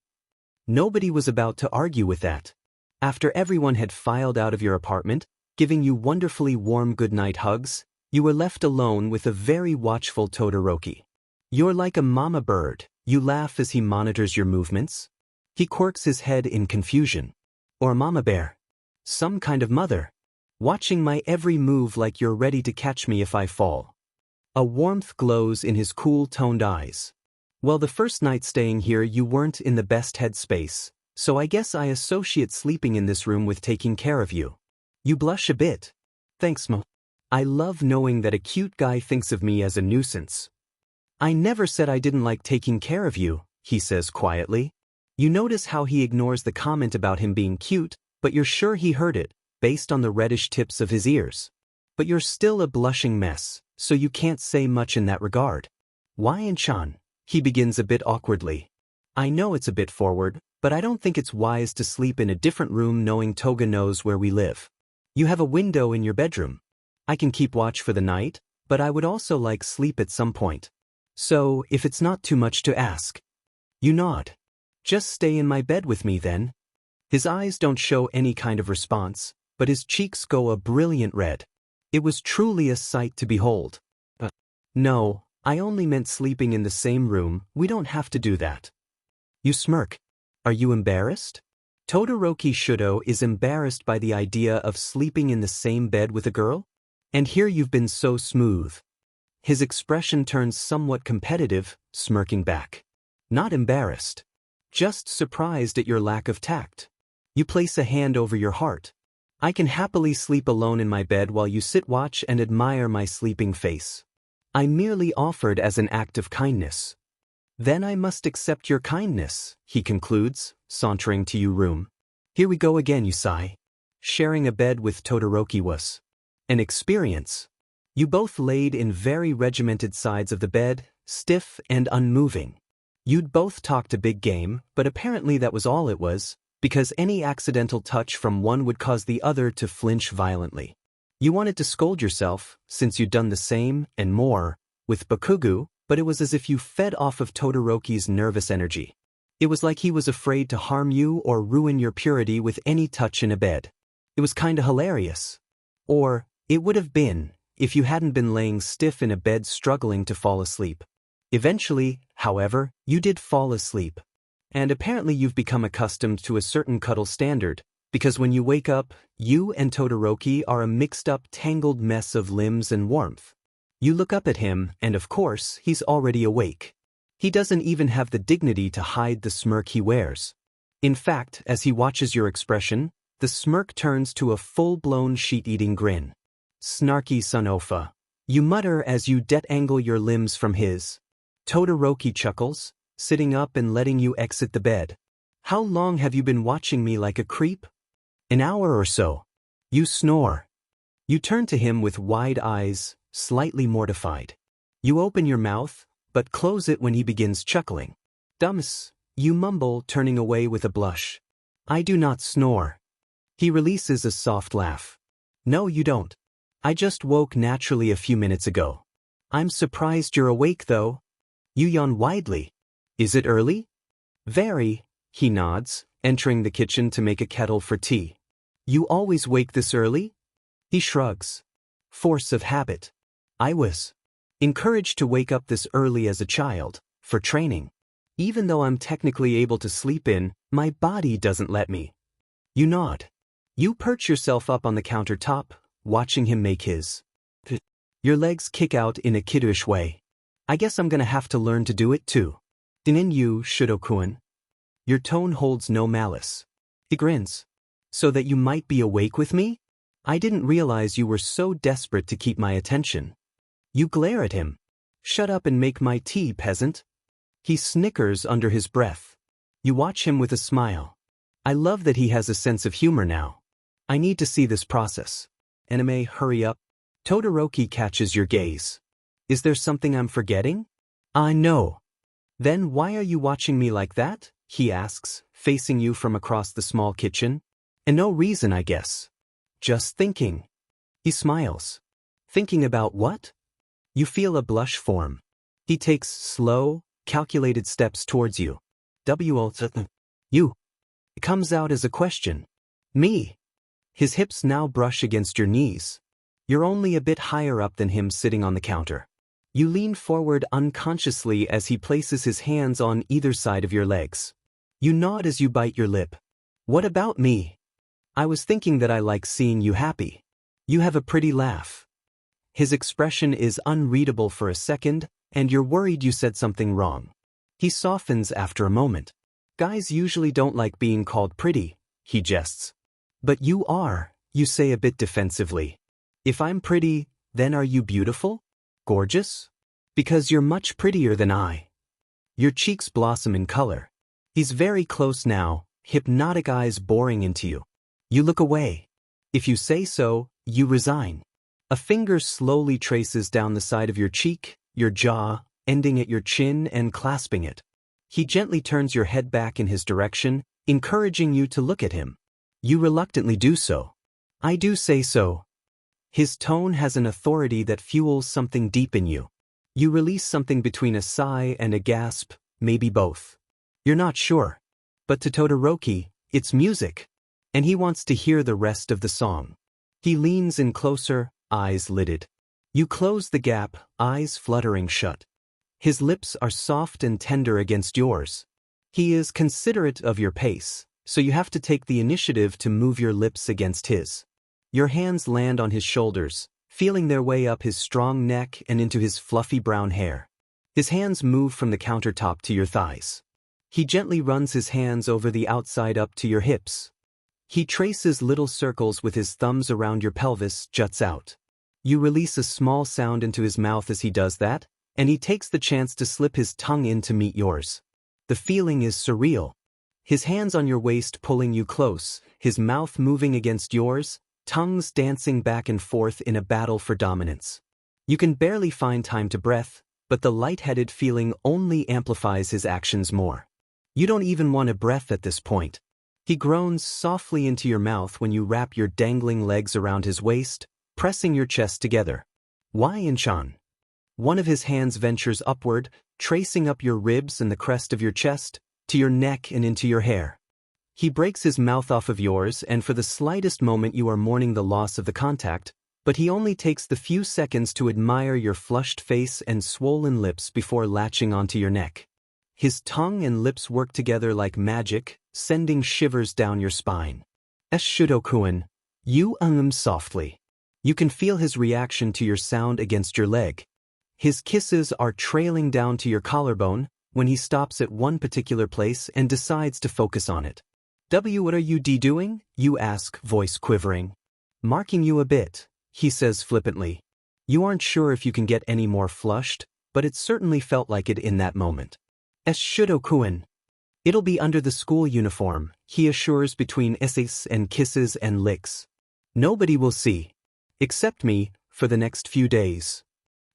Nobody was about to argue with that. After everyone had filed out of your apartment, giving you wonderfully warm goodnight hugs, you were left alone with a very watchful Todoroki. You're like a mama bird, you laugh as he monitors your movements. He quirks his head in confusion. Or a mama bear. Some kind of mother. Watching my every move like you're ready to catch me if I fall. A warmth glows in his cool-toned eyes. Well, the first night staying here you weren't in the best headspace, so I guess I associate sleeping in this room with taking care of you. You blush a bit. Thanks, Mo. I love knowing that a cute guy thinks of me as a nuisance. I never said I didn't like taking care of you, he says quietly. You notice how he ignores the comment about him being cute, but you're sure he heard it, based on the reddish tips of his ears. But you're still a blushing mess, so you can't say much in that regard. Why Chan? He begins a bit awkwardly. I know it's a bit forward, but I don't think it's wise to sleep in a different room knowing Toga knows where we live. You have a window in your bedroom. I can keep watch for the night, but I would also like sleep at some point. So, if it's not too much to ask. You nod. Just stay in my bed with me then. His eyes don't show any kind of response, but his cheeks go a brilliant red. It was truly a sight to behold. No, I only meant sleeping in the same room, we don't have to do that. You smirk. Are you embarrassed? Todoroki Shudo is embarrassed by the idea of sleeping in the same bed with a girl? And here you've been so smooth. His expression turns somewhat competitive, smirking back. Not embarrassed. just surprised at your lack of tact. You place a hand over your heart. I can happily sleep alone in my bed while you sit watch and admire my sleeping face. I merely offered as an act of kindness. Then I must accept your kindness, he concludes, sauntering to your room. Here we go again, you sigh. Sharing a bed with Todoroki was an experience. You both laid in very regimented sides of the bed, stiff and unmoving. You'd both talked a big game, but apparently that was all it was, because any accidental touch from one would cause the other to flinch violently. You wanted to scold yourself, since you'd done the same, and more, with Bakugo, but it was as if you fed off of Todoroki's nervous energy. It was like he was afraid to harm you or ruin your purity with any touch in a bed. It was kinda hilarious. Or, it would have been, if you hadn't been laying stiff in a bed struggling to fall asleep. Eventually, however, you did fall asleep. And apparently you've become accustomed to a certain cuddle standard, because when you wake up, you and Todoroki are a mixed-up, tangled mess of limbs and warmth. You look up at him, and of course, he's already awake. He doesn't even have the dignity to hide the smirk he wears. In fact, as he watches your expression, the smirk turns to a full-blown sheet-eating grin. Snarky Sunofa. You mutter as you detangle your limbs from his. Todoroki chuckles, sitting up and letting you exit the bed. How long have you been watching me like a creep? An hour or so. You snore. You turn to him with wide eyes, slightly mortified. You open your mouth, but close it when he begins chuckling. Dumps, you mumble, turning away with a blush. I do not snore. He releases a soft laugh. No, you don't. I just woke naturally a few minutes ago. I'm surprised you're awake though. You yawn widely. Is it early? Very, he nods, entering the kitchen to make a kettle for tea. You always wake this early? He shrugs. Force of habit. I was encouraged to wake up this early as a child, for training. Even though I'm technically able to sleep in, my body doesn't let me. You nod. You perch yourself up on the countertop, watching him make his. Your legs kick out in a kiddish way. I guess I'm gonna have to learn to do it too. Dinin you, Shidokuin. Your tone holds no malice. He grins. So that you might be awake with me? I didn't realize you were so desperate to keep my attention. You glare at him. Shut up and make my tea, peasant. He snickers under his breath. You watch him with a smile. I love that he has a sense of humor now. I need to see this process. Anime, hurry up. Todoroki catches your gaze. Is there something I'm forgetting? I know. Then why are you watching me like that? He asks, facing you from across the small kitchen. And no reason, I guess. Just thinking. He smiles. Thinking about what? You feel a blush form. He takes slow, calculated steps towards you. You. It comes out as a question. Me. His hips now brush against your knees. You're only a bit higher up than him sitting on the counter. You lean forward unconsciously as he places his hands on either side of your legs. You nod as you bite your lip. What about me? I was thinking that I like seeing you happy. You have a pretty laugh. His expression is unreadable for a second, and you're worried you said something wrong. He softens after a moment. Guys usually don't like being called pretty, he jests. But you are, you say a bit defensively. If I'm pretty, then are you beautiful? Gorgeous? Because you're much prettier than I. Your cheeks blossom in color. He's very close now, hypnotic eyes boring into you. You look away. If you say so, you resign. A finger slowly traces down the side of your cheek, your jaw, ending at your chin and clasping it. He gently turns your head back in his direction, encouraging you to look at him. You reluctantly do so. I do say so. His tone has an authority that fuels something deep in you. You release something between a sigh and a gasp, maybe both. You're not sure. But to Todoroki, it's music. And he wants to hear the rest of the song. He leans in closer, eyes lidded. You close the gap, eyes fluttering shut. His lips are soft and tender against yours. He is considerate of your pace, so you have to take the initiative to move your lips against his. Your hands land on his shoulders, feeling their way up his strong neck and into his fluffy brown hair. His hands move from the countertop to your thighs. He gently runs his hands over the outside up to your hips. He traces little circles with his thumbs around your pelvis, juts out. You release a small sound into his mouth as he does that, and he takes the chance to slip his tongue in to meet yours. The feeling is surreal. His hands on your waist pulling you close, his mouth moving against yours, tongues dancing back and forth in a battle for dominance. You can barely find time to breath, but the lightheaded feeling only amplifies his actions more. You don't even want a breath at this point. He groans softly into your mouth when you wrap your dangling legs around his waist, pressing your chest together. Why Inchan? One of his hands ventures upward, tracing up your ribs and the crest of your chest, to your neck and into your hair. He breaks his mouth off of yours, and for the slightest moment you are mourning the loss of the contact, but he only takes the few seconds to admire your flushed face and swollen lips before latching onto your neck. His tongue and lips work together like magic, sending shivers down your spine. Shudokuin, you softly. You can feel his reaction to your sound against your leg. His kisses are trailing down to your collarbone when he stops at one particular place and decides to focus on it. What are you doing? You ask, voice quivering. Marking you a bit, he says flippantly. You aren't sure if you can get any more flushed, but it certainly felt like it in that moment. Shudokuin. It'll be under the school uniform, he assures between essays and kisses and licks. Nobody will see. Except me, for the next few days.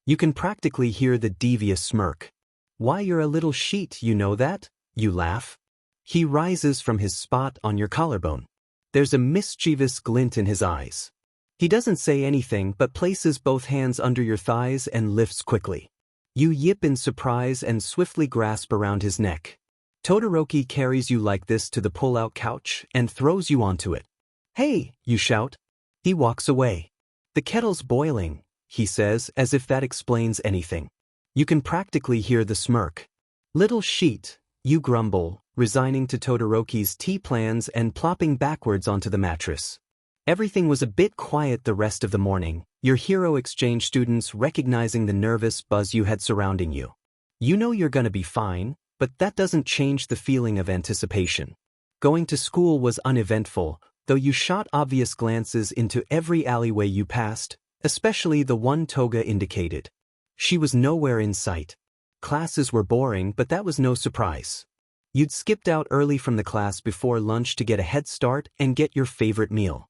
You can practically hear the devious smirk. Why, you're a little sheet, you know that? You laugh. He rises from his spot on your collarbone. There's a mischievous glint in his eyes. He doesn't say anything but places both hands under your thighs and lifts quickly. You yip in surprise and swiftly grasp around his neck. Todoroki carries you like this to the pull-out couch and throws you onto it. Hey, you shout. He walks away. The kettle's boiling, he says, as if that explains anything. You can practically hear the smirk. Little sheet, you grumble, resigning to Todoroki's tea plans and plopping backwards onto the mattress. Everything was a bit quiet the rest of the morning, your hero exchange students recognizing the nervous buzz you had surrounding you. You know you're gonna be fine, but that doesn't change the feeling of anticipation. Going to school was uneventful, though you shot obvious glances into every alleyway you passed, especially the one Toga indicated. She was nowhere in sight. Classes were boring, but that was no surprise. You'd skipped out early from the class before lunch to get a head start and get your favorite meal.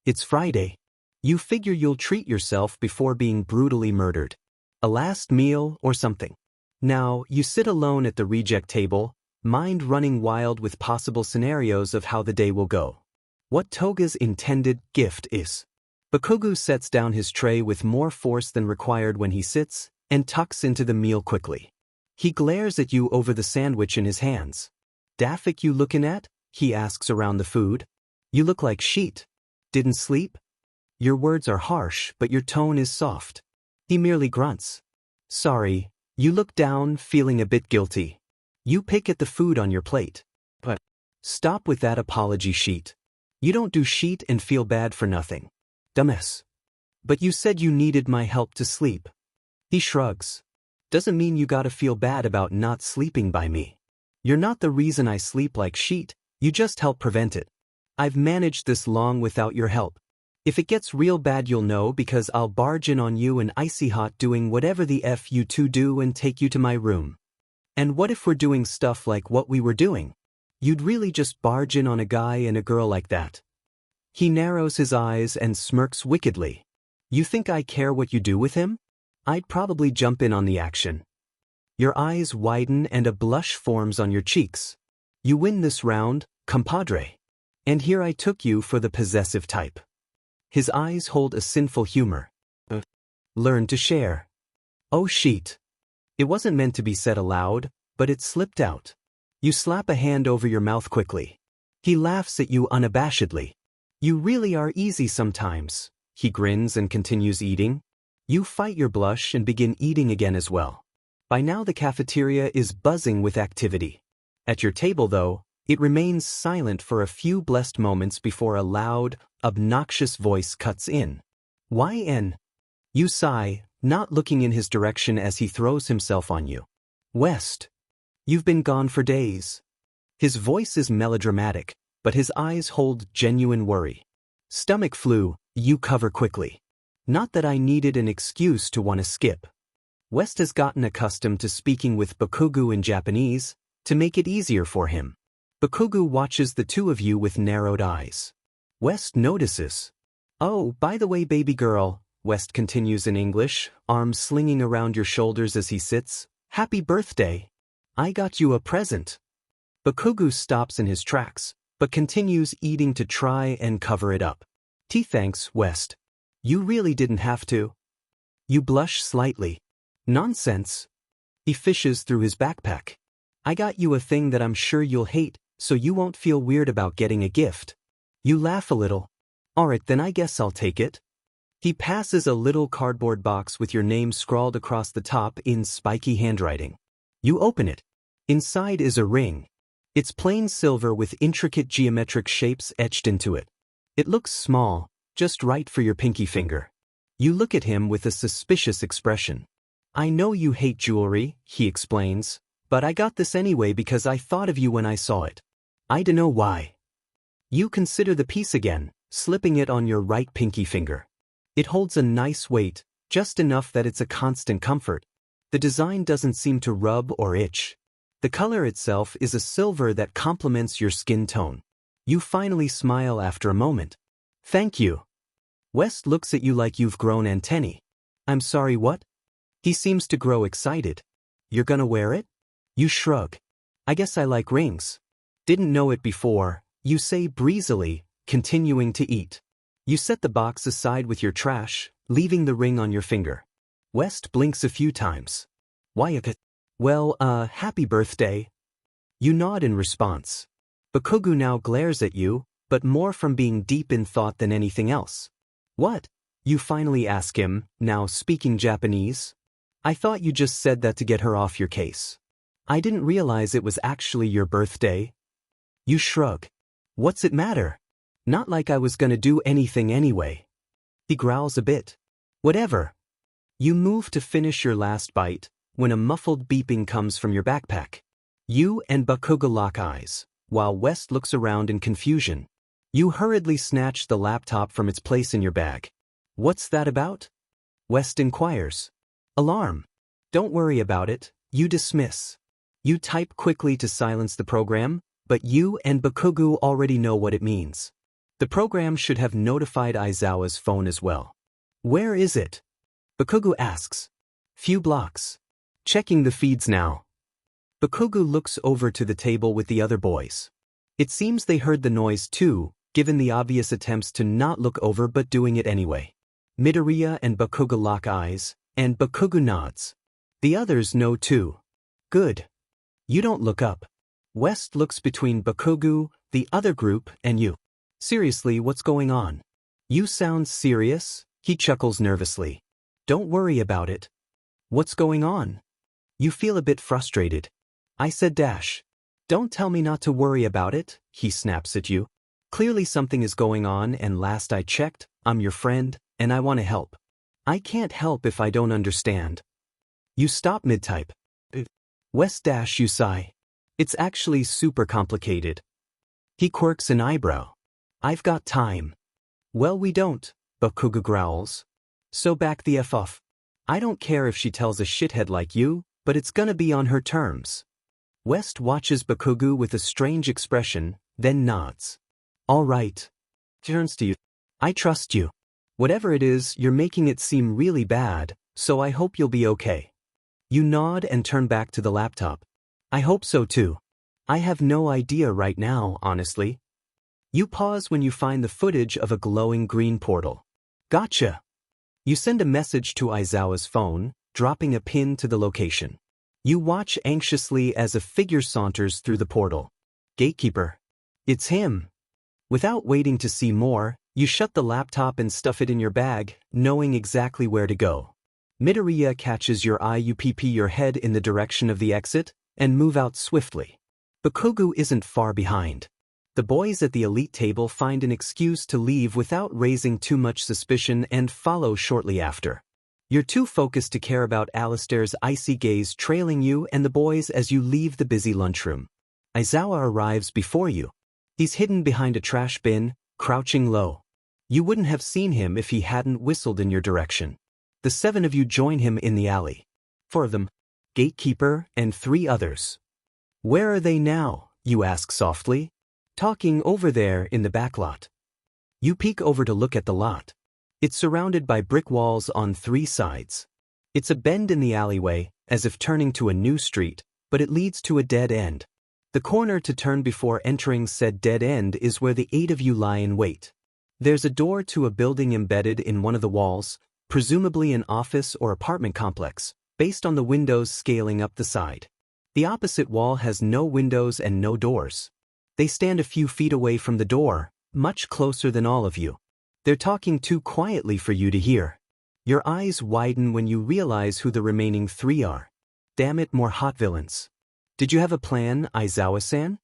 It's Friday. You figure you'll treat yourself before being brutally murdered. A last meal or something. Now, you sit alone at the reject table, mind running wild with possible scenarios of how the day will go. What Toga's intended gift is. Bakugo sets down his tray with more force than required when he sits, and tucks into the meal quickly. He glares at you over the sandwich in his hands. Daffik you lookin' at? He asks around the food. You look like sheet. Didn't sleep? Your words are harsh, but your tone is soft. He merely grunts. Sorry. You look down, feeling a bit guilty. You pick at the food on your plate. But stop with that apology sheet. You don't do sheet and feel bad for nothing. Dumbass. But you said you needed my help to sleep. He shrugs. Doesn't mean you gotta feel bad about not sleeping by me. You're not the reason I sleep like sheet, you just help prevent it. I've managed this long without your help. If it gets real bad you'll know because I'll barge in on you and icy hot doing whatever the F you two do and take you to my room. And what if we're doing stuff like what we were doing? You'd really just barge in on a guy and a girl like that. He narrows his eyes and smirks wickedly. You think I care what you do with him? I'd probably jump in on the action. Your eyes widen and a blush forms on your cheeks. You win this round, compadre. And here I took you for the possessive type. His eyes hold a sinful humor. Learn to share. Oh sheet. It wasn't meant to be said aloud, but it slipped out. You slap a hand over your mouth quickly. He laughs at you unabashedly. You really are easy sometimes. He grins and continues eating. You fight your blush and begin eating again as well. By now the cafeteria is buzzing with activity. At your table though, it remains silent for a few blessed moments before a loud, obnoxious voice cuts in. YN. You sigh, not looking in his direction as he throws himself on you. West. You've been gone for days. His voice is melodramatic, but his eyes hold genuine worry. Stomach flu, you cover quickly. Not that I needed an excuse to want to skip. West has gotten accustomed to speaking with Bakugo in Japanese, to make it easier for him. Bakugo watches the two of you with narrowed eyes. West notices. Oh, by the way, baby girl, West continues in English, arms slinging around your shoulders as he sits. Happy birthday. I got you a present. Bakugo stops in his tracks, but continues eating to try and cover it up. Thanks, West. You really didn't have to. You blush slightly. Nonsense. He fishes through his backpack. I got you a thing that I'm sure you'll hate, so you won't feel weird about getting a gift. You laugh a little. Alright, then I guess I'll take it. He passes a little cardboard box with your name scrawled across the top in spiky handwriting. You open it. Inside is a ring. It's plain silver with intricate geometric shapes etched into it. It looks small, just right for your pinky finger. You look at him with a suspicious expression. I know you hate jewelry, he explains, but I got this anyway because I thought of you when I saw it. I dunno why. You consider the piece again, slipping it on your right pinky finger. It holds a nice weight, just enough that it's a constant comfort. The design doesn't seem to rub or itch. The color itself is a silver that complements your skin tone. You finally smile after a moment. Thank you. West looks at you like you've grown antennae. I'm sorry, what? He seems to grow excited. You're gonna wear it? You shrug. I guess I like rings. Didn't know it before, you say breezily, continuing to eat. You set the box aside with your trash, leaving the ring on your finger. West blinks a few times. Why? Well, happy birthday. You nod in response. Bakugo now glares at you, but more from being deep in thought than anything else. What? You finally ask him, now speaking Japanese. I thought you just said that to get her off your case. I didn't realize it was actually your birthday. You shrug. What's it matter? Not like I was gonna do anything anyway. He growls a bit. Whatever. You move to finish your last bite, when a muffled beeping comes from your backpack. You and Bakugo lock eyes, while West looks around in confusion. You hurriedly snatch the laptop from its place in your bag. What's that about? West inquires. Alarm. Don't worry about it, you dismiss. You type quickly to silence the program, but you and Bakugo already know what it means. The program should have notified Aizawa's phone as well. Where is it? Bakugo asks. Few blocks. Checking the feeds now. Bakugo looks over to the table with the other boys. It seems they heard the noise too, given the obvious attempts to not look over but doing it anyway. Midoriya and Bakugo lock eyes, and Bakugo nods. The others know too. Good. You don't look up. West looks between Bakugo, the other group, and you. Seriously, what's going on? You sound serious, he chuckles nervously. Don't worry about it. What's going on? You feel a bit frustrated. I said dash. Don't tell me not to worry about it, he snaps at you. Clearly something is going on and last I checked, I'm your friend, and I want to help. I can't help if I don't understand. You stop mid-type. West dash you sigh. It's actually super complicated. He quirks an eyebrow. I've got time. Well, we don't, Bakugo growls. So back the F off. I don't care if she tells a shithead like you, but it's gonna be on her terms. West watches Bakugo with a strange expression, then nods. All right. Turns to you. I trust you. Whatever it is, you're making it seem really bad, so I hope you'll be okay. You nod and turn back to the laptop. I hope so too. I have no idea right now, honestly. You pause when you find the footage of a glowing green portal. Gotcha. You send a message to Aizawa's phone, dropping a pin to the location. You watch anxiously as a figure saunters through the portal. Gatekeeper. It's him. Without waiting to see more, you shut the laptop and stuff it in your bag, knowing exactly where to go. Midoriya catches your eye. You peep your head in the direction of the exit, and move out swiftly. Bakugo isn't far behind. The boys at the elite table find an excuse to leave without raising too much suspicion and follow shortly after. You're too focused to care about Alistair's icy gaze trailing you and the boys as you leave the busy lunchroom. Aizawa arrives before you. He's hidden behind a trash bin, crouching low. You wouldn't have seen him if he hadn't whistled in your direction. The 7 of you join him in the alley. 4 of them, Gatekeeper and 3 others. Where are they now? You ask softly. Talking over there in the back lot. You peek over to look at the lot. It's surrounded by brick walls on 3 sides. It's a bend in the alleyway, as if turning to a new street, but it leads to a dead end. The corner to turn before entering said dead end is where the 8 of you lie in wait. There's a door to a building embedded in one of the walls, presumably an office or apartment complex, based on the windows scaling up the side. The opposite wall has no windows and no doors. They stand a few feet away from the door, much closer than all of you. They're talking too quietly for you to hear. Your eyes widen when you realize who the remaining 3 are. Damn it, more hot villains. Did you have a plan, Aizawa-san?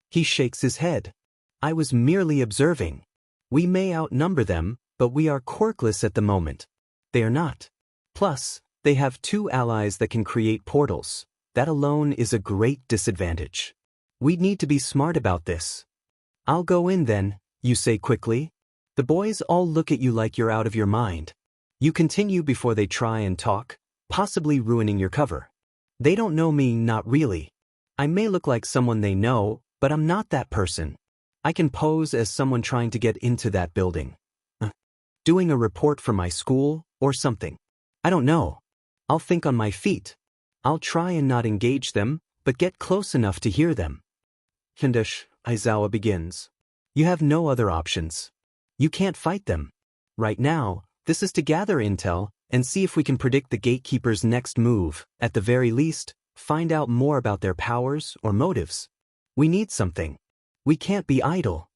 He shakes his head. I was merely observing. We may outnumber them, but we are quirkless at the moment. They are not. Plus, they have 2 allies that can create portals. That alone is a great disadvantage. We'd need to be smart about this. I'll go in then, you say quickly. The boys all look at you like you're out of your mind. You continue before they try and talk, possibly ruining your cover. They don't know me, not really. I may look like someone they know, but I'm not that person. I can pose as someone trying to get into that building. Doing a report for my school, or something. I don't know. I'll think on my feet. I'll try and not engage them, but get close enough to hear them. Kindish, Aizawa begins. You have no other options. You can't fight them. Right now, this is to gather intel and see if we can predict the Gatekeeper's next move, at the very least, find out more about their powers or motives. We need something. We can't be idle.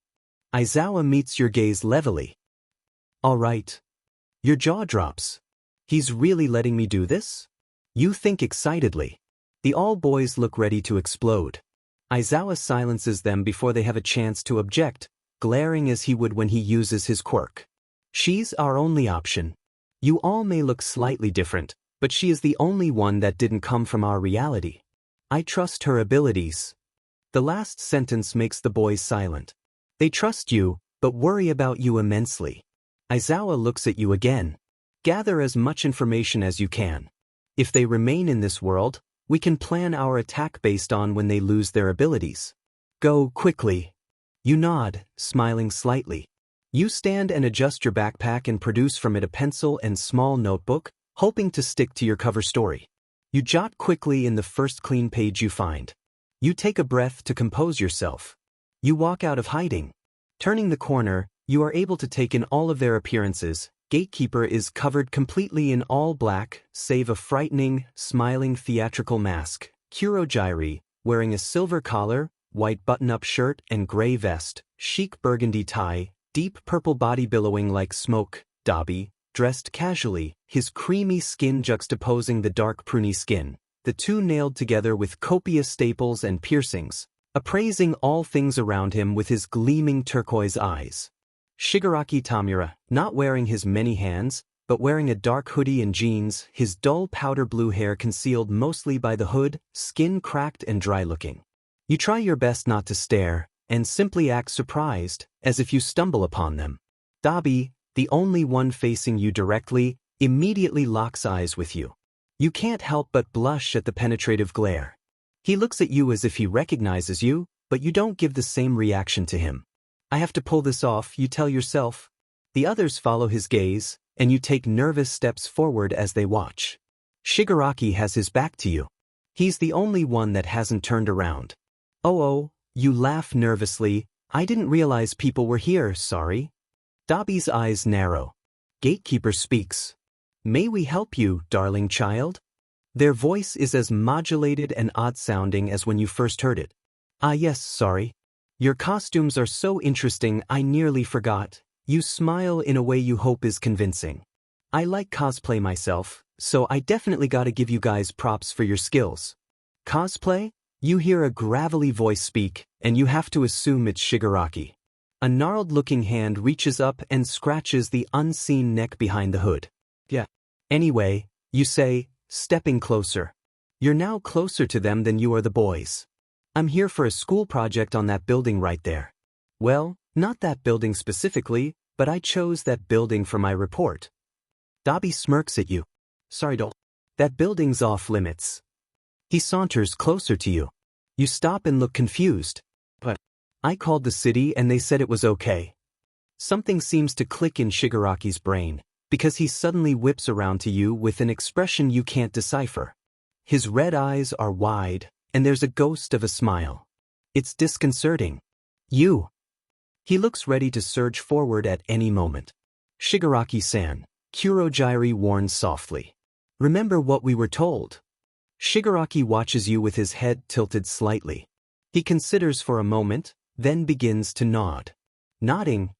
Aizawa meets your gaze levelly. All right. Your jaw drops. He's really letting me do this? You think excitedly. The all boys look ready to explode. Aizawa silences them before they have a chance to object, glaring as he would when he uses his quirk. She's our only option. You all may look slightly different, but she is the only one that didn't come from our reality. I trust her abilities. The last sentence makes the boys silent. They trust you, but worry about you immensely. Aizawa looks at you again. Gather as much information as you can. If they remain in this world, we can plan our attack based on when they lose their abilities. Go quickly. You nod, smiling slightly. You stand and adjust your backpack and produce from it a pencil and small notebook, hoping to stick to your cover story. You jot quickly in the first clean page you find. You take a breath to compose yourself. You walk out of hiding. Turning the corner, you are able to take in all of their appearances. Gatekeeper is covered completely in all black, save a frightening, smiling theatrical mask. Kurogyri, wearing a silver collar, white button-up shirt and gray vest, chic burgundy tie, deep purple body billowing like smoke. Dabi, dressed casually, his creamy skin juxtaposing the dark pruny skin, the 2 nailed together with copious staples and piercings, appraising all things around him with his gleaming turquoise eyes. Shigaraki Tamura, not wearing his many hands, but wearing a dark hoodie and jeans, his dull powder blue hair concealed mostly by the hood, skin cracked and dry-looking. You try your best not to stare, and simply act surprised, as if you stumble upon them. Dabi, the only one facing you directly, immediately locks eyes with you. You can't help but blush at the penetrative glare. He looks at you as if he recognizes you, but you don't give the same reaction to him. I have to pull this off, you tell yourself. The others follow his gaze, and you take nervous steps forward as they watch. Shigaraki has his back to you. He's the only one that hasn't turned around. Oh, you laugh nervously. I didn't realize people were here, sorry. Dabi's eyes narrow. Gatekeeper speaks. May we help you, darling child? Their voice is as modulated and odd-sounding as when you first heard it. Ah yes, sorry. Your costumes are so interesting I nearly forgot. You smile in a way you hope is convincing. I like cosplay myself, so I definitely gotta give you guys props for your skills. Cosplay? You hear a gravelly voice speak, and you have to assume it's Shigaraki. A gnarled-looking hand reaches up and scratches the unseen neck behind the hood. Yeah. Anyway, you say, stepping closer. You're now closer to them than you are the boys. I'm here for a school project on that building right there. Well, not that building specifically, but I chose that building for my report. Dobby smirks at you. Sorry, doll. That building's off limits. He saunters closer to you. You stop and look confused. But I called the city and they said it was okay. Something seems to click in Shigaraki's brain, because he suddenly whips around to you with an expression you can't decipher. His red eyes are wide, and there's a ghost of a smile. It's disconcerting. You. He looks ready to surge forward at any moment. Shigaraki-san, Kurogyari warns softly. Remember what we were told. Shigaraki watches you with his head tilted slightly. He considers for a moment, then begins to nod. Nodding.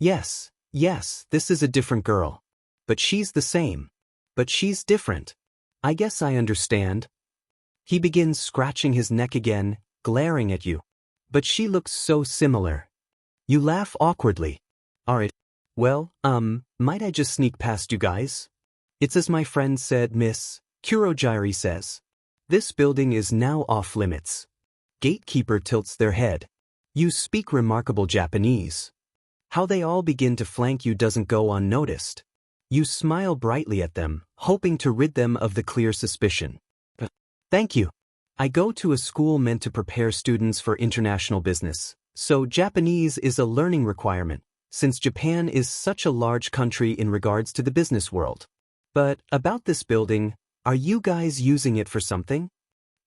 Yes, this is a different girl. But she's the same. But she's different. I guess I understand. He begins scratching his neck again, glaring at you. But she looks so similar. You laugh awkwardly. Alright. Well, might I just sneak past you guys? It's as my friend said, Miss, Kurogyari says. This building is now off limits. Gatekeeper tilts their head. You speak remarkable Japanese. How they all begin to flank you doesn't go unnoticed. You smile brightly at them, hoping to rid them of the clear suspicion. But thank you. I go to a school meant to prepare students for international business, so Japanese is a learning requirement, since Japan is such a large country in regards to the business world. But about this building, are you guys using it for something?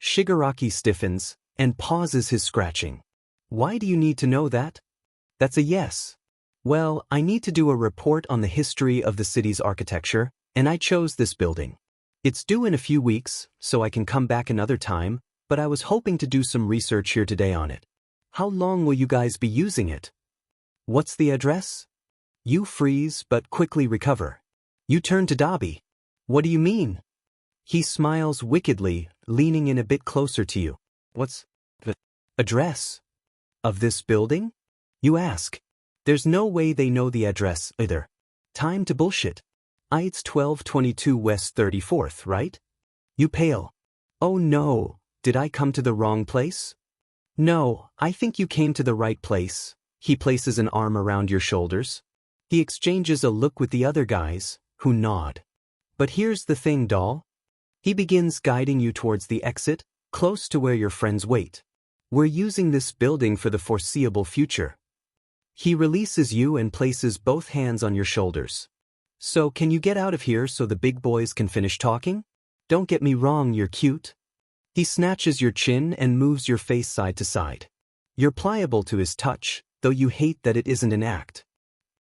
Shigaraki stiffens and pauses his scratching. Why do you need to know that? That's a yes. Well, I need to do a report on the history of the city's architecture, and I chose this building. It's due in a few weeks, so I can come back another time, but I was hoping to do some research here today on it. How long will you guys be using it? What's the address? You freeze but quickly recover. You turn to Dobby. What do you mean? He smiles wickedly, leaning in a bit closer to you. What's the address of this building? You ask. There's no way they know the address either. Time to bullshit. It's 1222 West 34th, right? You pale. Oh no, did I come to the wrong place? No, I think you came to the right place. He places an arm around your shoulders. He exchanges a look with the other guys, who nod. But here's the thing, doll. He begins guiding you towards the exit, close to where your friends wait. We're using this building for the foreseeable future. He releases you and places both hands on your shoulders. So can you get out of here so the big boys can finish talking? Don't get me wrong, you're cute. He snatches your chin and moves your face side to side. You're pliable to his touch, though you hate that it isn't an act.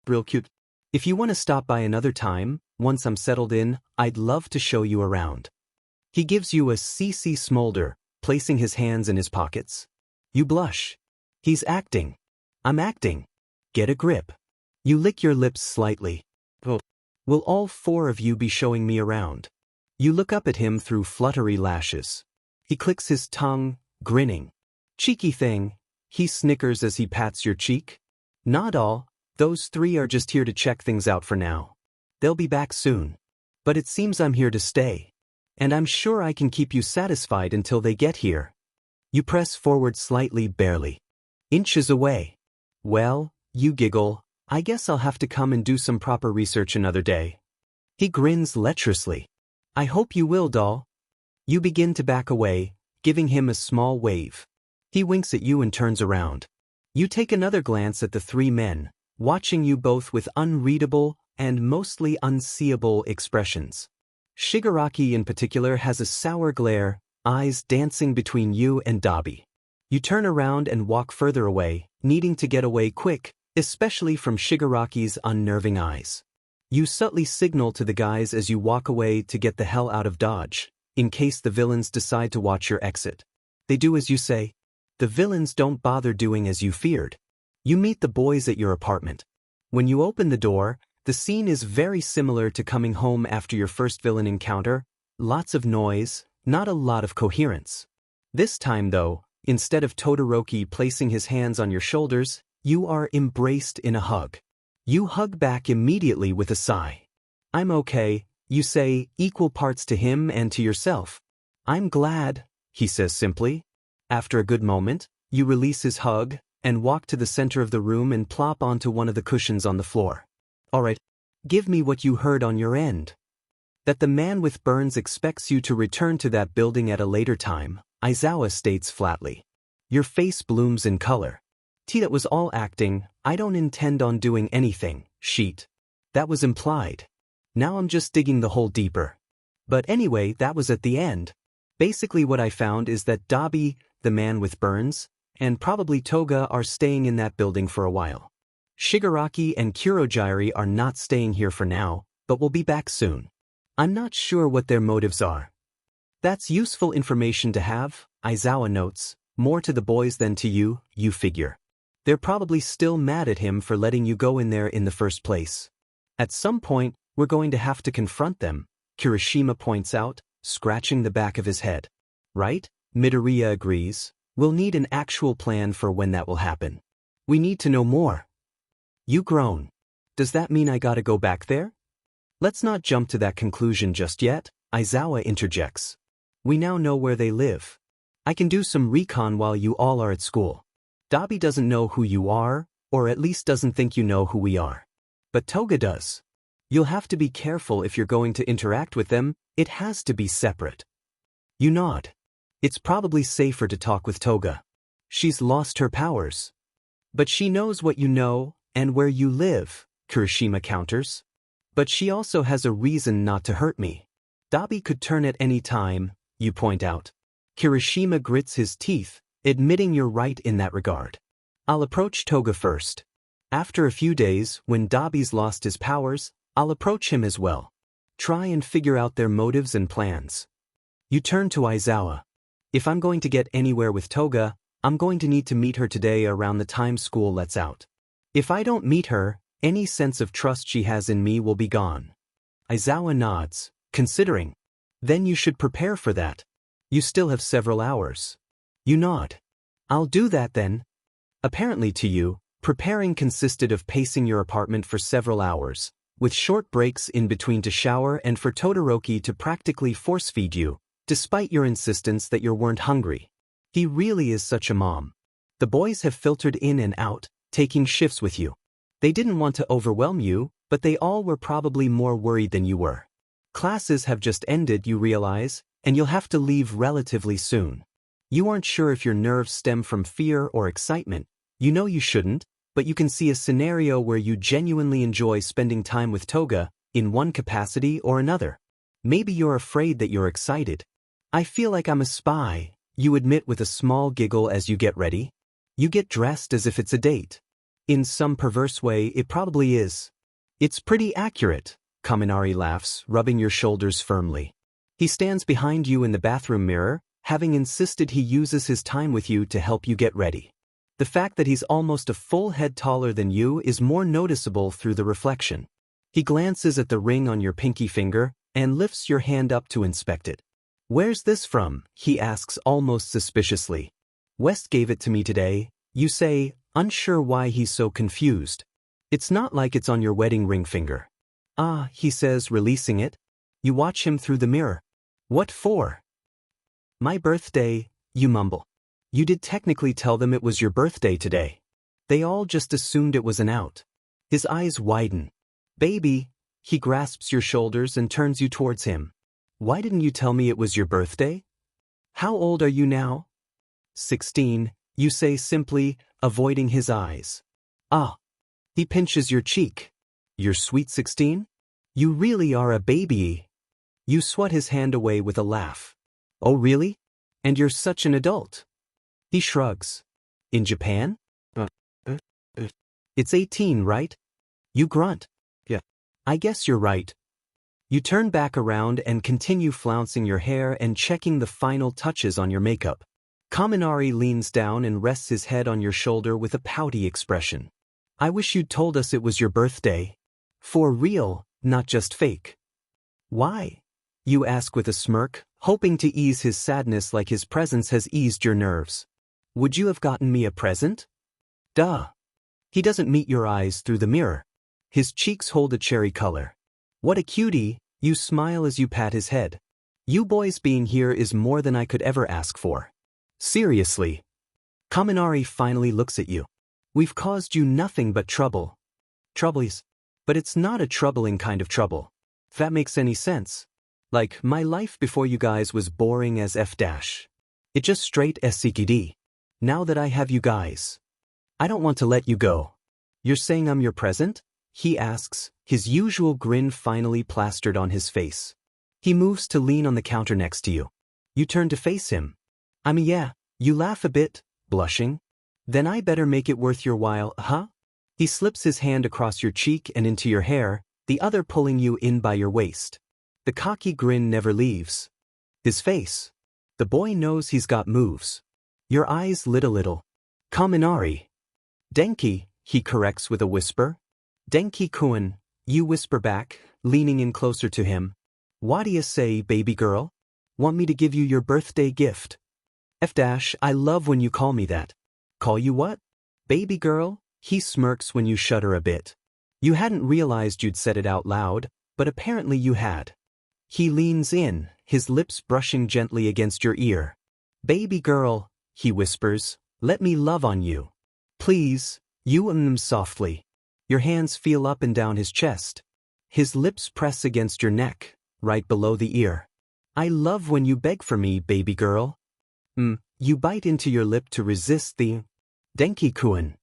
Real cute. If you want to stop by another time, once I'm settled in, I'd love to show you around. He gives you a CC smolder, placing his hands in his pockets. You blush. He's acting. I'm acting. Get a grip. You lick your lips slightly. Oh. Will all four of you be showing me around? You look up at him through fluttery lashes. He clicks his tongue, grinning. Cheeky thing. He snickers as he pats your cheek. Not all. Those three are just here to check things out for now. They'll be back soon. But it seems I'm here to stay. And I'm sure I can keep you satisfied until they get here. You press forward slightly, barely. Inches away. Well, you giggle. I guess I'll have to come and do some proper research another day. He grins lecherously. I hope you will, doll. You begin to back away, giving him a small wave. He winks at you and turns around. You take another glance at the three men, watching you both with unreadable and mostly unseeable expressions. Shigaraki in particular has a sour glare, eyes dancing between you and Dobby. You turn around and walk further away, needing to get away quick, especially from Shigaraki's unnerving eyes. You subtly signal to the guys as you walk away to get the hell out of Dodge, in case the villains decide to watch your exit. They do as you say. The villains don't bother doing as you feared. You meet the boys at your apartment. When you open the door, the scene is very similar to coming home after your first villain encounter. Lots of noise, not a lot of coherence. This time though, instead of Todoroki placing his hands on your shoulders, you are embraced in a hug. You hug back immediately with a sigh. I'm okay, you say, equal parts to him and to yourself. I'm glad, he says simply. After a good moment, you release his hug, and walk to the center of the room and plop onto one of the cushions on the floor. Alright, give me what you heard on your end. That the man with burns expects you to return to that building at a later time, Aizawa states flatly. Your face blooms in color. That was all acting. I don't intend on doing anything, sheet. That was implied. Now I'm just digging the hole deeper. But anyway, that was at the end. Basically what I found is that Dabi, the man with burns, and probably Toga are staying in that building for a while. Shigaraki and Kurogiri are not staying here for now, but will be back soon. I'm not sure what their motives are. That's useful information to have, Aizawa notes, more to the boys than to you, you figure. They're probably still mad at him for letting you go in there in the first place. At some point, we're going to have to confront them, Kirishima points out, scratching the back of his head. Right? Midoriya agrees. We'll need an actual plan for when that will happen. We need to know more. You groan. Does that mean I gotta go back there? Let's not jump to that conclusion just yet, Aizawa interjects. We now know where they live. I can do some recon while you all are at school. Dabi doesn't know who you are, or at least doesn't think you know who we are. But Toga does. You'll have to be careful if you're going to interact with them, it has to be separate. You nod. It's probably safer to talk with Toga. She's lost her powers. But she knows what you know, and where you live, Kirishima counters. But she also has a reason not to hurt me. Dabi could turn at any time, you point out. Kirishima grits his teeth, admitting you're right in that regard. I'll approach Toga first. After a few days, when Dabi's lost his powers, I'll approach him as well. Try and figure out their motives and plans. You turn to Aizawa. If I'm going to get anywhere with Toga, I'm going to need to meet her today around the time school lets out. If I don't meet her, any sense of trust she has in me will be gone. Aizawa nods, considering. Then you should prepare for that. You still have several hours. You nod. I'll do that then. Apparently to you, preparing consisted of pacing your apartment for several hours, with short breaks in between to shower and for Todoroki to practically force-feed you, despite your insistence that you weren't hungry. He really is such a mom. The boys have filtered in and out, taking shifts with you. They didn't want to overwhelm you, but they all were probably more worried than you were. Classes have just ended, you realize, and you'll have to leave relatively soon. You aren't sure if your nerves stem from fear or excitement. You know you shouldn't, but you can see a scenario where you genuinely enjoy spending time with Toga, in one capacity or another. Maybe you're afraid that you're excited. I feel like I'm a spy, you admit with a small giggle as you get ready. You get dressed as if it's a date. In some perverse way, it probably is. It's pretty accurate, Kaminari laughs, rubbing your shoulders firmly. He stands behind you in the bathroom mirror, having insisted he uses his time with you to help you get ready. The fact that he's almost a full head taller than you is more noticeable through the reflection. He glances at the ring on your pinky finger and lifts your hand up to inspect it. Where's this from? He asks almost suspiciously. West gave it to me today, you say, unsure why he's so confused. It's not like it's on your wedding ring finger. Ah, he says, releasing it. You watch him through the mirror. What for? My birthday, you mumble. You did technically tell them it was your birthday today. They all just assumed it was an out. His eyes widen. Baby, he grasps your shoulders and turns you towards him. Why didn't you tell me it was your birthday? How old are you now? 16, you say simply, avoiding his eyes. Ah. He pinches your cheek. You're sweet 16? You really are a baby. You swat his hand away with a laugh. Oh really? And you're such an adult. He shrugs. In Japan? It's 18, right? You grunt. Yeah. I guess you're right. You turn back around and continue flouncing your hair and checking the final touches on your makeup. Kaminari leans down and rests his head on your shoulder with a pouty expression. I wish you'd told us it was your birthday. For real, not just fake. Why? You ask with a smirk, hoping to ease his sadness like his presence has eased your nerves. Would you have gotten me a present? Duh. He doesn't meet your eyes through the mirror. His cheeks hold a cherry color. What a cutie, you smile as you pat his head. You boys being here is more than I could ever ask for. Seriously. Kaminari finally looks at you. We've caused you nothing but trouble. Troubles. But it's not a troubling kind of trouble. If that makes any sense. Like, my life before you guys was boring as F dash. It just straight SCKD. Now that I have you guys, I don't want to let you go. You're saying I'm your present? He asks, his usual grin finally plastered on his face. He moves to lean on the counter next to you. You turn to face him. Yeah. You laugh a bit, blushing. Then I better make it worth your while, huh? He slips his hand across your cheek and into your hair, the other pulling you in by your waist. The cocky grin never leaves his face. The boy knows he's got moves. Your eyes lit a little. Kaminari. Denki, he corrects with a whisper. Denki-kun, you whisper back, leaning in closer to him. What do you say, baby girl? Want me to give you your birthday gift? F-, I love when you call me that. Call you what? Baby girl? He smirks when you shudder a bit. You hadn't realized you'd said it out loud, but apparently you had. He leans in, his lips brushing gently against your ear. Baby girl, he whispers, let me love on you. Please, you softly. Your hands feel up and down his chest. His lips press against your neck, right below the ear. I love when you beg for me, baby girl. You bite into your lip to resist the Denki-kun.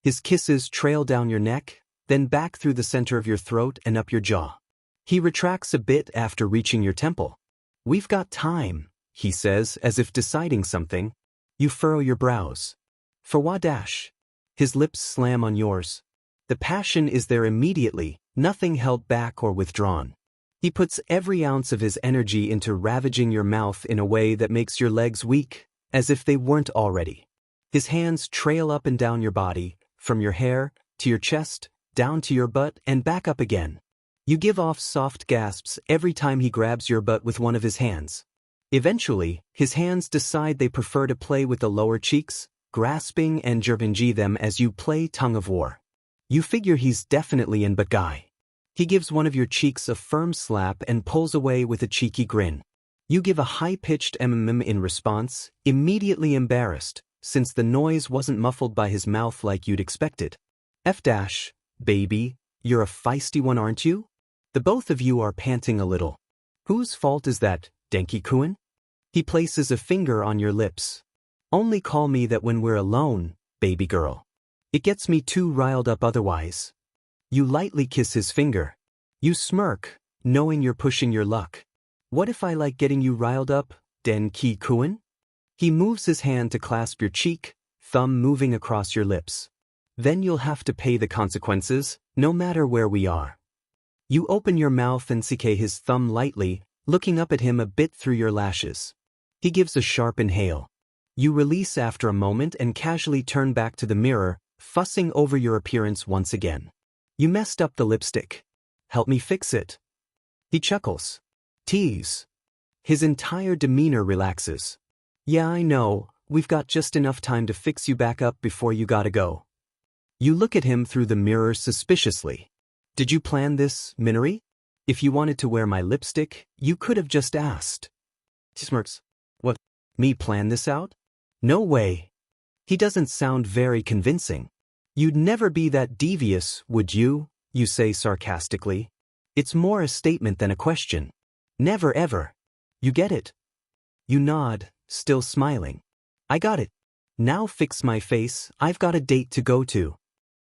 His kisses trail down your neck, then back through the center of your throat and up your jaw. He retracts a bit after reaching your temple. We've got time, he says, as if deciding something. You furrow your brows. For what? His lips slam on yours. The passion is there immediately, nothing held back or withdrawn. He puts every ounce of his energy into ravaging your mouth in a way that makes your legs weak, as if they weren't already. His hands trail up and down your body, from your hair, to your chest, down to your butt, and back up again. You give off soft gasps every time he grabs your butt with one of his hands. Eventually, his hands decide they prefer to play with the lower cheeks, grasping and jerking them as you play tug of war. You figure he's definitely in but guy. He gives one of your cheeks a firm slap and pulls away with a cheeky grin. You give a high-pitched in response, immediately embarrassed, since the noise wasn't muffled by his mouth like you'd expected. F-, baby, you're a feisty one, aren't you? The both of you are panting a little. Whose fault is that, Denki-kun? He places a finger on your lips. Only call me that when we're alone, baby girl. It gets me too riled up otherwise. You lightly kiss his finger. You smirk, knowing you're pushing your luck. What if I like getting you riled up, Denki-kun? He moves his hand to clasp your cheek, thumb moving across your lips. Then you'll have to pay the consequences, no matter where we are. You open your mouth and seek his thumb lightly, looking up at him a bit through your lashes. He gives a sharp inhale. You release after a moment and casually turn back to the mirror, fussing over your appearance once again. You messed up the lipstick. Help me fix it. He chuckles. Tease. His entire demeanor relaxes. Yeah, I know, we've got just enough time to fix you back up before you gotta go. You look at him through the mirror suspiciously. Did you plan this, Minori? If you wanted to wear my lipstick, you could have just asked. He smirks. What? Me plan this out? No way. He doesn't sound very convincing. You'd never be that devious, would you? You say sarcastically. It's more a statement than a question. Never ever. You get it? You nod, still smiling. I got it. Now fix my face, I've got a date to go to.